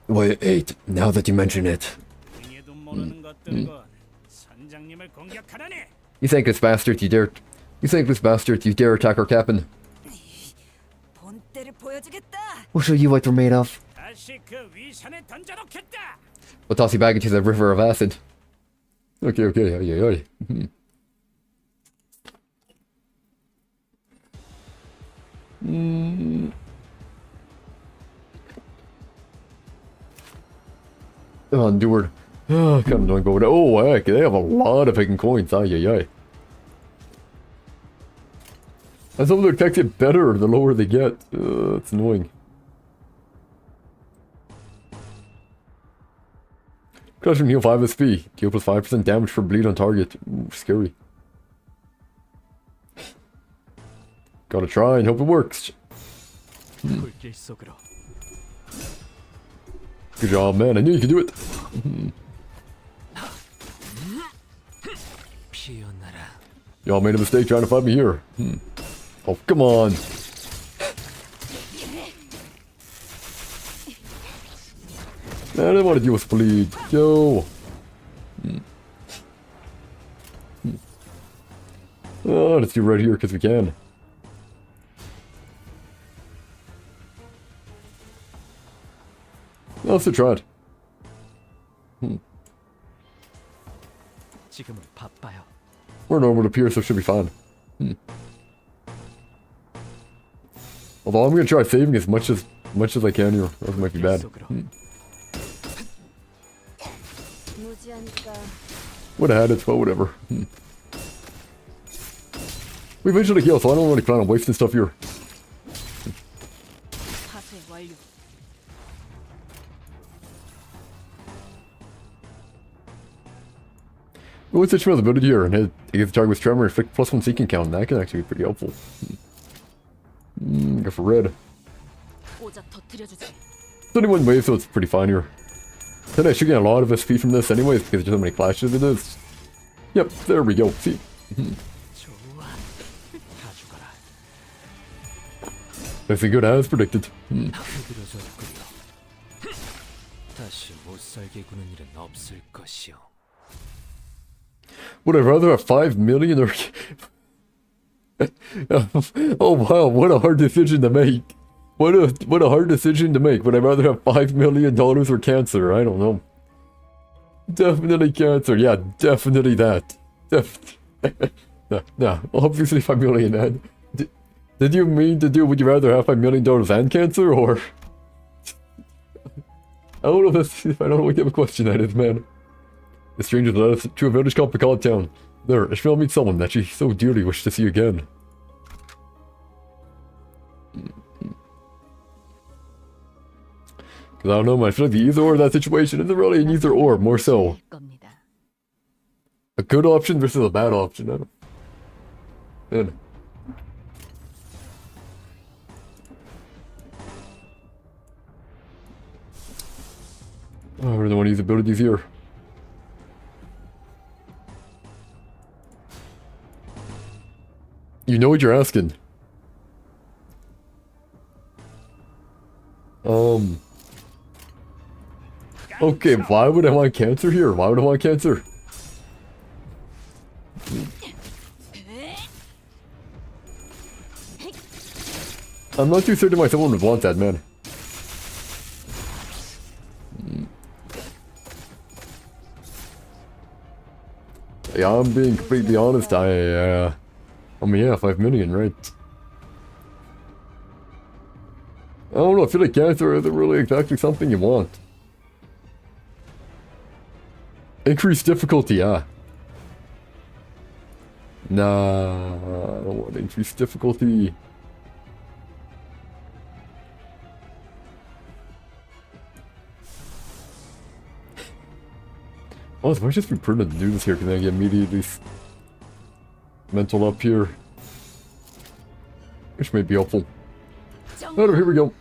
Wait, now that you mention it. 등에도 모르는 것들과 선장님을 공격하다니. You thankless bastard, you dare attack our captain. 본때를 보여주겠다. We'll show you what we're made of. 다시 그 위산에 던져놓겠다. We'll toss you back into the river of acid. Okay. Ay. Oh, Newark. Oh, kind of annoying going. Oh, heck, they have a lot of hidden coins. Ay. And some of their attacks get better the lower they get. It's annoying. Crushing heal 5 SP. Deal plus 5% damage for bleed on target. Ooh, scary. Gotta try and hope it works. 불길 속으로. Good job, man. I knew you could do it. 피어나라. Y'all made a mistake trying to find me here. Oh, come on. Man, I didn't want to deal with bleed. Yo. Oh, let's do right here because we can. I'll still try it. 지금은 바빠요. We're normal up here, so it should be fine. Although I'm gonna try saving as much as I can here, or it might be bad. Would have had it, but whatever. We eventually heal, so I don't really plan on wasting stuff here. 파쇄 완료. What's the tremor ability here? And hit the target with tremor, inflict +1 seeking count. That can actually be pretty helpful. Go for red. 꽂아 터뜨려주지. 21 waves, so it's pretty fine here. Then I should get a lot of SP from this anyways, because there's so many clashes it is. Yep, there we go. See? 좋아. 다 죽어라. That's as good as predicted. 흐드러졌군요. 다시 못 살게 구는 일은 없을 것이오. Would I rather have 5 million or... Oh wow, what a hard decision to make. What a hard decision to make. Would I rather have $5 million or cancer? I don't know. Definitely cancer. Yeah, definitely that. No, obviously 5 million. Did you mean to do, would you rather have $5 million and cancer, or... I don't know what type of question that is, man. The stranger led us to a village called Picard Town. There, Ishmael meets someone that she so dearly wished to see again. Because I don't know, man, I feel like the either or of that situation isn't really an either or, more so. A good option versus a bad option, I don't... Man. Oh, I really want to use abilities here. You know what you're asking. Okay, why would I want cancer here? Why would I want cancer? I'm not too certain why someone would want that, man. Yeah, I'm being completely honest, I mean, yeah, 5 million, right? I don't know, I feel like cancer isn't really exactly something you want. Increased difficulty, yeah. Nah, I don't want increased difficulty. Oh, it might just be prudent to do this here, because then I get immediately mental up here. Which may be helpful. Oh, here we go.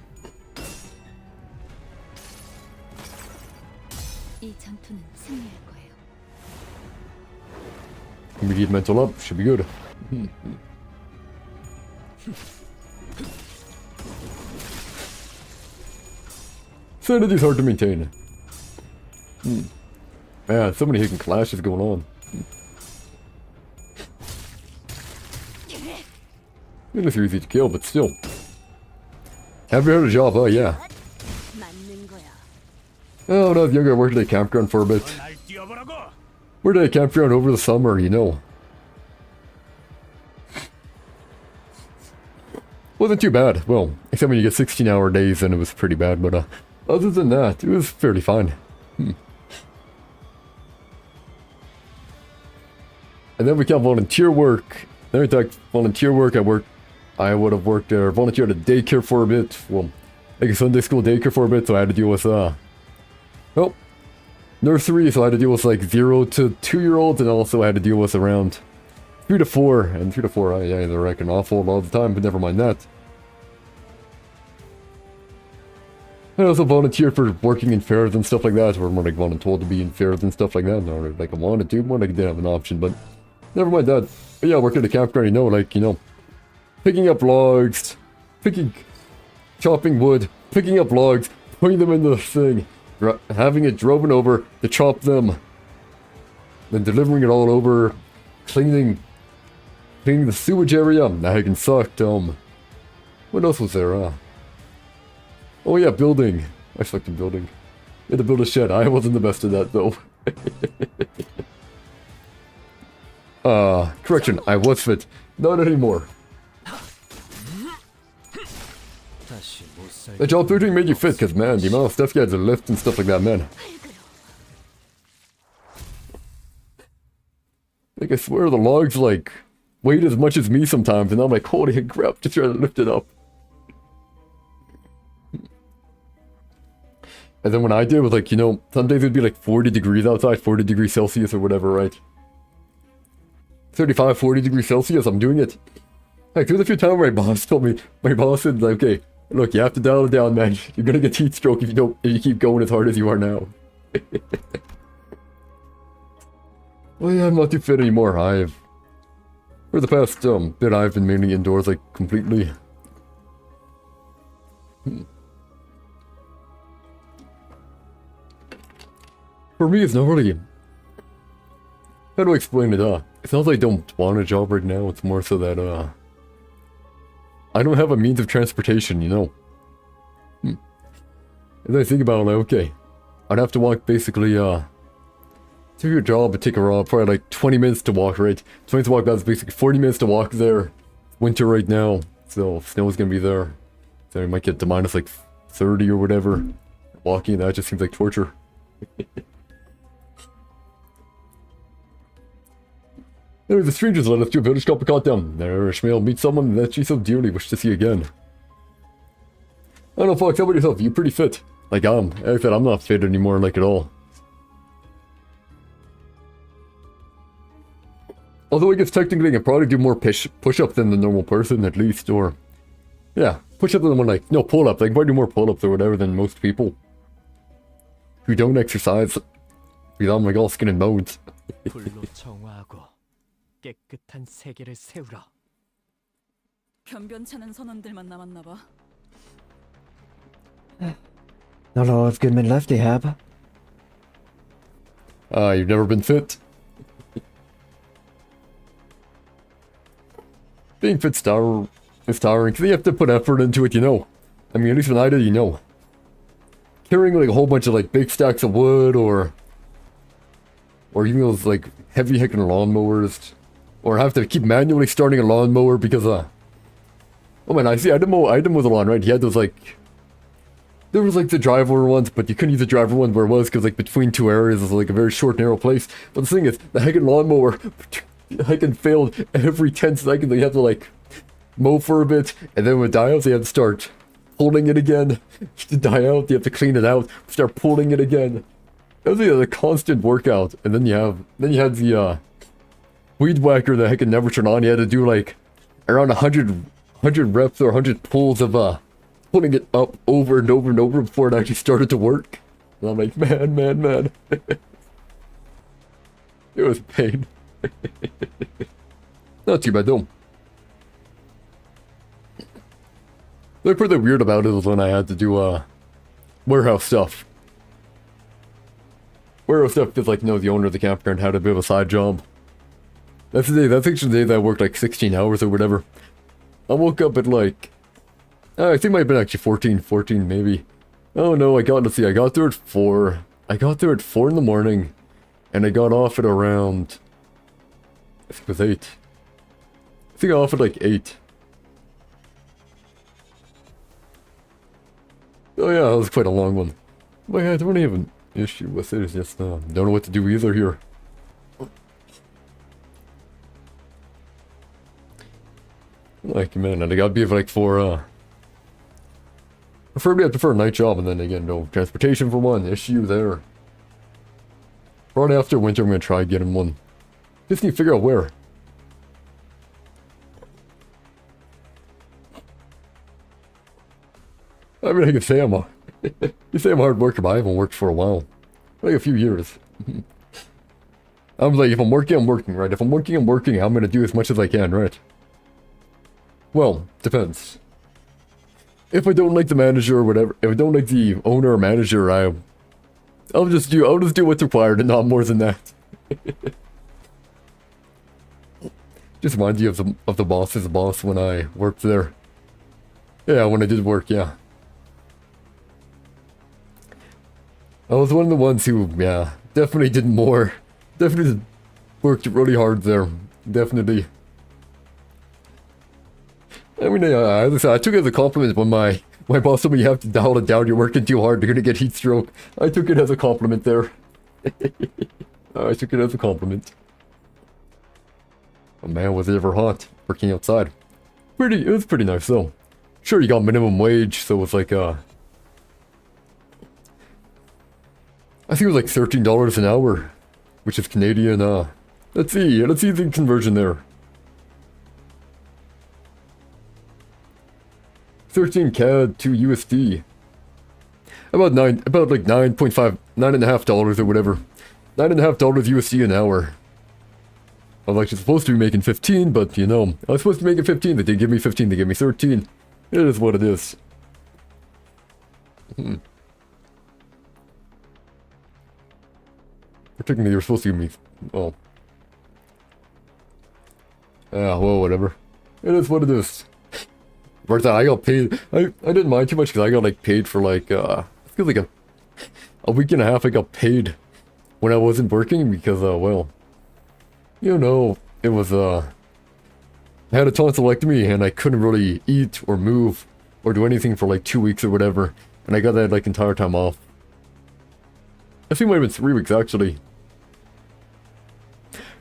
이 전투는 승리할 거예요. Immediate mental up, should be good. Sanity's hard to maintain. Man, so many hidden clashes going on. Unless you're easy to kill, but still. Have you heard of job? Oh, yeah. Oh, when I was younger, I worked at a campground for a bit. Worked at a campground over the summer, you know. Wasn't too bad. Well, except when you get 16-hour days, and it was pretty bad, but other than that, it was fairly fine. And then we got volunteer work. Then we took volunteer work. I would have worked there, volunteered at a daycare for a bit. Well, like a Sunday school daycare for a bit, so I had to deal with, well, nursery, so I had to deal with like 0 to 2-year-olds, and also I had to deal with around 3 to 4, and 3 to 4, yeah, they're wrecking awful all the time, but never mind that. I also volunteered for working in fairs and stuff like that, or more like volunteered to be in fairs and stuff like that, or like I wanted to, more like I didn't have an option, but never mind that. But yeah, working at a campground, you know, like, you know, picking up logs, chopping wood, picking up logs, putting them in the thing, having it driven over to chop them, then delivering it all over, cleaning the sewage area. That can sucked. What else was there? Oh yeah, building. I sucked in building. You had to build a shed. I wasn't the best at that though. Correction, I was fit. Not anymore. The job 13 made you fit, cause man, the amount of stuff you had to lift and stuff like that, man. Like I swear the logs like weighed as much as me sometimes, and I'm like, holy crap, just trying to lift it up. And then when I did, it was like, you know, some days it'd be like 40 degrees outside, 40 degrees Celsius or whatever, right? 35, 40 degrees Celsius, I'm doing it. Like, there was a few times where my boss said, like, okay, look, you have to dial it down, man. You're gonna get heat stroke if you keep going as hard as you are now. Well, yeah, I'm not too fit anymore. For the past bit, I've been mainly indoors, like, completely. For me, it's not really... How do I explain it? It's not that I don't want a job right now, it's more so that, I don't have a means of transportation, you know? And I think about it, like, okay, I'd have to walk basically, to your job and take a probably like 20 minutes to walk, right? 20 minutes to walk, that's basically 40 minutes to walk there. Winter right now, so snow's gonna be there. So I might get to minus like 30 or whatever. Walking, that just seems like torture. There, the strangers led us to a village called Picotdom. There, Ishmael meets someone that she so dearly wished to see again. I don't know, Fox, how about yourself? You're pretty fit. Like, like I said, I'm not fit anymore, like, at all. Although I guess technically I can probably do more push-ups than the normal person, at least, or... Yeah, push-ups than one, like, no, pull-ups. I can probably do more pull-ups or whatever than most people who don't exercise. Because I'm like all skin and bones. 깨끗한 세계를 세우라. 변변찮은 선원들만 남았나 봐. Not a lot of good men left, Ahab. You've never been fit? Being fit is tiring, because you have to put effort into it, you know. I mean, at least when I did, you know. Carrying like a whole bunch of like big stacks of wood, or even those like heavy heckin' lawnmowers. Or have to keep manually starting a lawnmower because, oh man, I see, I didn't mow the lawn, right? He had those, like, there was, like, the driver ones, but you couldn't use the driver one where it was, because, like, between two areas is, like, a very short, narrow place. But the thing is, the heckin' lawnmower, heckin' failed every 10 seconds. You have to, like, mow for a bit, and then when it dies out, you have to start pulling it again. To die out, you have to clean it out, start pulling it again. It was, a constant workout. And then you had the, weed whacker that I could never turn on. You had to do like around 100 reps or 100 pulls of putting it up over and over and over before it actually started to work. And I'm like, man. It was pain. Not too bad though. The part that weird about it was when I had to do warehouse stuff. Warehouse stuff because, like, you know, the owner of the campground had a bit of a side job. That's actually the day that I worked like 16 hours or whatever. I woke up at like... I think it might have been actually 14 maybe. Oh no, I got there at 4. I got there at 4 in the morning. And I got off at around... I think it was 8. I think I got off at like 8. Oh yeah, that was quite a long one. But yeah, I don't have an issue with it, it's just don't know what to do either here. Like, man, and I gotta be like for, preferably I prefer a night job, and then again, no transportation for one, issue there. Right after winter, I'm gonna try getting one. Just need to figure out where. I mean, I can say you say I'm a hard worker, but I haven't worked for a while. Like a few years. I'm like, if I'm working, right? If I'm working, I'm gonna do as much as I can, right? Well, depends. If I don't like the manager or whatever, if I don't like the owner or manager, I'll just do what's required and not more than that. Just reminds you of the boss as a boss when I worked there. Yeah, when I did work, yeah. I was one of the ones who, yeah, definitely did more. Definitely worked really hard there. Definitely. I mean, as I said, I took it as a compliment when my boss told me you have to dial it down, you're working too hard, you're gonna get heat stroke. I took it as a compliment there. I took it as a compliment. Oh man, was it ever hot working outside. It was pretty nice though. Sure, you got minimum wage, so it was like, I think it was like $13 an hour, which is Canadian, let's see the conversion there. 13 CAD to USD. About like $9.5 or whatever. $9.50 USD an hour. I was actually supposed to be making 15, but you know, I was supposed to be making 15, they didn't give me 15, they gave me 13. It is what it is. Particularly, they were supposed to give me, well. Yeah, well, whatever. It is what it is. But I got paid. I didn't mind too much because I got like paid for like I feel like a week and a half. I got paid when I wasn't working because well, you know, it was I had a tonsillectomy and I couldn't really eat or move or do anything for like 2 weeks or whatever, and I got that like entire time off. I think it might have been 3 weeks actually.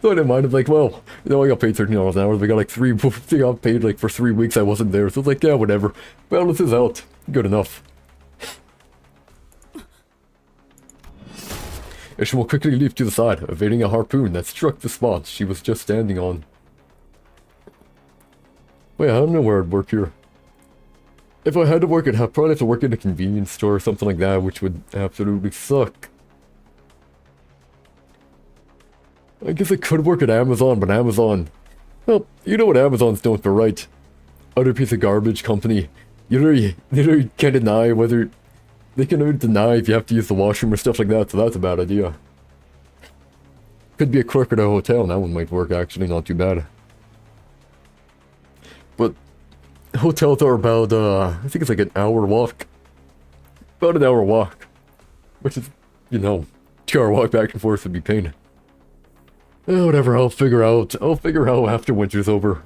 So I didn't mind. It's like, well, you know, I got paid $13 an hour. They got like they got paid like for 3 weeks I wasn't there. So it's like, yeah, whatever. Balance is out. Good enough. Ishmael quickly leaped to the side, evading a harpoon that struck the spot she was just standing on. Wait, I don't know where I'd work here. If I had to work, I'd probably have to work in a convenience store or something like that, which would absolutely suck. I guess I could work at Amazon, but Amazon... Well, you know what Amazon's known for, right? Other piece of garbage company. You literally can't deny whether... They can only deny if you have to use the washroom or stuff like that, so that's a bad idea. Could be a clerk at a hotel, and that one might work actually, not too bad. But... hotels are about, I think it's like an hour walk. About an hour walk. Which is, you know, 2 hour walk back and forth would be pain. Whatever, I'll figure out after winter's over.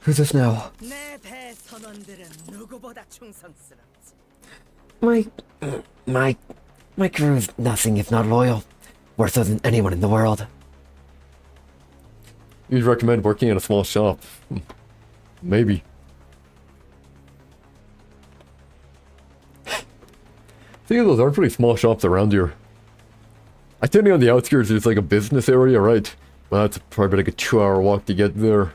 Who's this now? My crew's nothing if not loyal. Worse than anyone in the world. You'd recommend working in a small shop? Maybe. I think those are pretty small shops around here. I think on the outskirts there's like a business area, right? Well, that's probably like a 2 hour walk to get there.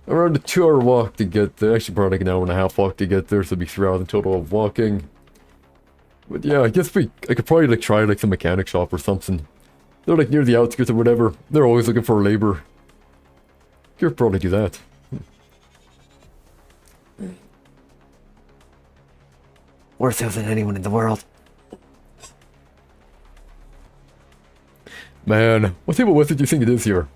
Around a 2 hour walk to get there. Actually, probably like an hour and a half walk to get there, so it'd be 3 hours in total of walking. But yeah, I guess I could probably like try like some mechanic shop or something. They're like near the outskirts or whatever. They're always looking for labor. You could probably do that. Worse than anyone in the world. Man, what type of weather do you think it is here?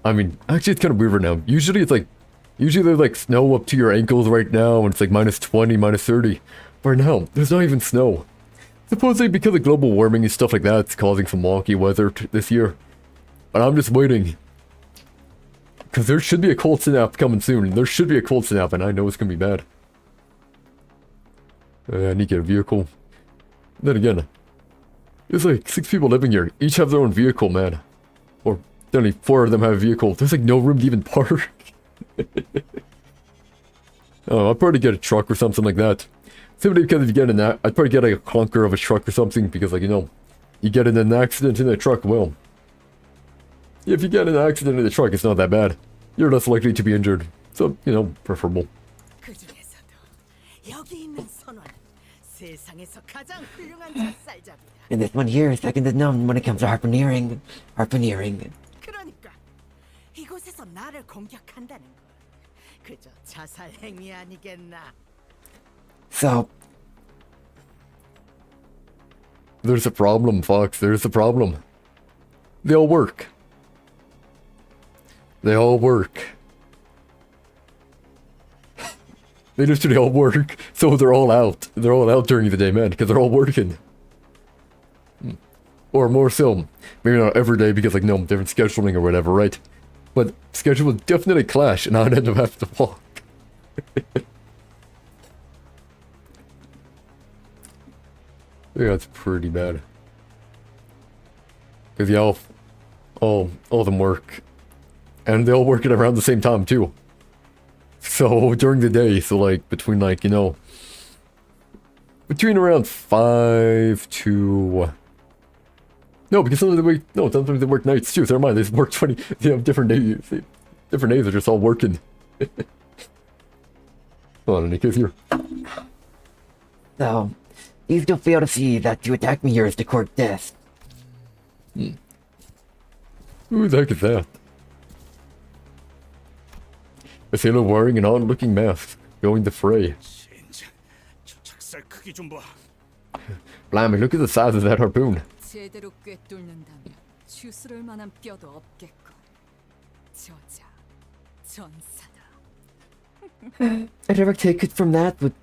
I mean, actually it's kind of weird right now. Usually there's like snow up to your ankles right now, and it's like minus 20, minus 30. But right now, there's not even snow. Supposedly because of global warming and stuff like that, it's causing some wonky weather this year. But I'm just waiting. Because there should be a cold snap coming soon. There should be a cold snap, and I know it's going to be bad. I need to get a vehicle. Then again, there's like 6 people living here. Each have their own vehicle, man. Or only 4 of them have a vehicle. There's like no room to even park. Oh, I'll probably get a truck or something like that. Simply because if you get in that, I'd probably get like a clunker of a truck or something. Because like, you know, you get in an accident in a truck, well, If you get in an accident in the truck, it's not that bad. You're less likely to be injured. So, you know, preferable. 그 중에서도 여기 있는 선원은 세상에서 가장 훌륭한 젖살잡이야. And this one here is second to none when it comes to harpooneering. Harpooneering. 그러니까 이곳에서 나를 공격한다는 건 그저 자살 행위 아니겠나? So, There's a problem, Fox. There's a problem. They all work. They all work. They literally all work, so they're all out. They're all out during the day, man, because they're all working. Or more so, maybe not every day because, like, no, different scheduling or whatever, right? But schedule would definitely clash, and I'd end up having to walk. Yeah, it's pretty bad. Because yeah, all of them work. And they all work at around the same time too. So during the day, so like between like, you know, between around 5 to... No, because sometimes sometimes they work nights too. So never mind, they just work 20, they have different days. Different days are just all working. Hold on, Nick is here. so, you still fail to see that to attack me here is to court death. Who the heck is that? A sailor wearing an odd-looking mask, going the fray. 젠장, 저 작살 크기 좀 봐. Blimey, look at the size of that harpoon. 제대로 꿰뚫는다면 추스를 만한 뼈도 없겠고. 저자, 전사다. A direct hit from that would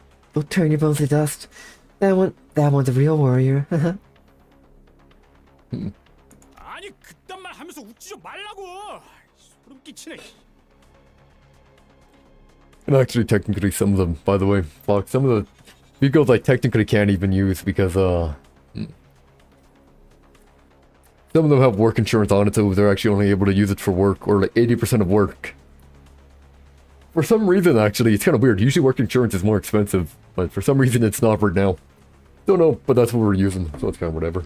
turn your bones to dust. That one's a real warrior. 아니 그딴 말 하면서 웃지 좀 말라고. 소름 끼치네. And actually, technically, some of them, by the way, Fox, some of the vehicles I technically can't even use because, some of them have work insurance on it, so they're actually only able to use it for work, or like 80% of work. For some reason, actually, it's kind of weird. Usually work insurance is more expensive, but for some reason it's not right now. Don't know, but that's what we're using, so it's kind of whatever.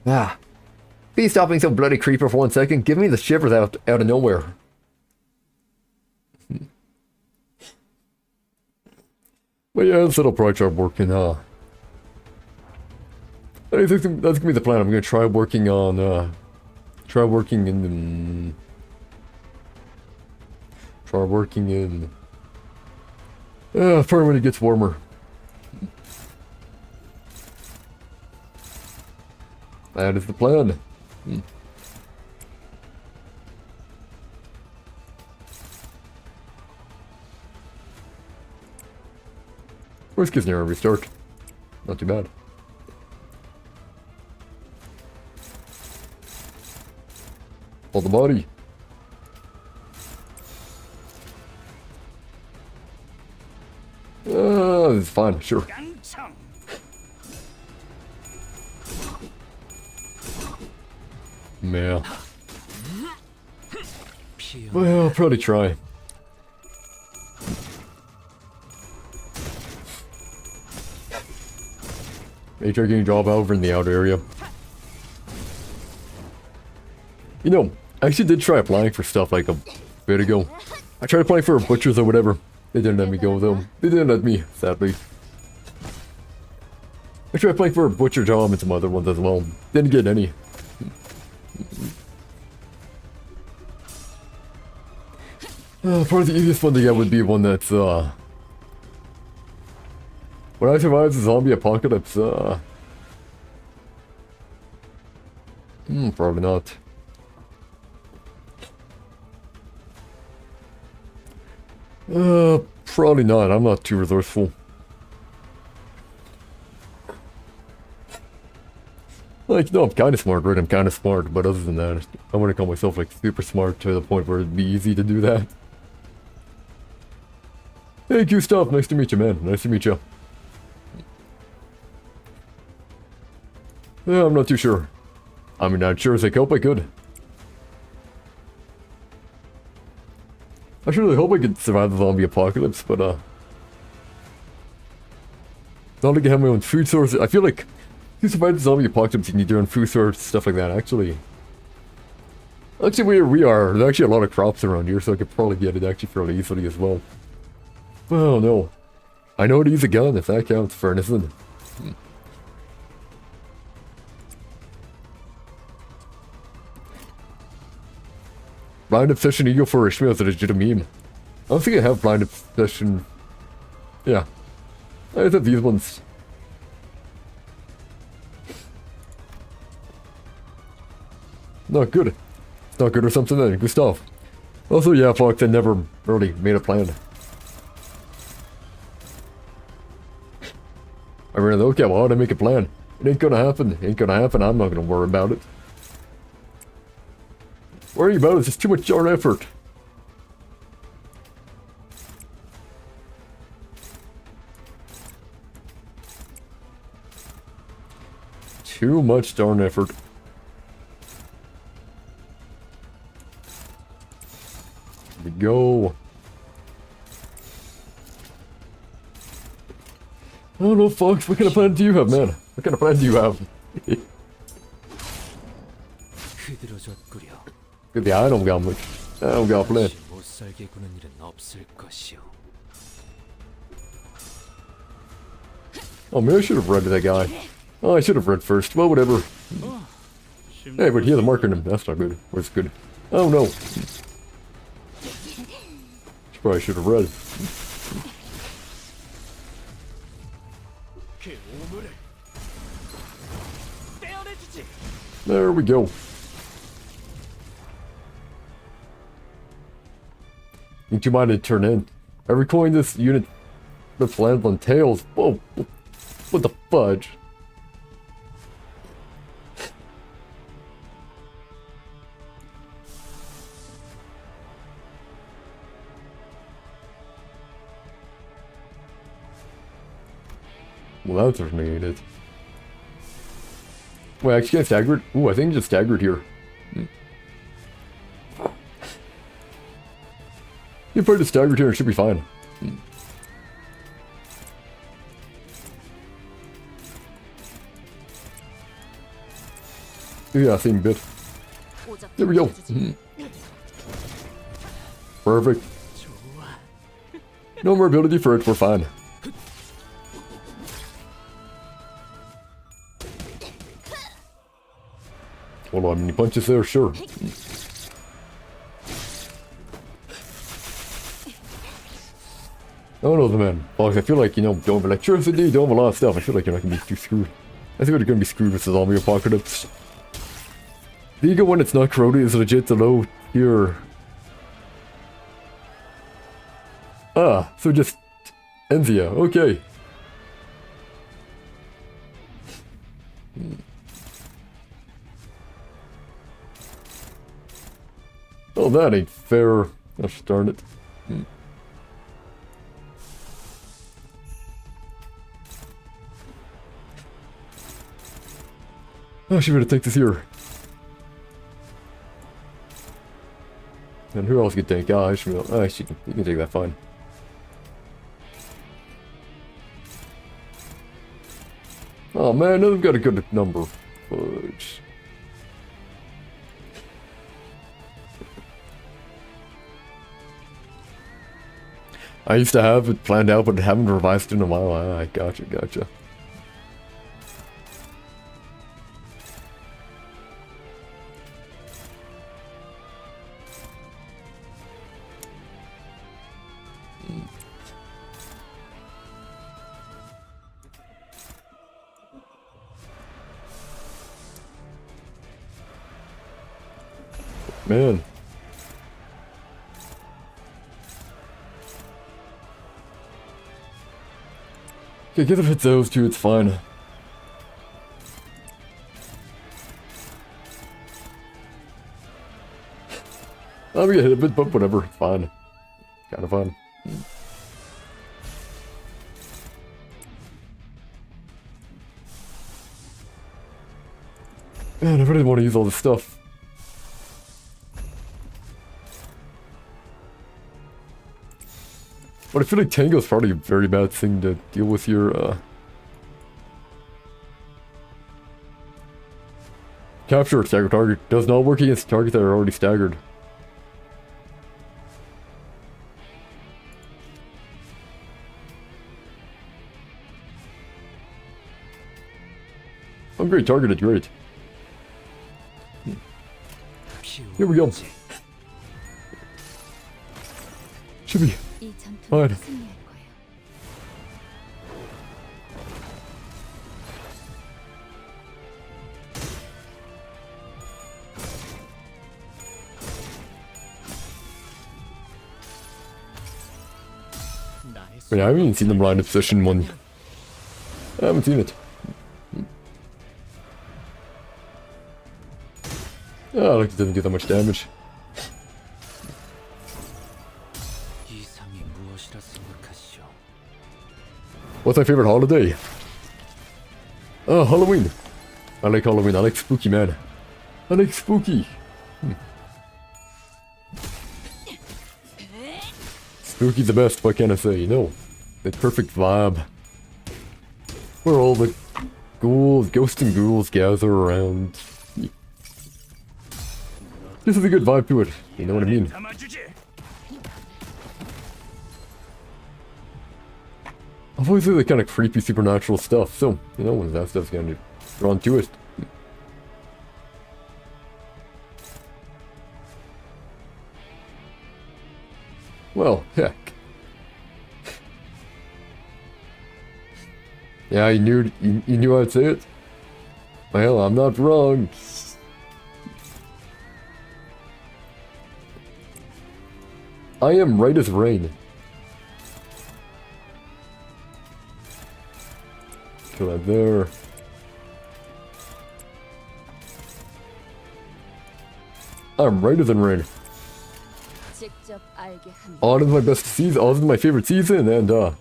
Ah. Please stop being so bloody creeper for 1 second. Give me the shivers out of nowhere. But yeah, this little probably try working, I think that's gonna be the plan. I'm gonna try working on, try working in probably when it gets warmer. That is the plan. Worst case scenario, restart. Not too bad. Hold the body. It's fine, sure. Yeah. Well, I'll probably try. Maybe try getting a job over in the outer area. You know, I actually did try applying for stuff like a bit ago. I tried applying for butchers or whatever. They didn't let me go though. They didn't let me, sadly. I tried applying for a butcher job and some other ones as well. Didn't get any. Probably the easiest one to get would be one that's, when I survive the zombie apocalypse, probably not. Probably not. I'm not too resourceful. Like, no, I'm kind of smart, right? I'm kind of smart, but other than that, I wouldn't call myself, like, super smart to the point where it'd be easy to do that. Hey, Gustav, nice to meet you, man. Nice to meet you. Yeah, I'm not too sure. I mean, I'd sure as heck hope I could. I really hope I could survive the zombie apocalypse, but, not like I have my own food sources. I feel like if you survive the zombie apocalypse, you need your own food source, stuff like that, actually. Actually, where we are, there's actually a lot of crops around here, so I could probably get it actually fairly easily as well. Well, no. I know how to use a gun, if that counts for anything. Blind Obsession Eagle for Ishmael is a legit meme. I don't think I have Blind Obsession. Yeah. I have these ones. Not good. It's not good or something then. Good stuff. Also, yeah, Fox, I never really made a plan. I mean, okay, well, how'd I make a plan? It ain't gonna happen. It ain't gonna happen. I'm not gonna worry about it. Worrying about it is just too much darn effort. Too much darn effort. Here we go. I don't know, Fox. What kind of plan do you have, man? What kind of plan do you have? Yeah, I don't got much. I don't got a plan. Oh, maybe I should have read that guy. Oh, I should have read first. Well, whatever. Hey, but he has a marker in him. That's not good. Where's good? Oh, no. Probably should have read. There we go. Need you mind to turn in. Every coin this unit flips lands on tails. Whoa. What the fudge? Well, that certainly ain't it. Wait, actually, can I stagger it? Ooh, I think just staggered here. You put it staggered here, it should be fine. Yeah, same bit. There we go. Perfect. No more ability for it, we're fine. Hold on, many punches there? Sure. Oh no, the man. Well, I feel like, you know, don't have electricity, don't have a lot of stuff. I feel like you're not gonna be too screwed. I think we're gonna be screwed with the zombie apocalypse. The ego when it's not corroded is legit the low tier. Ah, so just Enzia, okay. Oh, that ain't fair. Gosh darn it. Oh, she better take this here. And who else could take? Ah, Ishmael. Ah, you can take that fine. Oh man, they've got a good number. Fudge. I used to have it planned out, but haven't revised it in a while. Ah, gotcha. Man. Okay, get if it's those two, it's fine. I'm gonna hit a bit, but whatever, it's fine. Kinda fun. Man, I really want to use all this stuff. But I feel like Tango's probably a very bad thing to deal with here. Capture a staggered target. Does not work against targets that are already staggered. Oh great, targeted, great. Here we go. Should be 이 전투는 fine. 승리할 거예요. I mean, I haven't even seen them line of position one. I haven't seen it. Oh, like it doesn't do that much damage. 이상이 무엇이라 생각하시오? What's my favorite holiday? Oh, Halloween. I like Halloween. I like spooky, man. I like spooky. Spooky's the best, what can I say? You know, the perfect vibe. Where all the ghouls, ghosts and ghouls gather around. This is a good vibe to it, you know what I mean? I've always liked the kind of creepy supernatural stuff, so, you know, when that stuff's kind of drawn to it. Well, heck. Yeah, you knew I'd say it? Well, I'm not wrong. I am right as rain. Kill that there. I'm righter than rain. Autumn's my best season. Autumn's my favorite season, and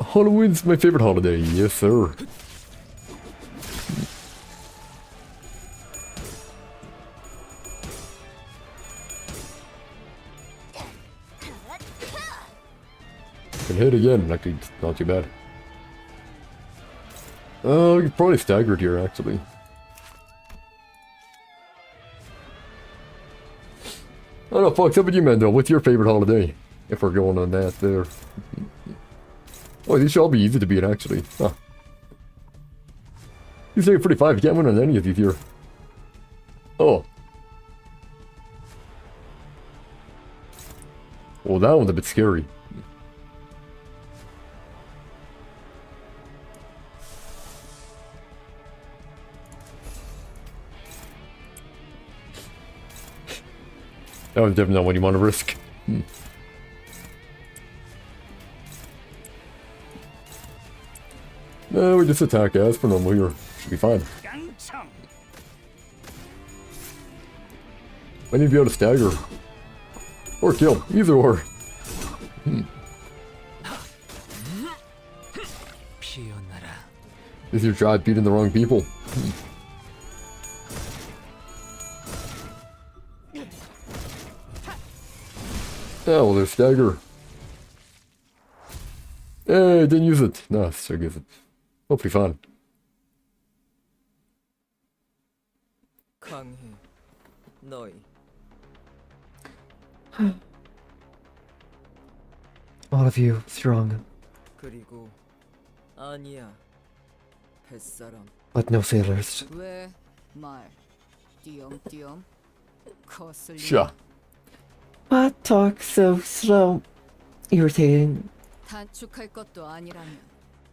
Halloween's my favorite holiday. Yes, sir. Can hit again. Actually, not too bad. You probably staggered here, actually. I don't know, Fox, how about you, Mendo? What's your favorite holiday? If we're going on that there. Oh, these should all be easy to beat, actually. Huh. These are pretty fine. You can't win on any of these here. Oh. Well, that one's a bit scary. That was definitely not what you want to risk. No, we just attack as per normal here. Should be fine. I need to be able to stagger. Or kill. Either or. This is your try beating the wrong people. Oh, well, there's stagger. Hey, didn't use it. No, so give it. Hopefully fine. 강해, 너희. All of you, strong, 그리고 아니야, 뱃사람. but no sailors. 왜 말 띄엄띄엄 거슬리. Sure. Why talk so slow? Irritating. 단축할 것도 아니라면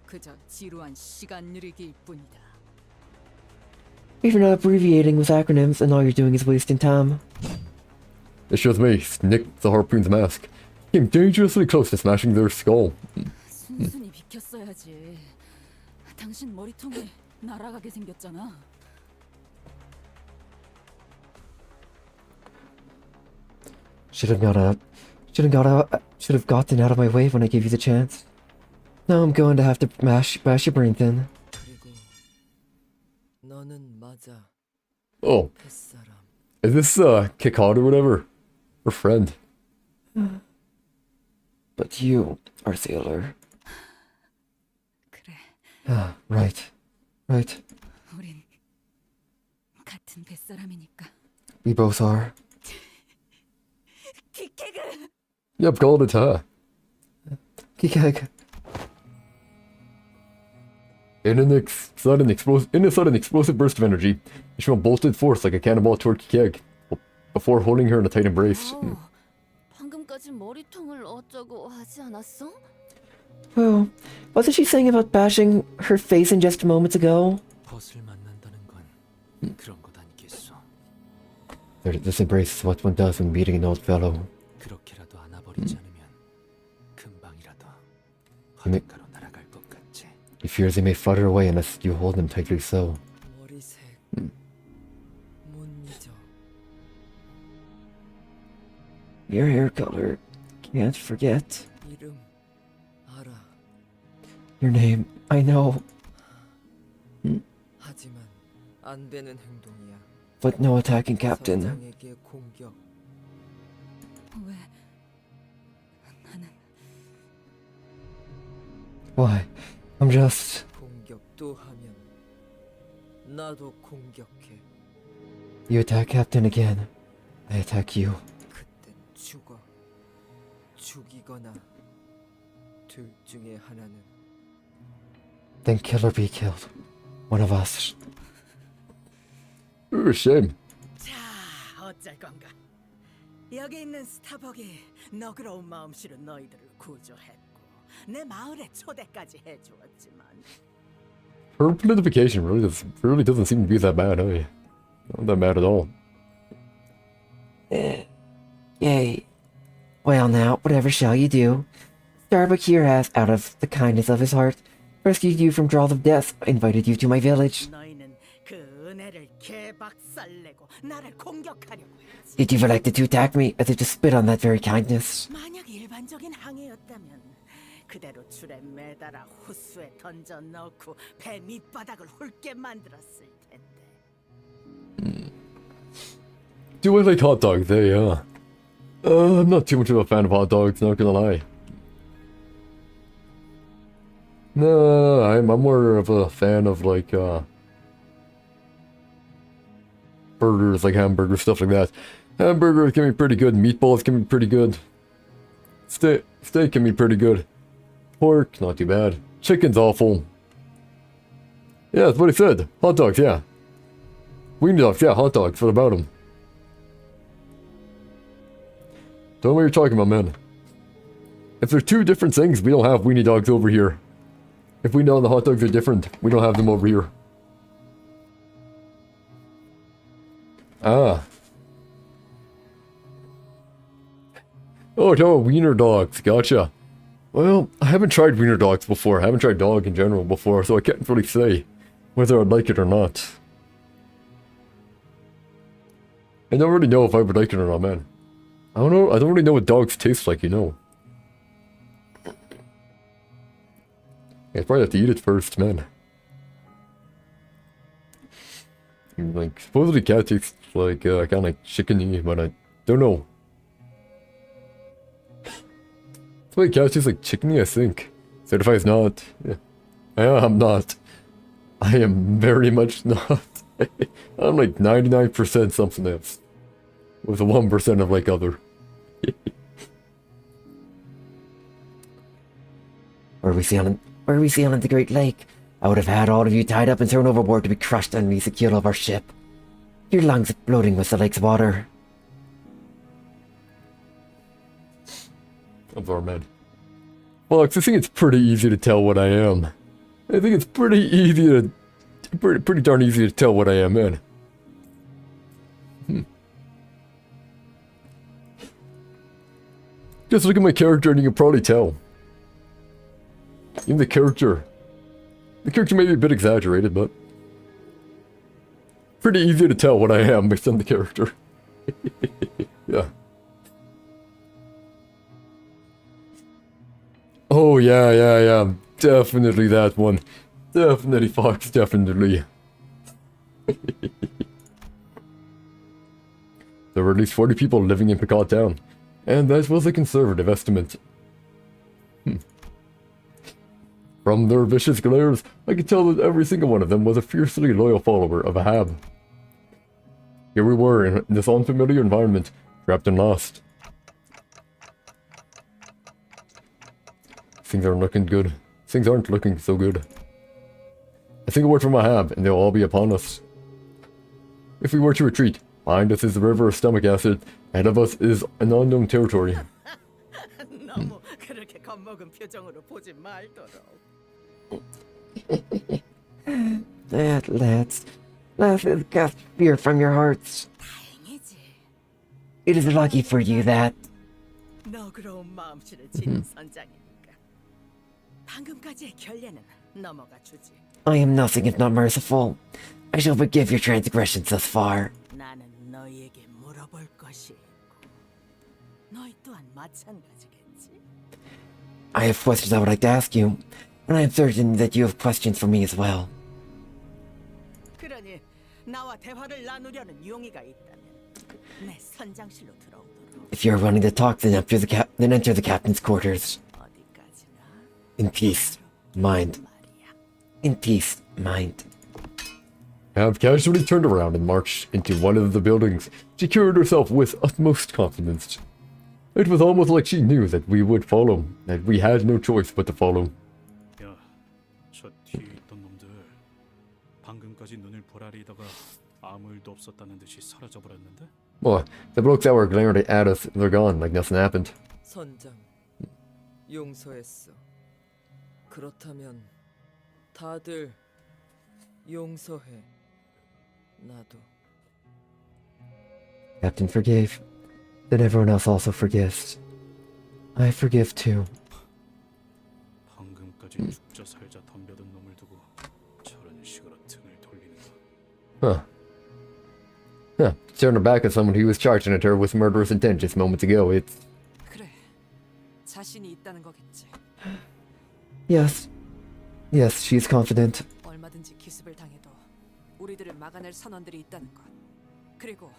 그저 지루한 시간 늘리기일 뿐이다. If you're not abbreviating with acronyms and all you're doing is wasting time. It shows me Nick the Harpoon's mask came dangerously close to smashing their skull. 순순히 비켰어야지. 당신 머리통에 날아가게 생겼잖아. Should have gotten out of my way when I gave you the chance. Now I'm going to have to bash your brain thin. 그리고 너는 맞아. Oh. 뱃사람. Is this Kikad or whatever? Her friend. But you are sailor. 그래. Right. Right. 우린 같은 뱃사람이니까. We both are. 기케그. Yep, call it a Kikeg. In a sudden explosive burst of energy, Ishmael bolted forth like a cannonball toward Kikeg, before holding her in a tight embrace. 방금까지 머리통을 어쩌고 하지 않았어? Well, wasn't she saying about bashing her face in just moments ago? 벗을 만난다는 건 그런 것 아니겠어. This embrace is what one does when meeting an old fellow. 그렇게라도 안아버리지 않으면 금방이라도 어딘가로 날아갈 것 같지. He fears they may flutter away unless you hold them tightly so. 머리색 못 잊어. Your hair color. Can't forget. 이름 알아. Your name. I know. 하지만 안 되는 행동이야. But no attacking, Captain. 선장에게 공격. 왜? 나는 Why? I'm just... 공격도 하면 나도 공격해. You attack Captain again. I attack you. 그땐 죽어. 죽이거나 둘 중에 하나는. Then kill or be killed. One of us. Ooh, shame. 자, 어쩔 건가? 여기 있는 스타벅이 너그러운 마음씨로 너희들을 구조했고 내 마을에 초대까지 해주었지만 Her politification really doesn't seem to be that bad, eh? Not that bad at all. Yay. Well now, whatever shall you do? Starbuck here has, out of the kindness of his heart, rescued you from jaws of death, invited you to my village. 너희는 그 은혜를 개박살내고 나를 공격하려고 했지. Yet you've elected to attack me as if to spit on that very kindness. 만약 일반적인 항해였다면 그대로 줄에 매달아 호수에 던져 넣고 배 밑바닥을 훑게 만들었을 텐데. Do I like hot dogs? I'm not too much of a fan of hot dogs, not gonna lie. No, I'm more of a fan of like burgers, like hamburgers, stuff like that. Hamburgers can be pretty good, meatballs can be pretty good. Steak can be pretty good. Pork, not too bad. Chicken's awful. Yeah, that's what I said. Hot dogs, yeah. Weenie dogs, yeah, hot dogs, what about them? Don't know what you're talking about, man. If they're two different things, we don't have weenie dogs over here. If we know the hot dogs are different, we don't have them over here. Ah. Oh, no, wiener dogs, gotcha. Well, I haven't tried wiener dogs before. I haven't tried dog in general before, so I can't really say whether I'd like it or not. I don't really know if I would like it or not, man. I don't know. I don't really know what dogs taste like, you know. I probably have to eat it first, man. Like, supposedly cat tastes like, kind of like chickeny, but I don't know. It's like cat tastes like chickeny, I think. Certifies not. Yeah. I'm not. I am very much not. I'm like 99% something else. With a 1% of like other. Were we sailing the Great Lake, I would have had all of you tied up and thrown overboard to be crushed underneath the keel of our ship. Your lungs exploding with the lake's water. Of our men. Fox, I think it's pretty easy to tell what I am. I think it's pretty easy to... Pretty darn easy to tell what I am, man. Just look at my character and you can probably tell. Even the character may be a bit exaggerated, but pretty easy to tell what I am based on the character. Yeah. Oh, yeah. Definitely that one. Definitely Fox, definitely. There were at least 40 people living in Picard Town, and that was a conservative estimate. From their vicious glares, I could tell that every single one of them was a fiercely loyal follower of Ahab. here we were in this unfamiliar environment, trapped and lost. Things aren't looking good. Things aren't looking so good. I think a word from Ahab, and they'll all be upon us. If we were to retreat, behind us is the river of stomach acid, ahead of us is an unknown territory. 너무 그렇게 겁먹은 표정으로 보지 말도록. Lads, cast fear from your hearts. 다행이지. It is lucky for you that 너그러운 마음씨를 지닌 선장이니까. 방금까지의 결례는 넘어가 주지. I am nothing if not merciful. I shall forgive your transgressions thus far. 나는 너희에게 물어볼 것이 있고, 너희 또한 마찬가지겠지. I have questions I would like to ask you, and I am certain that you have questions for me as well. 그러니 나와 대화를 나누려는 용의가 있다면 내 선장실로 들어오도록. If you are willing to talk, then enter the captain's quarters. 어디까지나? In peace, mind. In peace, mind. Ahab casually turned around and marched into one of the buildings. She carried herself with utmost confidence. It was almost like she knew that we would follow, that we had no choice but to follow. 야, 저 뒤에 있던 놈들 방금까지 눈을 보라리다가 아무 일도 없었다는 듯이 사라져 버렸는데? Well, the blokes that were glaring at us, they're gone, like nothing happened. 선장, 용서했어. 그렇다면 다들 용서해. 나도. Captain forgave. Then everyone else also forgives. I forgive too. 방금까지 죽자 살자 덤벼든 놈을 두고 저런 식으로 등을 돌리는 거. Huh. Huh. Turn her back on someone who was charging at her with murderous intent just moments ago. It's... 그래, 자신이 있다는 거겠지. Yes. Yes, she is confident. 얼마든지 기습을 당해도 우리들을 막아낼 선원들이 있다는 것. 그리고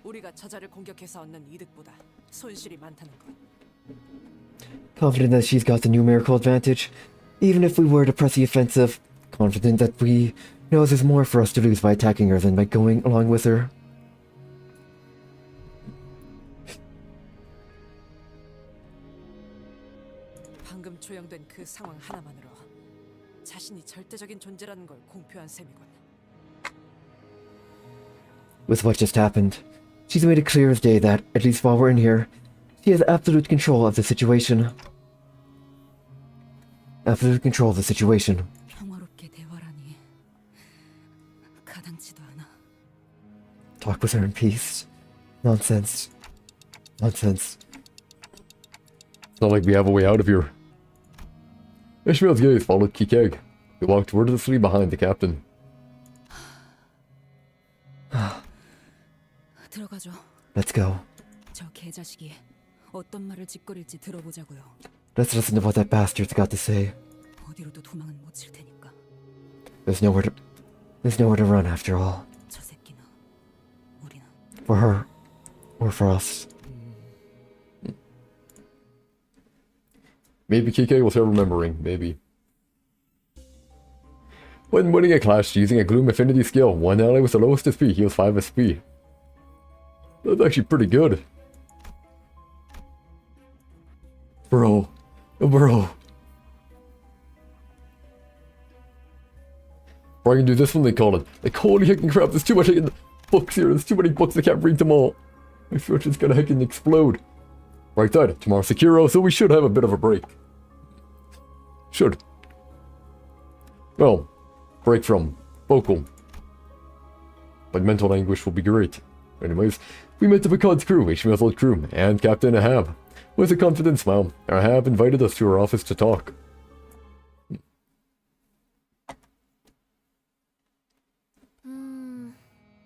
우리가 저자를 공격해서 얻는 이득보다 손실이 많다는 것. Confident that she's got the numerical advantage. Even if we were to press the offensive, confident that we knows there's more for us to lose by attacking her than by going along with her. 방금 조형된 그 상황 하나만으로 자신이 절대적인 존재라는 걸 공표한 셈이군. With what just happened, she's made it clear as day that, at least while we're in here, she has absolute control of the situation. Absolute control of the situation. 평화롭게 대화라니 가당치도 않아. Talk with her in peace. Nonsense. Nonsense. It's not like we have a way out of here. Ishmael's gaze followed Kikeg. He walked wordlessly behind the captain. 들어가죠. Let's go. 저 개자식이 어떤 말을 짓거릴지 들어보자고요. Let's listen to what that bastard's got to say. 어디로도 도망은 못 칠 테니까. There's nowhere to run after all. 저 새끼는 우리는 For her. Or for us. Maybe Kike will start remembering, maybe. When winning a clash using a Gloom Affinity skill, one ally with the lowest SP heals 5 SP. That's actually pretty good. Bro. Bro. Or I can do this one they call it. Like, holy heckin' crap, there's too much heckin' books here. There's too many books, I can't read them all. My Switch is gonna heckin' explode. Right side, tomorrow's Sekiro, so we should have a bit of a break. Should. Well, break from vocal. But mental anguish will be great. Anyways, we met the Picard's crew, Ishmael's old crew, and Captain Ahab. With a confident smile, Ahab invited us to her office to talk.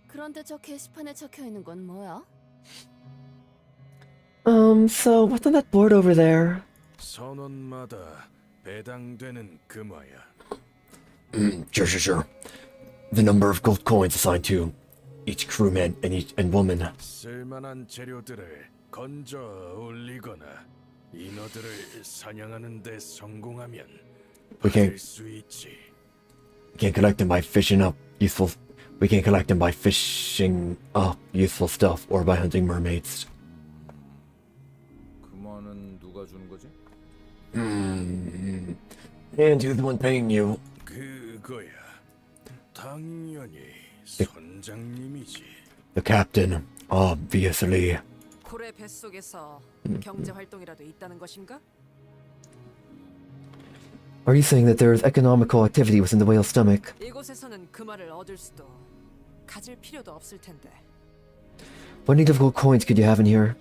그런데 저 게시판에 적혀 있는 건 뭐야? So what's on that board over there? 선원마다 배당되는 금화야. Sure. The number of gold coins assigned to each crewman and woman. 쓸만한 재료들을 건져 올리거나 인어들을 사냥하는 데 성공하면 We 받을 수 있지. can't collect them by fishing up useful We can collect them by fishing up useful stuff or by hunting mermaids. 그만은 누가 주는 거지? And who's the one paying you? 그거야. 당연히 선장님이지. The captain, obviously. 콜의 뱃속에서 경제 활동이라도 있다는 것인가? Are you saying that there is economical activity within the whale's stomach? 이곳에서는 그 말을 얻을 수도 가질 필요도 없을 텐데. What need of gold coins could you have in here?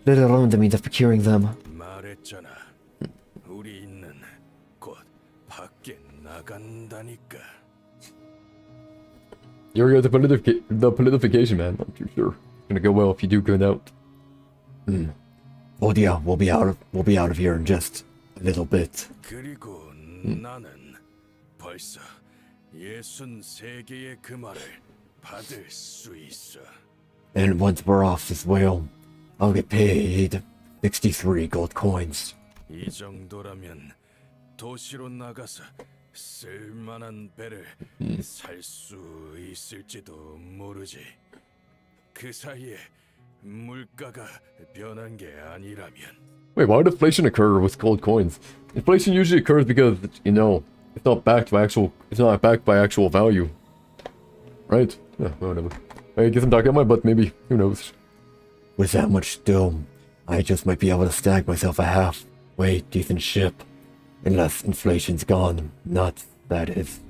Let alone the means of procuring them. 말했잖아. 우리는 곧 밖에 나간다니까. You're the politification, man. I'm too sure. It's gonna go well if you do go out. Oh yeah, we'll be out of here in just a little bit. 그리고 나는 벌써 63개의 그 말을 받을 수 있어. And once we're off this whale, I'll get paid 63 gold coins. 이 정도라면 도시로 나가서 쓸만한 배를 살 수 있을지도 모르지. 그 사이에 물가가 변한 게 아니라면. Wait, why would inflation occur with gold coins? Inflation usually occurs because, you know, it's not backed by actual value. Right? Yeah, whatever. I guess I'm talking out my butt, maybe. Who knows? With that much steel, I just might be able to snag myself a halfway decent ship. Unless inflation's gone. Nuts, that is.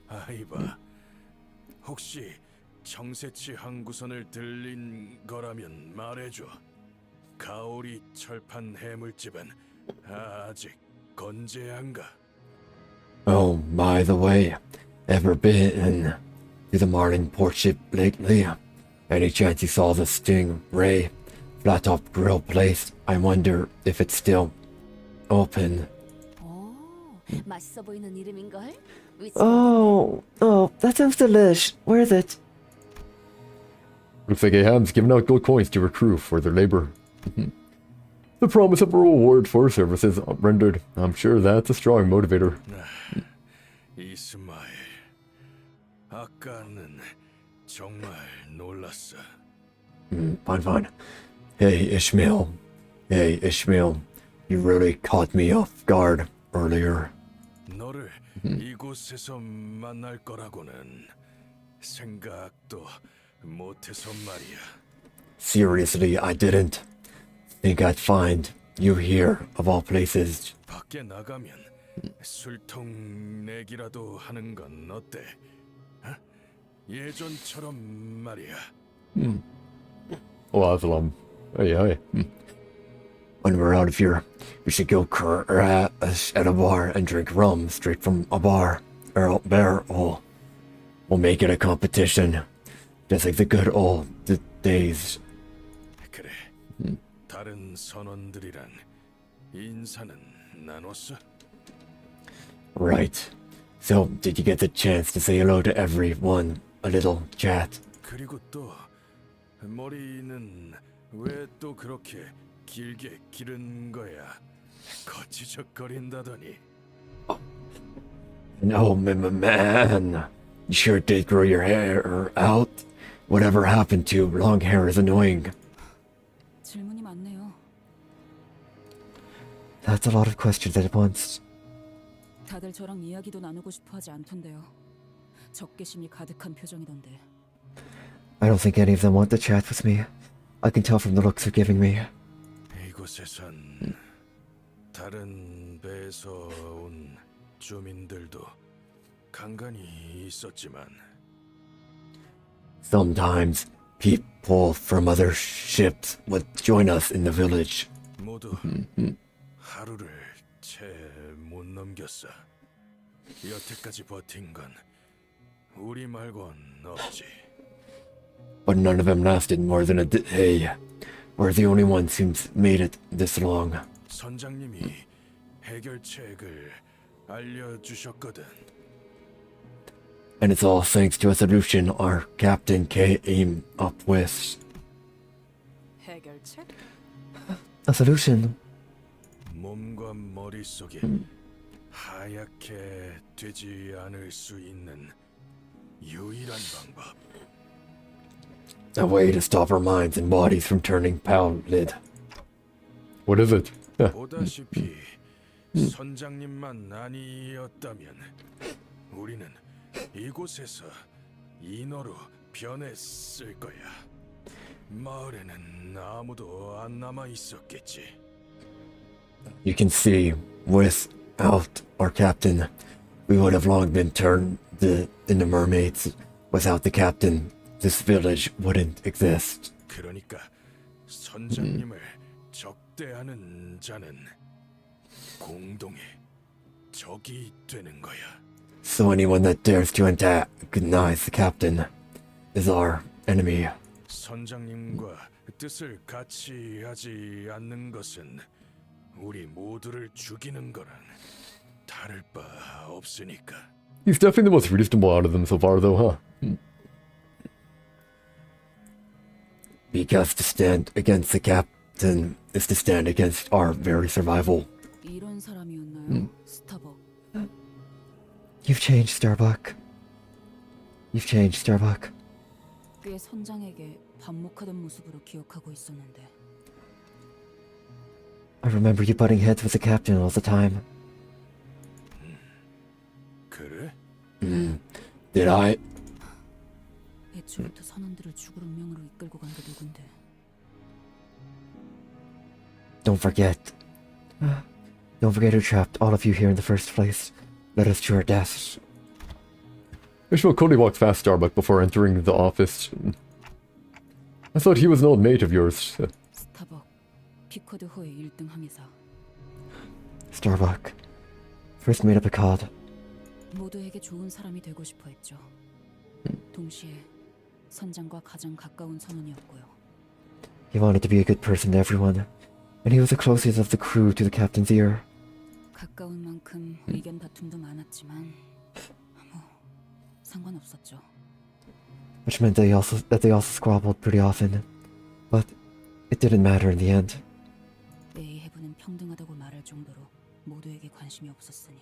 아이봐. 혹시 청새치 항구선을 들린 거라면 말해줘. 가오리 철판 해물집은 아직 건재한가? Oh, by the way, ever been to the Marlin port ship lately? Any chance you saw the Stingray flat top grill place? I wonder if it's still open. 맛있어 보이는 이름인걸? Oh, that sounds delish. Where is it? Looks like Aham's giving out gold coins to her crew for their labor. The promise of a reward for services rendered. I'm sure that's a strong motivator. 이스마엘, 아까는 정말 놀랐어. Fine. Hey, Ishmael. You really caught me off guard earlier. 너를 이곳에서 만날 거라고는 생각도 못해서 말이야. Seriously, I didn't think I'd find you here, of all places. 밖에 나가면 술통 내기라도 하는 건 어때? 어? 예전처럼 말이야. Oh, Aslam. Hey. When we're out of here, we should go crash at a bar and drink rum straight from a barrel. We'll make it a competition, just like the good old days. 그래. 다른 선원들이랑 인사는 나눴어? Right. So, did you get the chance to say hello to everyone? A little chat. 그리고 또 머리는 왜 또 그렇게 길게 기른 거야? 거치적거린다더니. No, man. You sure did grow your hair out. Whatever happened to long hair is annoying. 질문이 많네요. That's a lot of questions at once. 다들 저랑 이야기도 나누고 싶어 하지 않던데요. 적개심이 가득한 표정이던데. I don't think any of them want to chat with me. I can tell from the looks they're giving me. 이곳에선 다른 배에서 온 주민들도 간간히 있었지만 Sometimes people from other ships would join us in the village. 모두 하루를 채 못 넘겼어. 여태까지 버틴 건 우리 말곤 없지. But none of them lasted more than a day. We're the only ones who's made it this long. 선장님이 해결책을 알려주셨거든. And it's all thanks to a solution our captain came up with. 해결책? A solution. 몸과 머릿속이 하얗게 되지 않을 수 있는 유일한 방법. A way to stop our minds and bodies from turning pallid. What is it? 보다시피 선장님만 아니었다면 우리는 이곳에서 인어로 변했을 거야. 마을에는 아무도 안 남아 있었겠지. You can see, without our captain, we would have long been turned into mermaids. Without the captain, this village wouldn't exist. 그러니까 선장님을 적대하는 자는 공동의 적이 되는 거야. So anyone that dares to antagonize the captain is our enemy. 선장님과 뜻을 같이 하지 않는 것은 우리 모두를 죽이는 거랑 다를 바 없으니까. He's definitely the most reasonable out of them so far, though, huh? Because to stand against the captain is to stand against our very survival. 이런 사람이었나요? 스타벅. You've changed, Starbuck. You've changed, Starbuck. 꽤 선장에게 반목하던 모습으로 기억하고 있었는데. I remember you butting heads with the captain all the time. 그래? Did I? 애초부터 선원들을 죽을 운명으로 이끌고 간 게 누군데? Don't forget. Don't forget who trapped all of you here in the first place. Led us to our deaths. Ishmael Cody walked past Starbuck before entering the office. I thought he was an old mate of yours. 스타벅, 피쿼드 호의 1등 항해사. Starbuck. First mate of Picard. 모두에게 좋은 사람이 되고 싶어 했죠. 동시에 선장과 가장 가까운 선원이었고요. He wanted to be a good person to everyone, and he was the closest of the crew to the captain's ear. 가까운 만큼 의견 다툼도 많았지만 뭐 상관없었죠. Which meant they also squabbled pretty often, but it didn't matter in the end. 네이해브는 평등하다고 말할 정도로 모두에게 관심이 없었으니.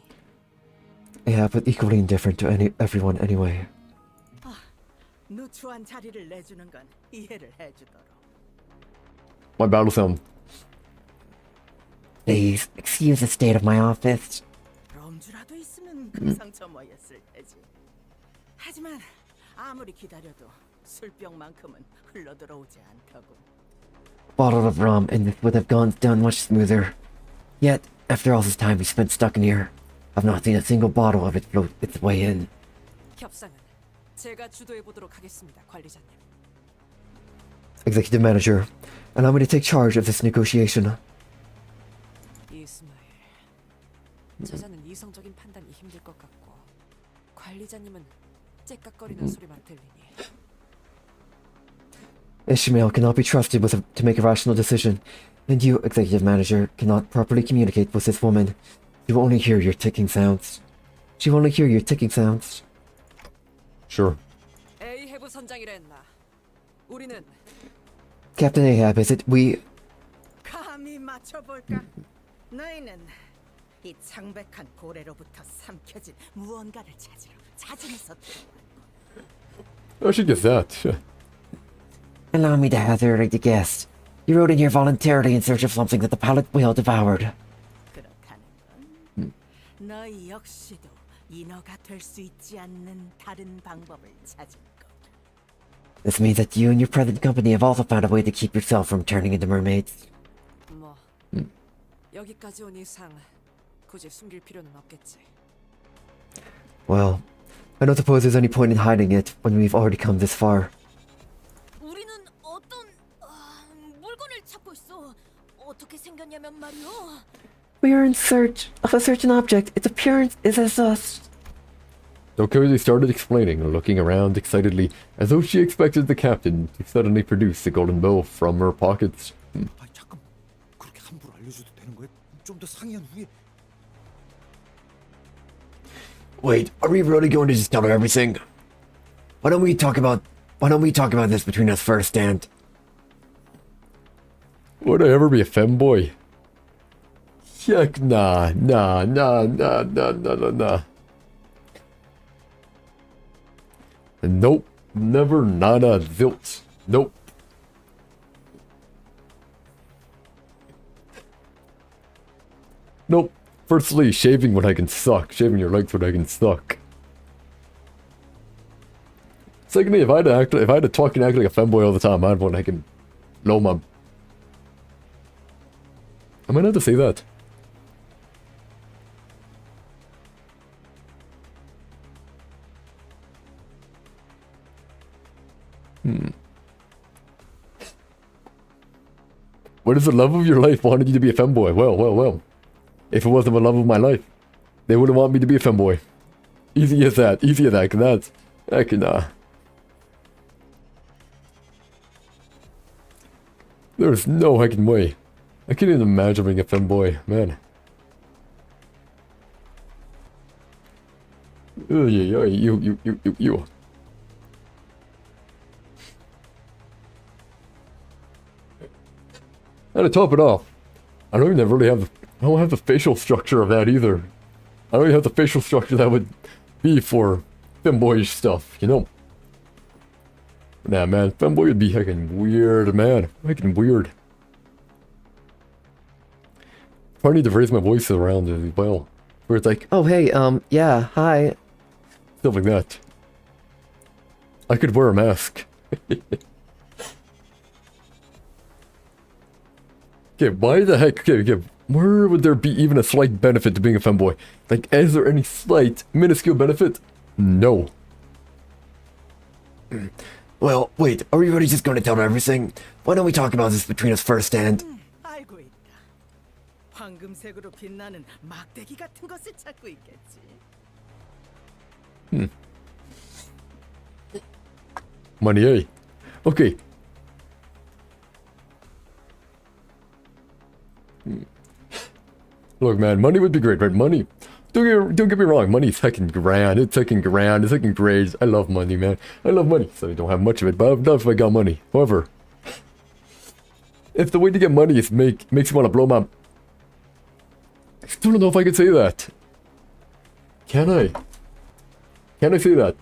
Yeah, but equally indifferent to everyone anyway. 누추한 자리를 내주는 건 이해를 해주도록. My battle sound. Please, excuse the state of my office. 롬주라도 있으면 금상첨화였을 테지. 하지만 아무리 기다려도 술병만큼은 흘러들어오지 않다고. A bottle of rum and this would have gone down much smoother. Yet, after all this time we spent stuck in here, I've not seen a single bottle of it float its way in. 협상은 제가 주도해 보도록 하겠습니다, 관리자님. Executive Manager, allow me to take charge of this negotiation. 이스마일, 저자는 이성적인 판단이 힘들 것 같고 관리자님은 째깍거리는 소리만 들리니. Ishmael cannot be trusted to make a rational decision, and you, Executive Manager, cannot properly communicate with this woman. You will only hear your ticking sounds. She will only hear your ticking sounds. Sure. 에이헤브 선장이라 했나? 우리는 Captain Ahab, is it we... 감히 맞춰볼까? 너희는 이 창백한 고래로부터 삼켜진 무언가를 찾으러 자진해서 I should get that. Allow me to hazard a guess. You rode in here voluntarily in search of something that the pallet whale devoured. 그렇다는 건 너희 역시도 인어가 될 수 있지 않는 다른 방법을 찾은 것. This means that you and your present company have also found a way to keep yourself from turning into mermaids. 뭐 여기까지 온 이상 굳이 숨길 필요는 없겠지. Well, I don't suppose there's any point in hiding it when we've already come this far. 우리는 어떤 물건을 찾고 있어. 어떻게 생겼냐면 말이오. We are in search of a certain object. Its appearance is as us. Dokoji started explaining, looking around excitedly, as though she expected the captain to suddenly produce the golden bow from her pockets. 아니 잠깐 그렇게 함부로 알려줘도 되는 거야? 좀 더 상의한 후에. Wait, are we really going to just tell her everything? Why don't we talk about this between us first, and... Would I ever be a femboy? Heck nah. Nope. Never, nada, zilch. Nope. Nope. Firstly, shaving when I can suck. Shaving your legs when I can suck. Secondly, if I had to talk and act like a femboy all the time, I'd want I can blow my... I might have to say that. What is the love of your life wanted you to be a femboy? Well. If it wasn't the love of my life, they wouldn't want me to be a femboy. Easy as that. Easy as that. Cause I can, there's no heckin' way. I can't even imagine being a femboy, man. Oh yeah, you. And to top it off, I don't even really have I don't have the facial structure of that either. I don't even have the facial structure that would be for femboyish stuff, you know? Nah, man, femboy would be heckin' weird, man. Heckin' weird. Probably need to raise my voice around as well. Where it's like, Oh, hey, yeah, hi. stuff like that. I could wear a mask. Okay, why the heck? Okay. Where would there be even a slight benefit to being a femboy? Like, is there any slight, minuscule benefit? No. Well, wait, are we really just going to tell them everything? Why don't we talk about this between us first and... 알고 있다. 황금색으로 빛나는 막대기 같은 것을 찾고 있겠지. Money, eh? Okay. Look, man, money would be great, right? Money. Don't get me wrong, money's heckin' grand. It's heckin' grand. It's heckin' great. I love money, man. I love money. So I don't have much of it, but I'd love if I got money. However, if the way to get money is makes you want to blow my... I still don't know if I can say that. Can I? Can I say that?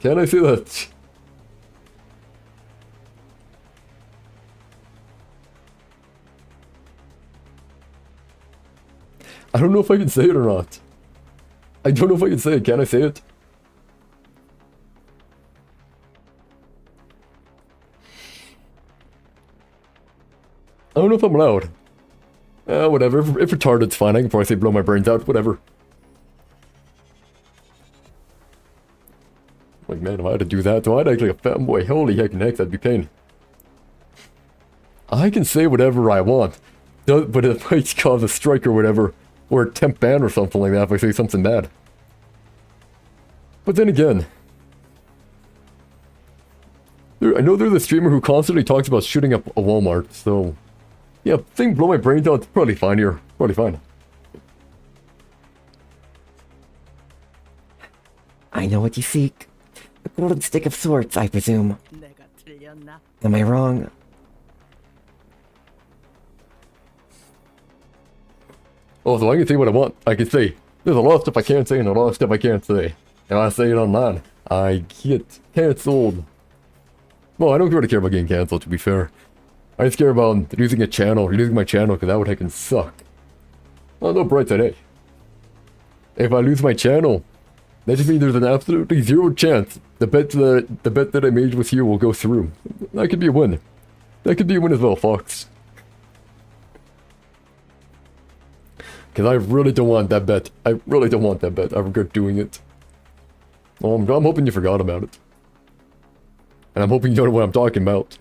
Can I say that? I don't know if I can say it or not. I don't know if I can say it. Can I say it? I don't know if I'm allowed. Whatever. If retarded's fine, I can probably say blow my brains out. Whatever. Like, man, if I had to do that, though, I'd act like a fanboy. Holy heck, that'd be pain. I can say whatever I want, but it might cause a strike or whatever, or a temp ban or something like that if I say something bad. But then again, I know there's a streamer who constantly talks about shooting up a Walmart, so... yeah, thing blow my brains out, it's probably fine here. Probably fine. I know what you seek. A golden stick of sorts, I presume. 내가 틀렸나? Am I wrong? Oh, so I can say what I want. I can say, there's a lot of stuff I can't say and a lot of stuff I can't say. And I say it online, I get cancelled. Well, I don't really care about getting cancelled, to be fair. I just care about losing a channel, losing my channel, because that would heckin' suck. Oh, no bright side, hey. If I lose my channel, that just means there's an absolutely zero chance the bet that I made with you will go through. That could be a win. That could be a win as well, Fox. Because I really don't want that bet. I really don't want that bet. I regret doing it. Well, I'm hoping you forgot about it. And I'm hoping you don't know what I'm talking about.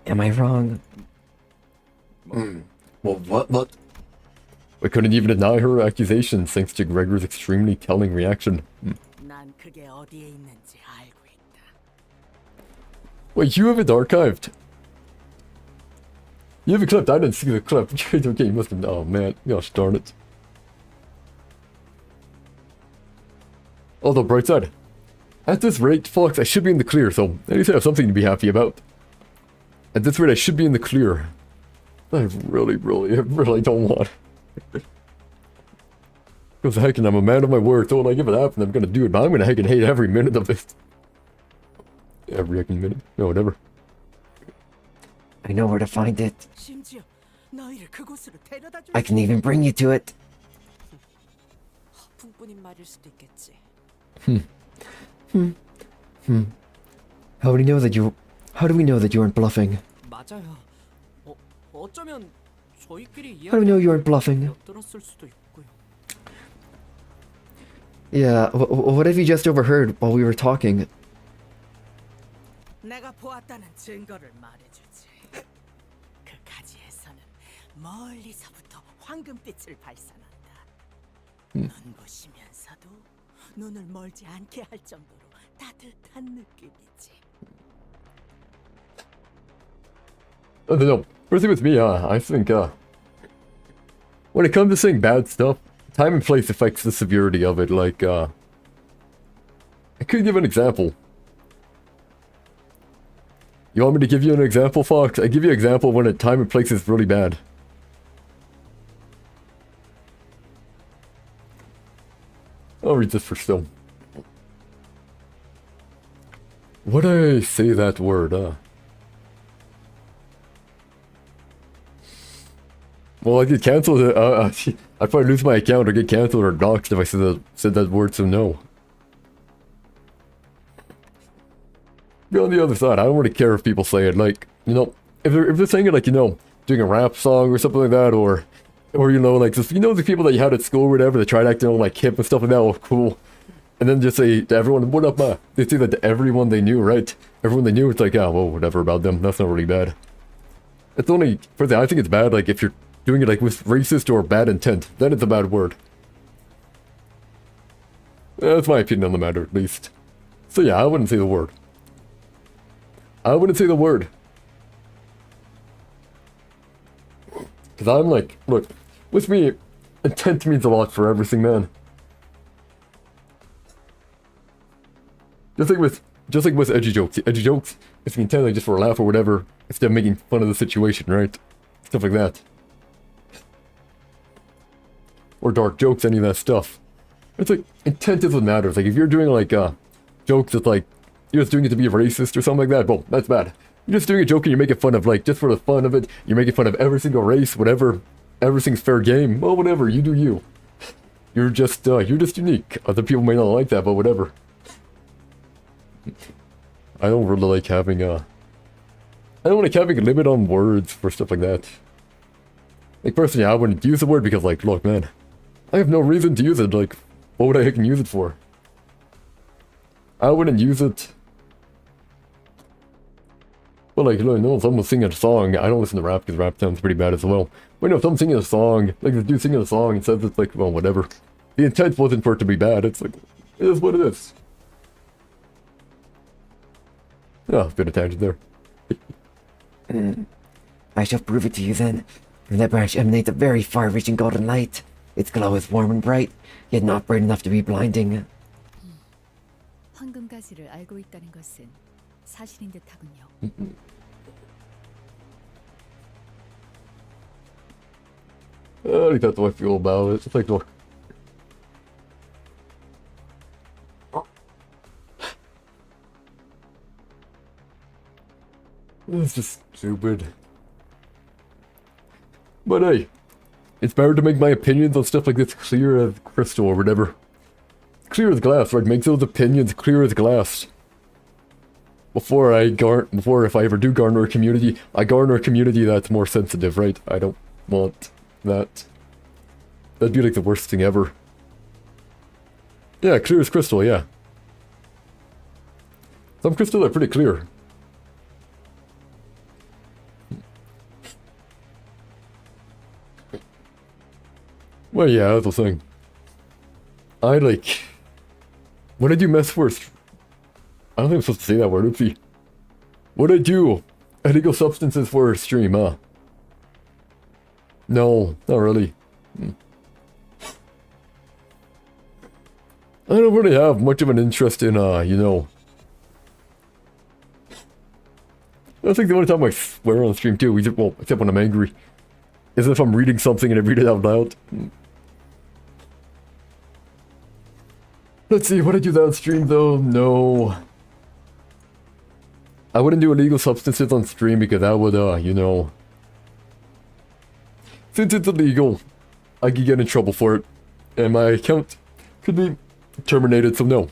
Am I wrong? Well, what? We couldn't even deny her accusations thanks to Gregor's extremely telling reaction. 난 그게 어디에 있는지 알고 있다. Wait, you have it archived? You have a clip? I didn't see the clip. Okay, you must have... oh man, gosh darn it. Although, bright side. At this rate, Fox, I should be in the clear, so at least I have something to be happy about. At this rate, I should be in the clear. I really don't want it. Because heck, and I'm a man of my word, so when I give it up, and I'm gonna do it, but I'm gonna heckin' hate every minute of this. Every heckin' minute. No, whatever. I know where to find it. 심지어 너희를 그곳으로 데려다 줄 I can even bring you to it. 풍뿐인 말일 수도 있겠지. How do we know that you weren't bluffing? 맞아요. 어쩌면 저희끼리 How do we know you weren't bluffing? 들었을 수도 있고요. Yeah, what have you just overheard while we were talking? 내가 보았다는 증거를 말해주지. 그 가지에서는 멀리서부터 황금빛을 발산한다. 눈부시면서도 눈을 멀지 않게 할 정도로 따뜻한 느낌이지. I don't know. Personally with me, I think, when it comes to saying bad stuff, time and place affects the severity of it. Like, I could give an example. You want me to give you an example, Fox? I give you an example when time and place is really bad. I'll read this for still. Would I say that word, Well, I get cancelled. I'd probably lose my account or get cancelled or doxxed if I said that word, so no. But on the other side, I don't really care if people say it. Like, you know, if they're saying it like, you know, doing a rap song or something like that, or you know, like, just, you know, the people that you had at school or whatever that tried acting all like hip and stuff like that, oh, cool. And then just say to everyone, what up, ma? They say that to everyone they knew, right? Everyone they knew, it's like, oh, well, whatever about them. That's not really bad. It's only, personally, I think it's bad, like, if you're doing it, like, with racist or bad intent. Then it's a bad word. That's my opinion on the matter, at least. So yeah, I wouldn't say the word. I wouldn't say the word. Because I'm like, look, with me, intent means a lot for everything, man. Just like with edgy jokes. Edgy jokes, if you intend like just for a laugh or whatever, instead of making fun of the situation, right? Stuff like that. Or dark jokes, any of that stuff. It's like, intent is what matters. Like, if you're doing like, jokes that's like, you're just doing it to be a racist or something like that, well, that's bad. You're just doing a joke and you're making fun of, like, just for the fun of it, you're making fun of every single race, whatever, everything's fair game, well, whatever, you do you. You're just unique. Other people may not like that, but whatever. I don't really like having, I don't like having a limit on words for stuff like that. Like, personally, I wouldn't use the word because, like, look, man, I have no reason to use it, like, what would I heck use it for? I wouldn't use it. Well, like, you know, if someone's singing a song, I don't listen to rap because rap sounds pretty bad as well. But you know, if someone's singing a song, like this dude singing a song and says it's like, well, whatever. The intent wasn't for it to be bad, it's like, it is what it is. Oh, bit of tangent there. I shall prove it to you then. From that branch emanates a very far-reaching golden light. Its glow is warm and bright, yet not bright enough to be blinding. 황금가지를 알고 있다는 것은 사실인 듯하군요. I think that's how I feel about it. It's like, look. It's just stupid. But hey, it's better to make my opinions on stuff like this clear as crystal or whatever. Clear as glass, right? Makes those opinions clear as glass. Before if I ever do garner a community, I garner a community that's more sensitive, right? I don't want that. That'd be like the worst thing ever. Yeah, clear as crystal, yeah. Some crystals are pretty clear. Well, yeah, that's the thing. I like... When I do mess worst... I don't think I'm supposed to say that word, oopsie. What I do illegal substances for a stream, huh? No, not really. I don't really have much of an interest in, you know... I think the only time I swear on stream too, well, except when I'm angry, is if I'm reading something and I read it out loud. Let's see, would I do that on stream though? No. I wouldn't do illegal substances on stream because that would, you know... Since it's illegal, I could get in trouble for it, and my account could be terminated, so no.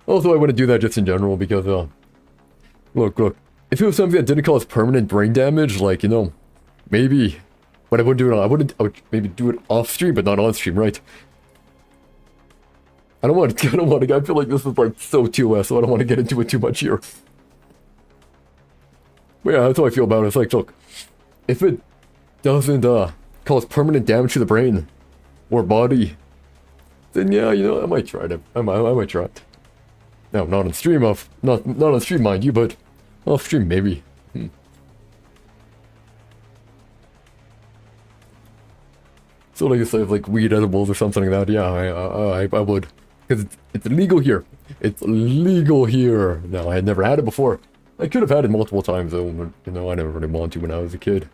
Also, I wouldn't do that just in general because, look, if it was something that didn't cause permanent brain damage, like, you know, maybe, but I wouldn't do it, I would maybe do it off stream, but not on stream, right? I don't want to, I feel like this is like so 2S, so I don't want to get into it too much here. But yeah, that's how I feel about it. It's like, look, if it doesn't, cause permanent damage to the brain or body, then yeah, you know, I might try it. I might try it. No, not on stream, not on stream, mind you, but off stream maybe. So like I said, like weed edibles or something like that, yeah, I would. Because it's legal here. It's legal here. No, I had never had it before. I could have had it multiple times though, but you know, I never really wanted to when I was a kid.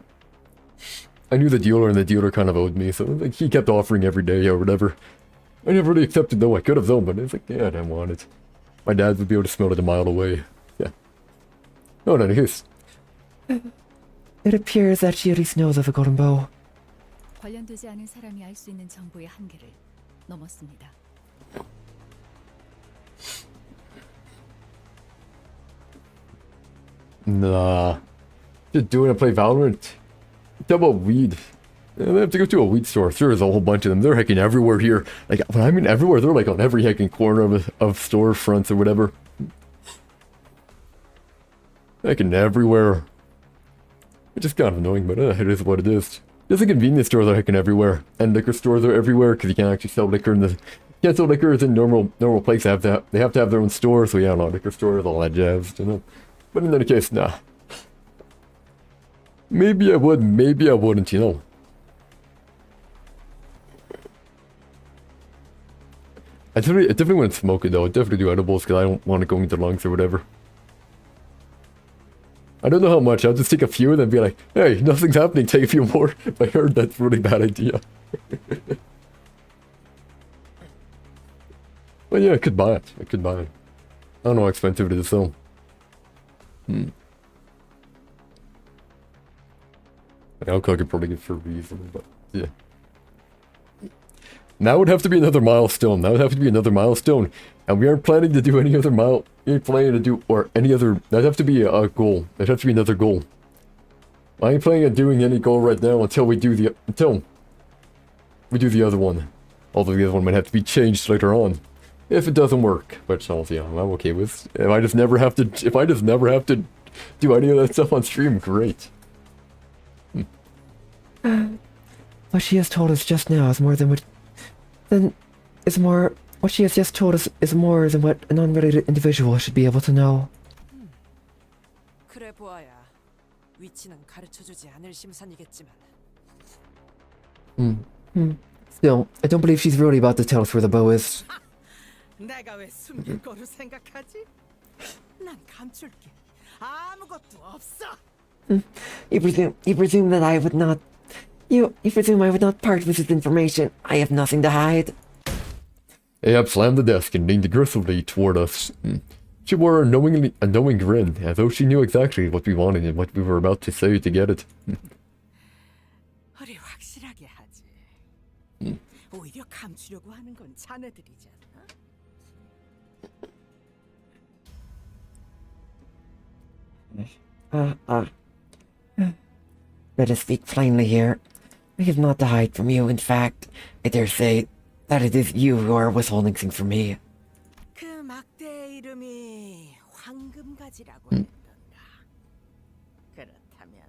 I knew the dealer and the dealer kind of owed me, so like he kept offering every day or whatever. I never really accepted though, I could have though, but it's like, yeah, I didn't want it. My dad would be able to smell it a mile away. Yeah. No, in any case. It appears that she at least knows of the golden bow. 관련되지 않은 사람이 알 수 있는 정보의 한계를 넘었습니다. Nah. Just doing it, play Valorant. Talk about weed. Yeah, they have to go to a weed store. There's a whole bunch of them. They're hecking everywhere here. Like, when I mean everywhere, they're like on every hecking corner of storefronts or whatever. Hecking everywhere. Which is kind of annoying, but it is what it is. Just the convenience stores are hecking everywhere. And liquor stores are everywhere because you can't actually sell liquor in the... You can't sell liquor in normal places. They have to have their own store, so yeah, no, liquor stores, all that jazz, you know. But in any case, nah. Maybe I would, maybe I wouldn't, you know. I definitely wouldn't smoke it though. I definitely do edibles because I don't want it going into lungs or whatever. I don't know how much. I'll just take a few and then be like, hey, nothing's happening. Take a few more. I heard that's a really bad idea. But yeah, I could buy it. I could buy it. I don't know how expensive it is though. Alcohol could probably get for a reason, but yeah. That would have to be another milestone. That would have to be another milestone. And we aren't planning to do any other we ain't planning to do, or any other, that'd have to be a goal. That'd have to be another goal. I ain't planning on doing any goal right now until we do the other one. Although the other one might have to be changed later on. If it doesn't work. But yeah, I'm okay with. If I just never have to do any of that stuff on stream, great. What she has told us just now is more than what... What she has just told us is more than what an unrelated individual should be able to know. 그래 보아야. 위치는 가르쳐주지 않을 심산이겠지만. Still, I don't believe she's really about to tell us where the bow is. 내가 왜 숨길 거로 생각하지? 난 감출게 아무것도 없어. You presume that I would not... You presume I would not part with this information. I have nothing to hide. Ahab slammed the desk and leaned aggressively toward us. She wore a knowing grin, as though she knew exactly what we wanted and what we were about to say to get it. 우리 확실하게 하지. 오히려 감추려고 하는 건 자네들이잖아. Let us speak plainly here. I have not to hide from you. In fact, I dare say that it is you who are withholding things from me. 그 막대의 이름이 황금가지라고 했던가. 그렇다면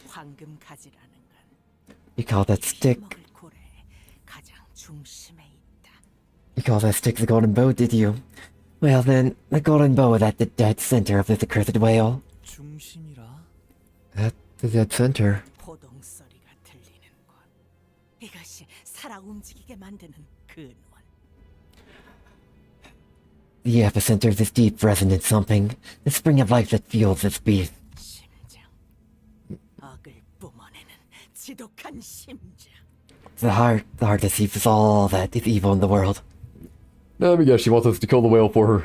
황금가지라는 건 You call that stick? 먹을 고래 가장 중심에 있다. You call that stick the golden bow, did you? Well then, the golden bow is at the dead center of this accursed whale. 중심이라? At the dead center. 호동 소리가 들리는 곳. 이것이 살아 움직이게 만드는 근원. The epicenter of this deep, resonant something. The spring of life that fuels this beast. 악을 뿜어내는 지독한 심장. The heart that sees all that is evil in the world. Let me guess, she wants us to kill the whale for her.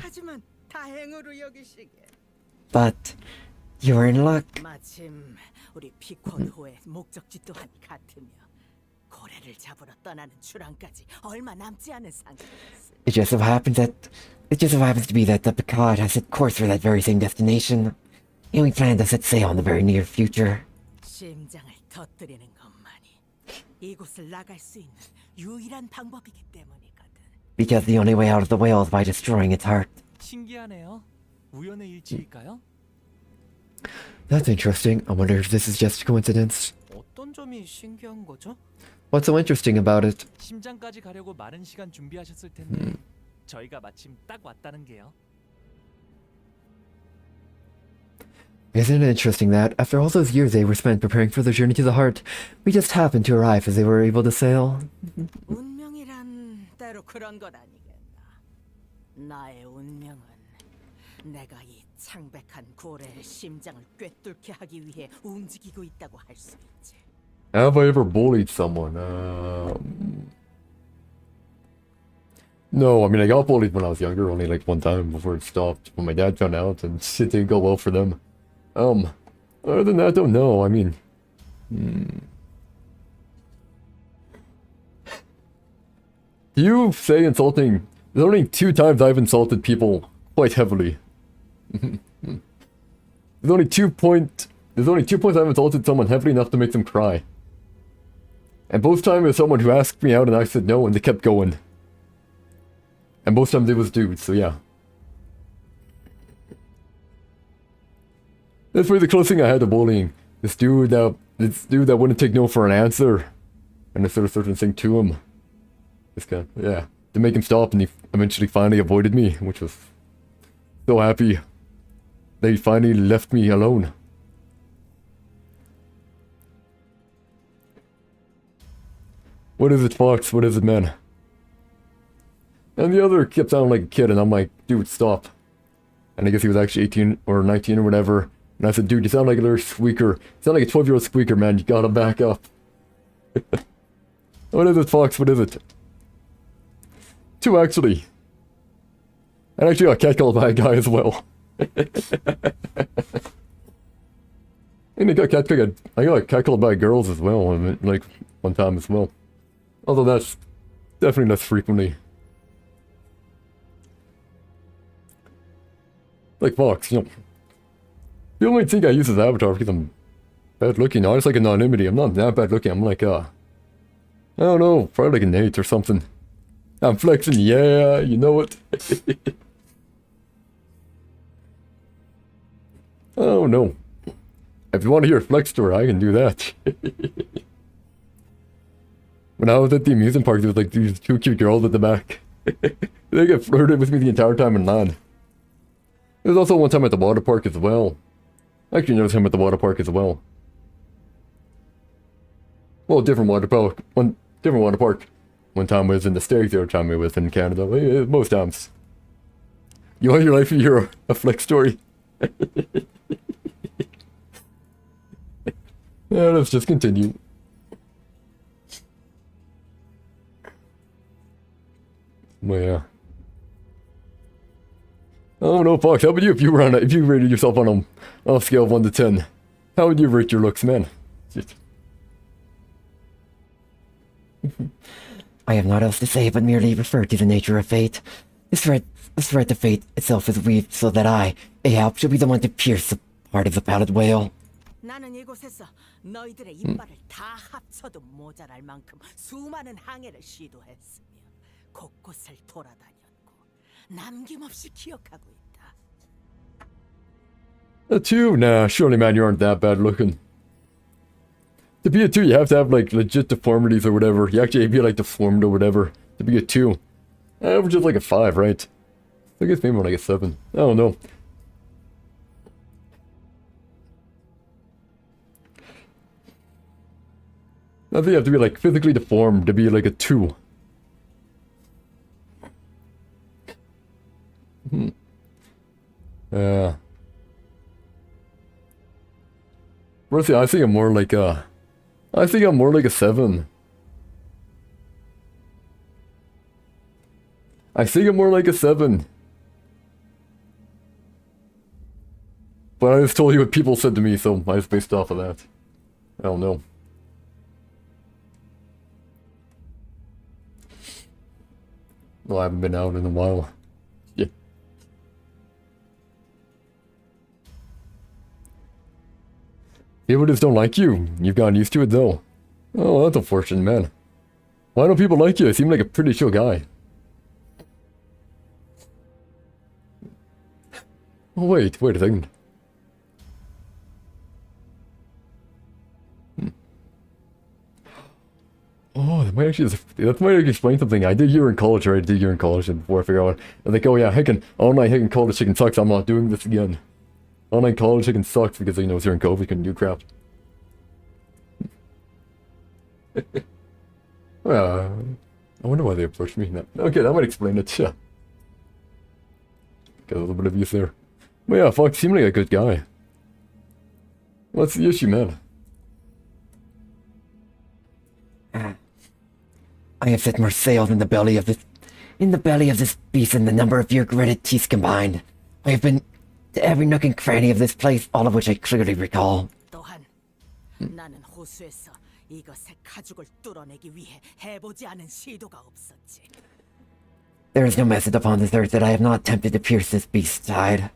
하지만 다행으로 여기시게. But you're in luck. 마침 우리 피콘호의 목적지 또한 같으며 고래를 잡으러 떠나는 출항까지 얼마 남지 않은 상태였어. It just so happens to be that the Picard has set course for that very same destination, and we plan to set sail in the very near future. 심장을 터뜨리는 것만이 이곳을 나갈 수 있는 유일한 방법이기 때문이거든. Because the only way out of the whale is by destroying its heart. 신기하네요. 우연의 일치일까요? That's interesting. I wonder if this is just coincidence. 어떤 점이 신기한 거죠? What's so interesting about it? 심장까지 가려고 많은 시간 준비하셨을 텐데 저희가 마침 딱 왔다는 게요. Isn't it interesting that, after all those years they were spent preparing for the journey to the heart, we just happened to arrive as they were able to sail? 운명이란 때로 그런 것 아니겠나. 나의 운명은 내가 이 창백한 고래의 심장을 꿰뚫게 하기 위해 움직이고 있다고 할 수 있지. Have I ever bullied someone? No, I mean, I got bullied when I was younger, only like one time before it stopped, when my dad found out, and it didn't go well for them. Other than that, I don't know, I mean... You say insulting... There's only 2 times I've insulted people quite heavily. There's only 2 points I've insulted someone heavily enough to make them cry. And both times it was someone who asked me out and I said no and they kept going. And both times it was dudes, so yeah. That's really the closest thing I had to bullying. This dude that wouldn't take no for an answer. And I said a certain thing to him. This guy, yeah. To make him stop, and he eventually finally avoided me, which was so happy. They finally left me alone. What is it, Fox? What is it, man? And the other kept sounding like a kid, and I'm like, dude, stop. And I guess he was actually 18 or 19 or whatever. And I said, dude, you sound like a little squeaker. You sound like a 12-year-old squeaker, man. You gotta back up. What is it, Fox? What is it? 2, actually. And actually got catcalled by a guy as well. And I got catcalled by girls as well, like, one time as well. Although that's definitely less frequently. Like Fox, you know. People might think I use his avatar because I'm bad looking. I just like anonymity. I'm not that bad looking. I'm like, I don't know, probably like an 8 or something. I'm flexing, yeah, you know it. Oh no. If you want to hear a flex story, I can do that. When I was at the amusement park, there was like these 2 cute girls at the back. They get flirted with me the entire time in land. There was also one time at the water park as well. Actually, there was him at the water park as well. Well, different water park. Different water park. One time was in the States, the other time it was in Canada. Most times. You want your life to hear a flex story? Yeah, let's just continue. Well, yeah. Oh no, Fox, how about you if you rated yourself on a scale of 1 to 10? How would you rate your looks, man? I have not else to say but merely refer to the nature of fate. This thread to fate itself is weaved so that I, Ahab, shall be the one to pierce the heart of the pallid whale. 나는 이곳에서 너희들의 이빨을 다 합쳐도 모자랄 만큼 수많은 항해를 시도했으며 곳곳을 돌아다녔고 남김없이 기억하고 있다. A 2? Nah, surely, man, you aren't that bad looking. To be a 2, you have to have, like, legit deformities or whatever. You actually be, like, deformed or whatever to be a 2. Average is like a 5, right? I guess maybe more like a 7. I don't know. I think you have to be, like, physically deformed to be, like, a 2. Honestly, I think I'm more like a... I think I'm more like a 7. I think I'm more like a 7. But I just told you what people said to me, so I just based off of that. I don't know. Well, I haven't been out in a while. Yeah. People just don't like you. You've gotten used to it, though. Oh, that's unfortunate, man. Why don't people like you? You seem like a pretty chill guy. Oh, wait a second. Oh, that might actually explain something. I did year in college, right? I did year in college, and before I figure out, I think, oh yeah, online hacking college hacking sucks. I'm not doing this again. Online college hacking sucks because you know it's here in COVID, you can do crap. I wonder why they approached me. Okay, that might explain it. Yeah. Got a little bit of use there. But yeah, fuck, seemed like a good guy. What's the issue, man? I have set more sails in the belly of this beast than the number of your gritted teeth combined. I have been to every nook and cranny of this place, all of which I clearly recall. 또한 나는 호수에서 이것의 가죽을 뚫어내기 위해 해보지 않은 시도가 없었지. There is no method upon this earth that I have not attempted to pierce this beast's hide.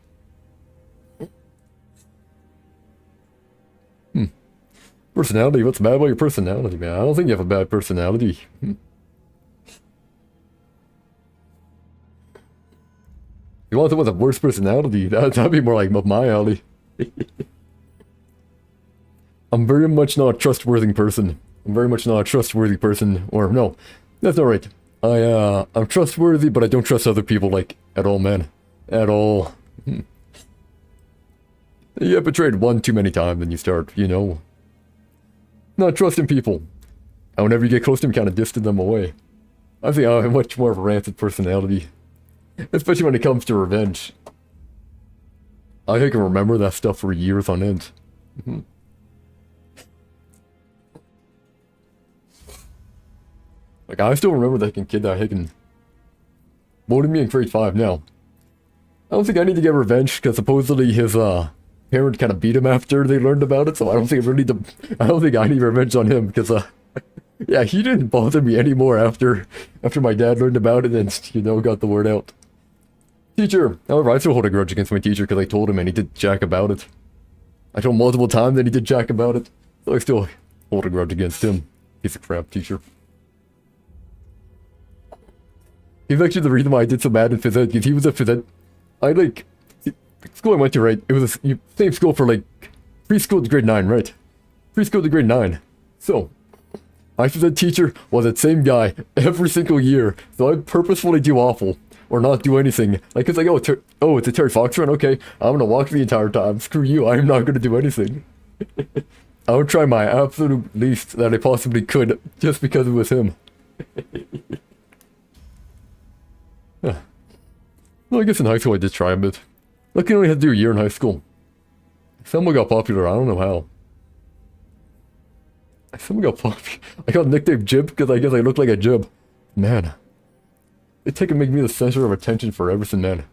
Personality? What's bad about your personality, man? I don't think you have a bad personality. You want someone with a worse personality? That'd be more like up my alley. I'm very much not a trustworthy person. Or no, that's not right. I'm trustworthy, but I don't trust other people, like, at all, man. At all. You get betrayed one too many times, and you start, you know, not trusting people. And whenever you get close to them, kind of distant them away. I think I have much more of a rancid personality. Especially when it comes to revenge. I can remember that stuff for years on end. Like, I still remember that kid that hickin' voted me in grade 5 now. I don't think I need to get revenge, because supposedly his, parent kind of beat him after they learned about it, so I don't think I need revenge on him, because, yeah, he didn't bother me anymore after my dad learned about it and, you know, got the word out. Teacher! However, I still hold a grudge against my teacher, because I told him and he did jack about it. I told him multiple times and he did jack about it, so I still hold a grudge against him. He's a crap teacher. He's actually the reason why I did so bad in phys ed, because he was a phys ed... School I went to, right? It was the same school for, like, preschool to grade 9, right? Preschool to grade 9. So, my phys ed teacher was that same guy every single year, so I'd purposefully do awful, or not do anything. Like, it's like, oh, it's a Terry Fox run? Okay, I'm gonna walk the entire time. Screw you, I'm not gonna do anything. I would try my absolute least that I possibly could, just because it was him. Well, I guess in high school I did try a bit. Luckily I only had to do a year in high school. Someone got popular, I don't know how. Someone got popular. I got nicknamed Jib because I guess I look like a Jib. Man. They take and make me the center of attention for everything, man.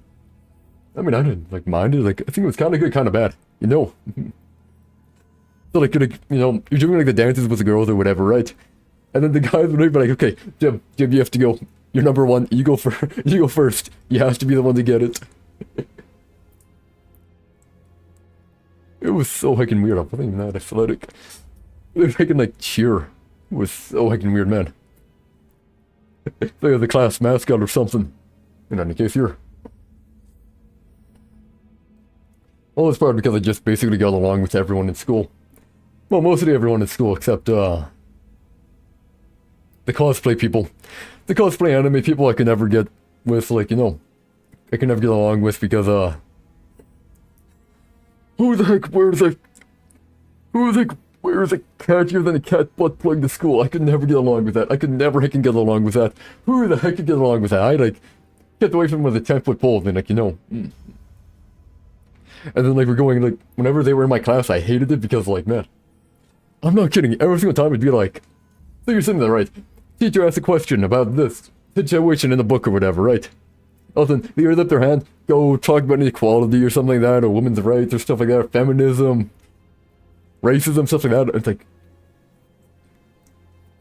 I mean, I didn't, like, mind it. Like, I think it was kind of good, kind of bad. You know? So, like, you know, you're doing, like, the dances with the girls or whatever, right? And then the guys would be like, okay, Jib, you have to go. You're number 1. You go first. You have to be the one to get it. It was so heckin' weird. I wasn't even that athletic. They were making, like, cheer. It was so heckin' weird, man. They were the class mascot or something. In any case, here. Well, it's probably because I just basically got along with everyone in school. Well, mostly everyone in school except, the cosplay people. The cosplay anime people I could never get with, like, you know, I could never get along with because, who the heck wears a catchier than a cat butt plug to school? I could never get along with that. I could never heckin' get along with that. Who the heck could get along with that? kept away from him with a 10-foot pole, then like, you know. And then like we're going like whenever they were in my class, I hated it because like, man, I'm not kidding. Every single time it'd be like, so you're sitting there, right? Teacher asks a question about this situation in the book or whatever, right? All of a sudden, they either lift their hand, go talk about inequality or something like that, or women's rights or stuff like that, feminism, racism, stuff like that. It's like,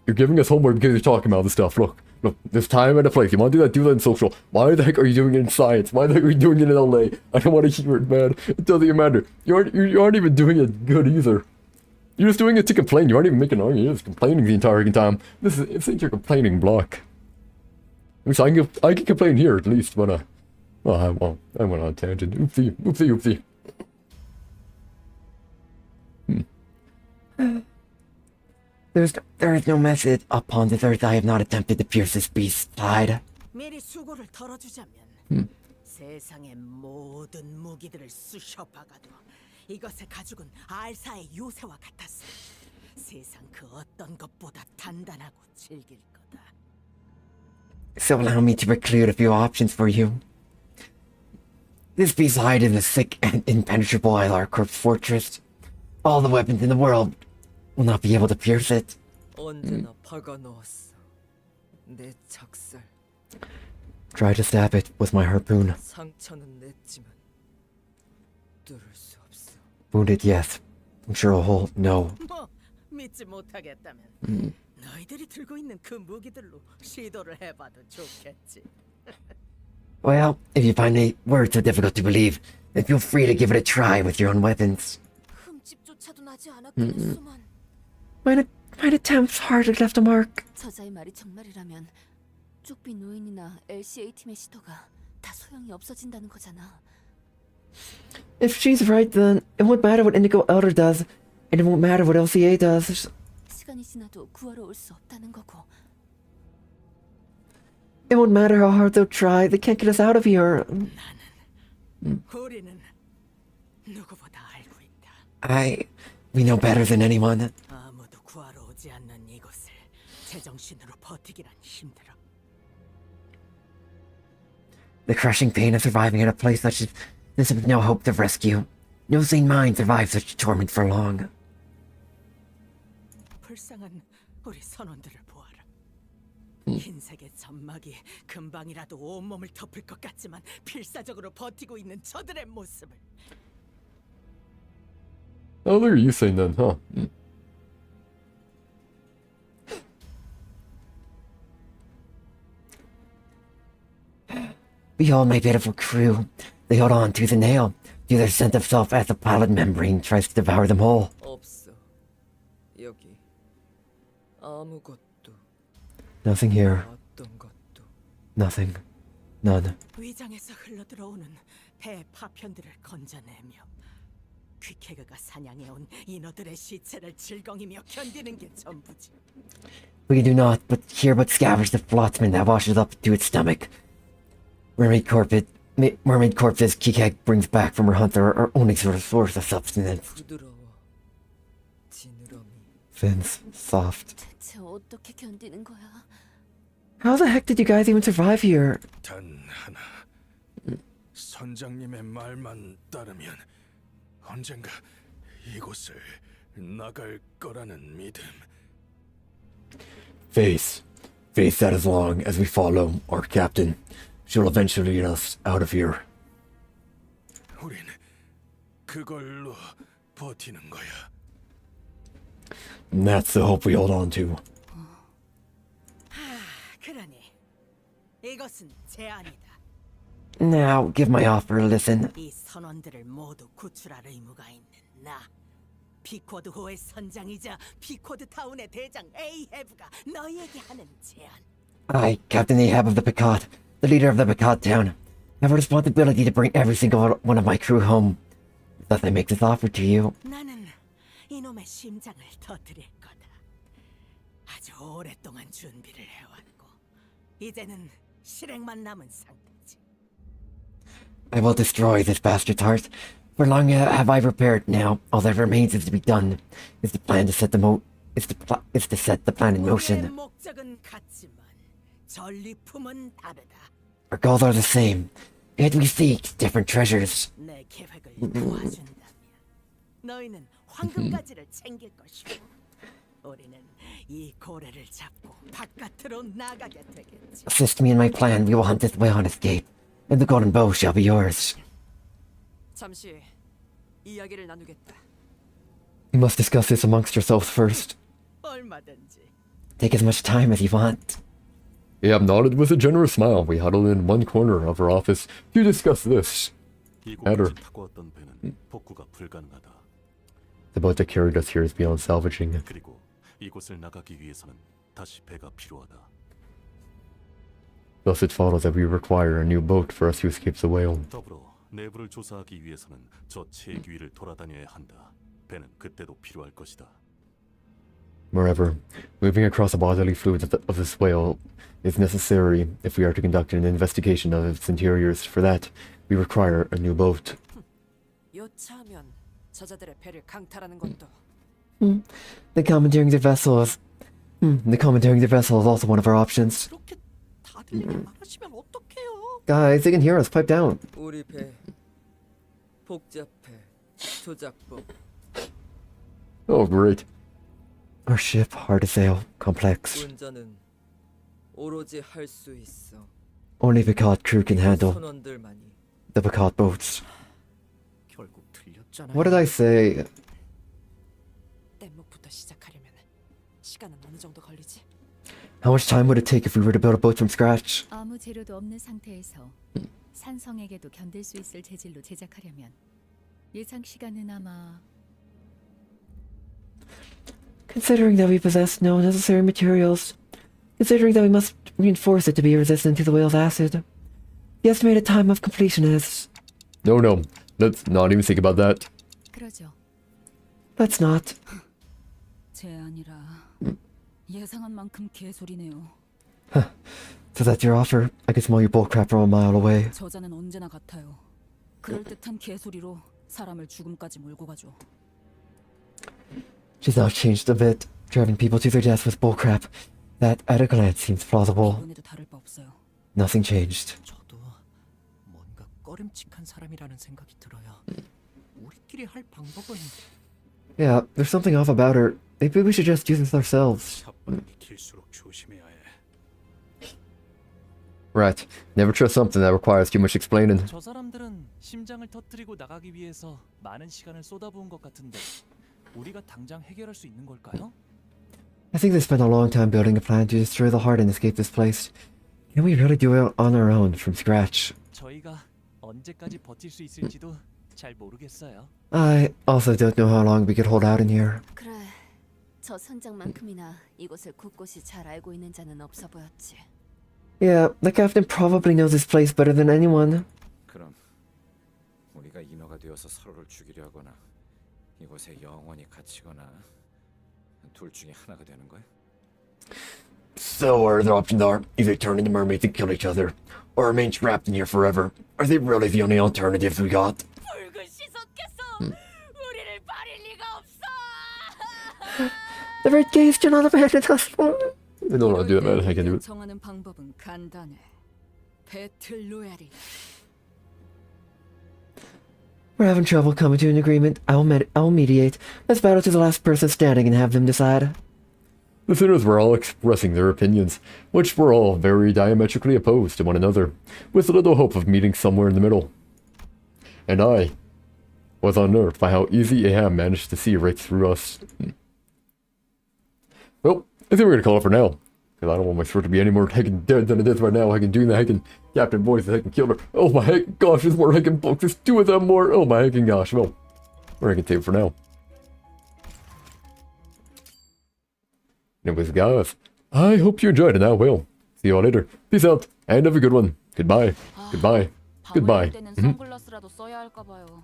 you're giving us homework because you're talking about this stuff. Look, there's time and a place. You want to do that in social. Why the heck are you doing it in science? Why the heck are you doing it in LA? I don't want to hear it, man. It doesn't even matter. You aren't even doing it good either. You're just doing it to complain. You aren't even making an argument. You're just complaining the entire time. It's like your complaining block. Which I can complain here at least, but well, I won't. I went on a tangent. Oopsie. There is no method upon this earth I have not attempted to pierce this beast's hide. 미리 수고를 덜어주자면 세상의 모든 무기들을 쑤셔박아도 이것의 가죽은 알사의 요새와 같았어. 세상 그 어떤 것보다 단단하고 질길 거다. So allow me to preclude a few options for you. This beast's hide is a thick and impenetrable Ilar corpse fortress. All the weapons in the world will not be able to pierce it. 언제나 박아 넣었어. 내 작살. Try to stab it with my harpoon. 상처는 냈지만 뚫을 수 없어. Wounded, yes. Puncture a hole, no. 뭐 믿지 못하겠다면 너희들이 들고 있는 그 무기들로 시도를 해봐도 좋겠지. Well, if you find me words so difficult to believe, then feel free to give it a try with your own weapons. 흠집조차도 나지 않았겠소만. My attempts hardly left a mark. 저자의 말이 정말이라면 쪽비 노인이나 LCA 팀의 시도가 다 소용이 없어진다는 거잖아. If she's right, then it won't matter what Indigo Elder does, and it won't matter what LCA does. 시간이 지나도 구하러 올 수 없다는 거고. It won't matter how hard they'll try, they can't get us out of here. 우리는 누구보다 알고 있다. We know better than anyone. 아무도 구하러 오지 않는 이곳을 제정신으로 버티기란 힘들어. The crushing pain of surviving in a place such as this with no hope of rescue. No sane mind survives such torment for long. 불쌍한 우리 선원들을 보아라. 흰색의 점막이 금방이라도 온몸을 덮을 것 같지만 필사적으로 버티고 있는 저들의 모습을. Oh, look at you saying that, huh? Behold my pitiful crew. They hold on to the nail, to their scent of self as the pallid membrane tries to devour them whole. 없어. 여기 아무것도. Nothing here. 어떤 것도. Nothing. None. 위장에서 흘러들어오는 배 파편들을 건져내며 퀴케그가 사냥해온 인어들의 시체를 질겅이며 견디는 게 전부지. We do not but hear but scavenge the flotsman that washes up to its stomach. Mermaid corpses Kikek brings back from her hunt are our only sort of source of substance. 부드러워. 지느러미. Fins, soft. 대체 어떻게 견디는 거야? How the heck did you guys even survive here? 단 하나. 선장님의 말만 따르면 언젠가 이곳을 나갈 거라는 믿음. Faith that as long as we follow our captain, she'll eventually get us out of here. 우린 그걸로 버티는 거야. And that's the hope we hold on to. 그러니 이것은 제안이다. Now, give my offer a listen. 이 선원들을 모두 구출할 의무가 있는 나. 피코드호의 선장이자 피코드 타운의 대장 에이헤브가 너희에게 하는 제안. I, Captain Ahab of the Picot, the leader of the Picot town, have a responsibility to bring every single one of my crew home. Thus I make this offer to you. 나는 이놈의 심장을 터뜨릴 거다. 아주 오랫동안 준비를 해왔고 이제는 실행만 남은 상태지. I will destroy this bastard's heart. For long have I prepared. Now all that remains is to be done. Is the plan to set to set the plan in motion. 목적은 같지만 전리품은 다르다. Our goals are the same, yet we seek different treasures. 내 계획을 도와준다면 너희는 황금가지를 챙길 것이고 우리는 이 고래를 잡고 바깥으로 나가게 되겠지. Assist me in my plan, we will hunt this whale and escape, and the golden bow shall be yours. 잠시 이야기를 나누겠다. You must discuss this amongst yourselves first. 얼마든지. Take as much time as you want. Ahab nodded with a generous smile. We huddled in one corner of our office to discuss this matter. 이곳까지 타고 왔던 배는 복구가 불가능하다. The boat that carried us here is beyond salvaging. 그리고 이곳을 나가기 위해서는 다시 배가 필요하다. Thus it follows that we require a new boat for us to escape the whale. 더불어 내부를 조사하기 위해서는 저 체기 위를 돌아다녀야 한다. 배는 그때도 필요할 것이다. Moreover, moving across the bodily fluids of this whale is necessary if we are to conduct an investigation of its interiors. For that, we require a new boat. 요차하면 저자들의 배를 강탈하는 것도 The commandeering the vessel is... the commandeering the vessel is also one of our options. 그렇게 다 들리게 말하시면 어떡해요? Guys, they can hear us. Pipe down. 우리 배 복잡해. 조작법. Oh, great. Our ship, hard to sail, complex. 운전은 오로지 할 수 있어. Only Picard crew can handle 선원들만이. the Picard boats. 결국 틀렸잖아. What did I say? 뗏목부터 시작하려면 시간은 어느 정도 걸리지? How much time would it take if we were to build a boat from scratch? 아무 재료도 없는 상태에서 산성에게도 견딜 수 있을 재질로 제작하려면 예상 시간은 아마 Considering that we possess no necessary materials, considering that we must reinforce it to be resistant to the whale's acid, the estimated time of completion is... No, no. Let's not even think about that. 그러죠. Let's not. 제안이라 예상한 만큼 개소리네요. So that's your offer? I can smell your bullcrap from a mile away. 저자는 언제나 같아요. 그럴듯한 개소리로 사람을 죽음까지 몰고 가죠. She's not changed a bit, driving people to their death with bullcrap. That, at a glance, seems plausible. 이번에도 다를 바 없어요. Nothing changed. 저도 뭔가 꺼림칙한 사람이라는 생각이 들어요. 우리끼리 할 방법은 Yeah, there's something off about her. Maybe we should just do this ourselves. 삿발이 길수록 조심해야 해. Right. Never trust something that requires too much explaining. 저 사람들은 심장을 터뜨리고 나가기 위해서 많은 시간을 쏟아부은 것 같은데 우리가 당장 해결할 수 있는 걸까요? I think they spent a long time building a plan to destroy the heart and escape this place. Can we really do it on our own, from scratch? 저희가 언제까지 버틸 수 있을지도 잘 모르겠어요. I also don't know how long we could hold out in here. 그래, 저 선장만큼이나 이곳을 곳곳이 잘 알고 있는 자는 없어 보였지. Yeah, the captain probably knows this place better than anyone. 그럼 우리가 인어가 되어서 서로를 죽이려 하거나 이곳에 영원히 갇히거나 둘 중에 하나가 되는 거야? So our other options are either turn into mermaids and kill each other, or remain trapped in here forever. Are they really the only alternatives we got? 붉은 시선께서 우리를 버릴 리가 없어. The red gaze do not abandon us. I don't want to do that, man. I can do it. 정하는 방법은 간단해. 배틀 로얄이. We're having trouble coming to an agreement. I'll mediate. Let's battle to the last person standing and have them decide. The sinners were all expressing their opinions, which were all very diametrically opposed to one another, with little hope of meeting somewhere in the middle. And I was unnerved by how easy Ahab managed to see right through us. Well, I think we're gonna call it for now. Because I don't want my sword to be any more heckin' dead than it is right now. Heckin' doing the heckin' Captain Voice, the heckin' killer. Oh my heckin' gosh, there's more heckin' books. There's two of them more. Oh my heckin' gosh. Well, we're gonna take it for now. Anyways, guys, I hope you enjoyed, and I will. See you all later. Peace out, and have a good one. Goodbye. Goodbye. Goodbye. 때는 선글라스라도 써야 할까 봐요.